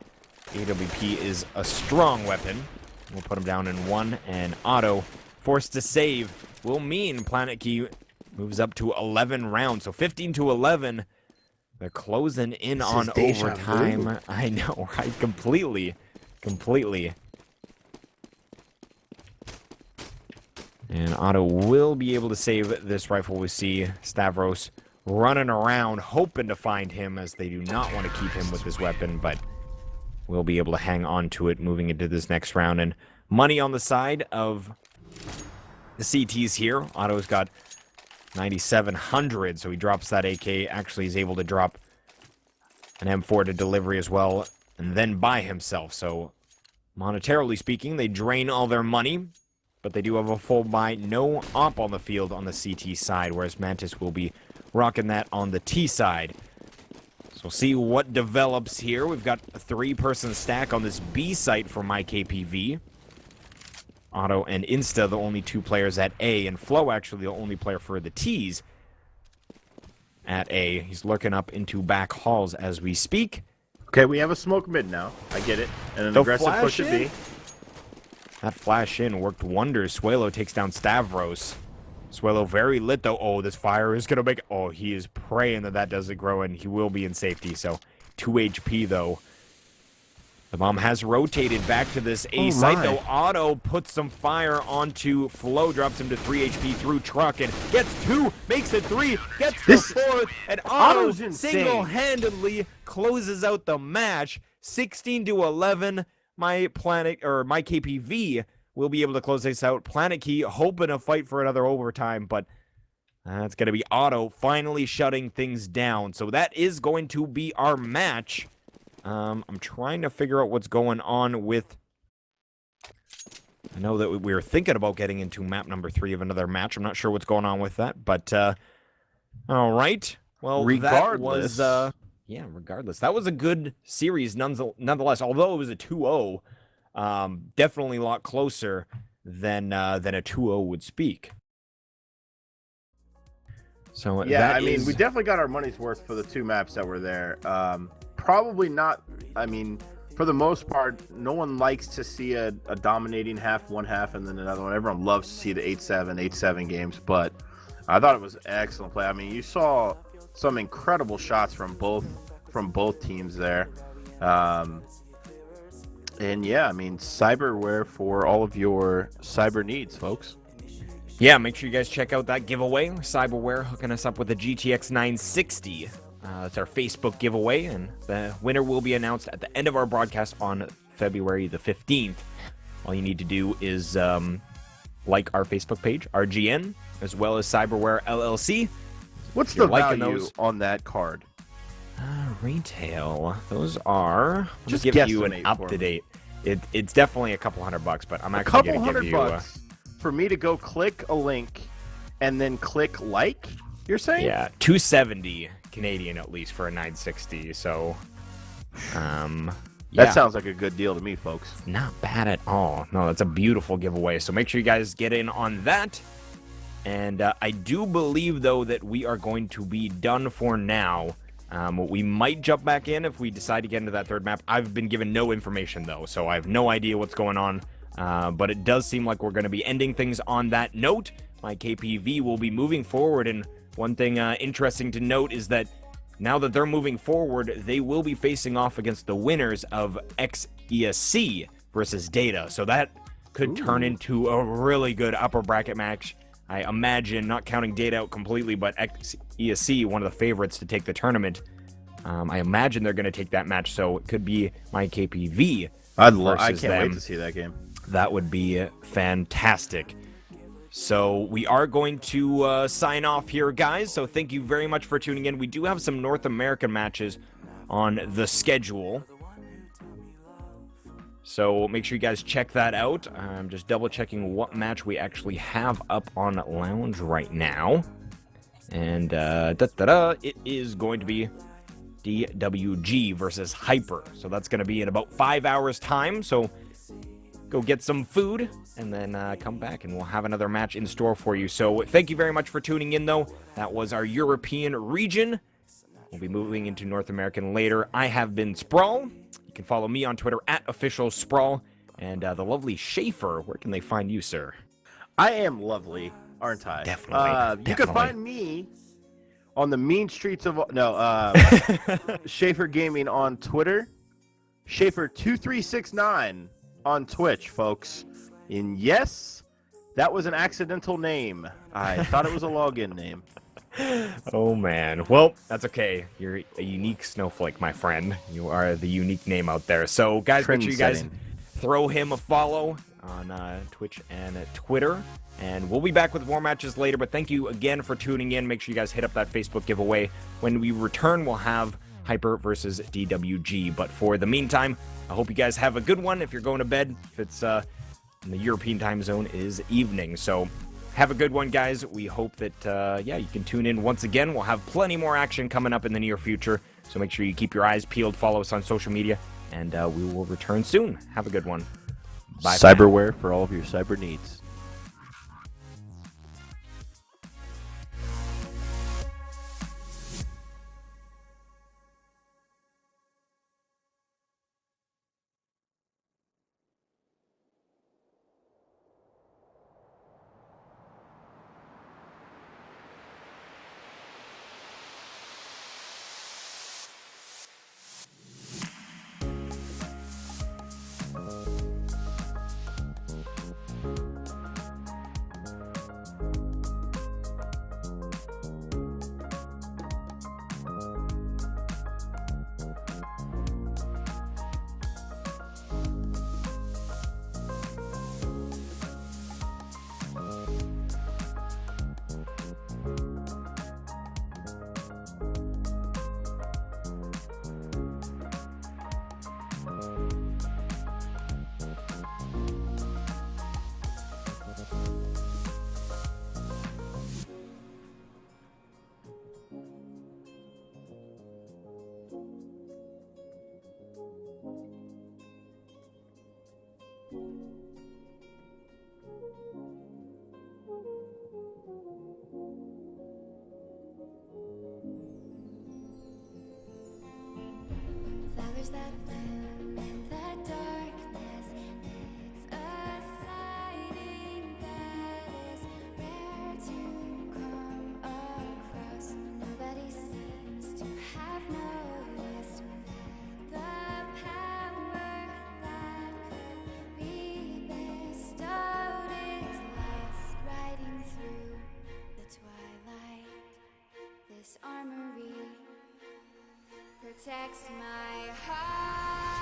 AWP is a strong weapon. We'll put him down in 1, and Otto, forced to save, will mean PlanetKey moves up to 11 rounds. So 15-11. They're closing in on overtime. I know, right? Completely. And Otto will be able to save this rifle. We see Stavros running around, hoping to find him, as they do not want to keep him with this weapon, but will be able to hang on to it moving into this next round. And money on the side of the CTs here. Otto's got 9,700, so he drops that AK. Actually, he's able to drop an M4 to delivery as well, and then buy himself. So, monetarily speaking, they drain all their money, but they do have a full buy. No op on the field on the CT side, whereas Mantis will be rocking that on the T side. So we'll see what develops here. We've got a 3-person stack on this B site for myKPV. Otto and Insta, the only 2 players at A, and Flo actually the only player for the T's. at A. He's looking up into back halls as we speak. Okay, we have a smoke mid now. I get it. And an The aggressive flash push at in? B. That flash in worked wonders. Suelo takes down Stavros. Suelo very lit, though. Oh, this fire is going to make... Oh, he is praying that that doesn't grow, and he will be in safety. So, 2 HP, though. The bomb has rotated back to this A site, though. Otto puts some fire onto Flo, drops him to 3 HP through truck, and gets 2, makes it 3, gets the 4th, and Otto Otto's insane. single-handedly closes out the match, 16-11. myKPV will be able to close this out. PlanetKey hoping to fight for another overtime, but that's going to be Otto finally shutting things down. So that is going to be our match. I'm trying to figure out what's going on with... I know that we were thinking about getting into map number 3 of another match. I'm not sure what's going on with that, but all right. Well, regardless, that was yeah, regardless. That was a good series nonetheless. Although it was a 2-0, definitely a lot closer than a 2-0 would speak. So yeah, I mean, we definitely got our money's worth for the 2 maps that were there. Probably not. I mean, for the most part, no one likes to see a dominating half, one half, and then another one. Everyone loves to see the 8-7, 8-7 games, but I thought it was excellent play. I mean, you saw some incredible shots from both teams there. And yeah, I mean, cyberware for all of your cyber needs, folks. Yeah, make sure you guys check out that giveaway. Cyberware hooking us up with a GTX 960. It's our Facebook giveaway, and the winner will be announced at the end of our broadcast on February the 15th. All you need to do is like our Facebook page, RGN, as well as Cyberware LLC. What's the value on that card? Retail. Those are... Just give you an guesstimate up-to-date. It's definitely a couple $100, but I'm A actually couple going to give you... $100 for me to go click a link and then click like, you're saying? Yeah, 270 Canadian at least for a 960, so... yeah. That sounds like a good deal to me, folks. Not bad at all. No, that's a beautiful giveaway. So make sure you guys get in on that. And I do believe, though, that we are going to be done for now. We might jump back in if we decide to get into that 3rd map. I've been given no information, though, so I have no idea what's going on. But it does seem like we're going to be ending things on that note. myKPV will be moving forward, and one thing interesting to note is that now that they're moving forward, they will be facing off against the winners of XESC versus Data. So that could turn into a really good upper bracket match. I imagine, not counting Data out completely, but XESC, one of the favorites to take the tournament. I imagine they're going to take that match, so it could be myKPV. I can't wait to see that game. That would be fantastic. So we are going to sign off here, guys. So thank you very much for tuning in. We do have some North American matches on the schedule. So make sure you guys check that out. I'm just double checking what match we actually have up on Lounge right now. And it is going to be DWG versus Hyper. So that's going to be in about 5 hours time. So go get some food and then come back and we'll have another match in store for you. So thank you very much for tuning in, though. That was our European region. We'll be moving into North American later. I have been Sprawl. You can follow me on Twitter at @OfficialSprawl. And the lovely Schaefer, where can they find you, sir? I am lovely, aren't I? Definitely. You can find me on the mean streets of... No, Schaefer Gaming on Twitter. Schaefer2369 on Twitch, folks. And yes, that was an accidental name. I thought it was a login name. Oh, man. Well, that's okay. You're a unique snowflake, my friend. You are the unique name out there. So, guys, make sure you guys throw him a follow on Twitch and Twitter. And we'll be back with more matches later. But thank you again for tuning in. Make sure you guys hit up that Facebook giveaway. When we return, we'll have Hyper versus DWG. But for the meantime, I hope you guys have a good one. If you're going to bed, if it's in the European time zone, it is evening. So have a good one, guys. We hope that, you can tune in once again. We'll have plenty more action coming up in the near future. So make sure you keep your eyes peeled. Follow us on social media. And we will return soon. Have a good one. Bye. Cyberware for all of your cyber needs. creatures that bloom in the darkness. It's a sighting that is rare to come across. Nobody seems to have noticed that the power that could be bestowed is lost, riding through the twilight. This armory protects my heart.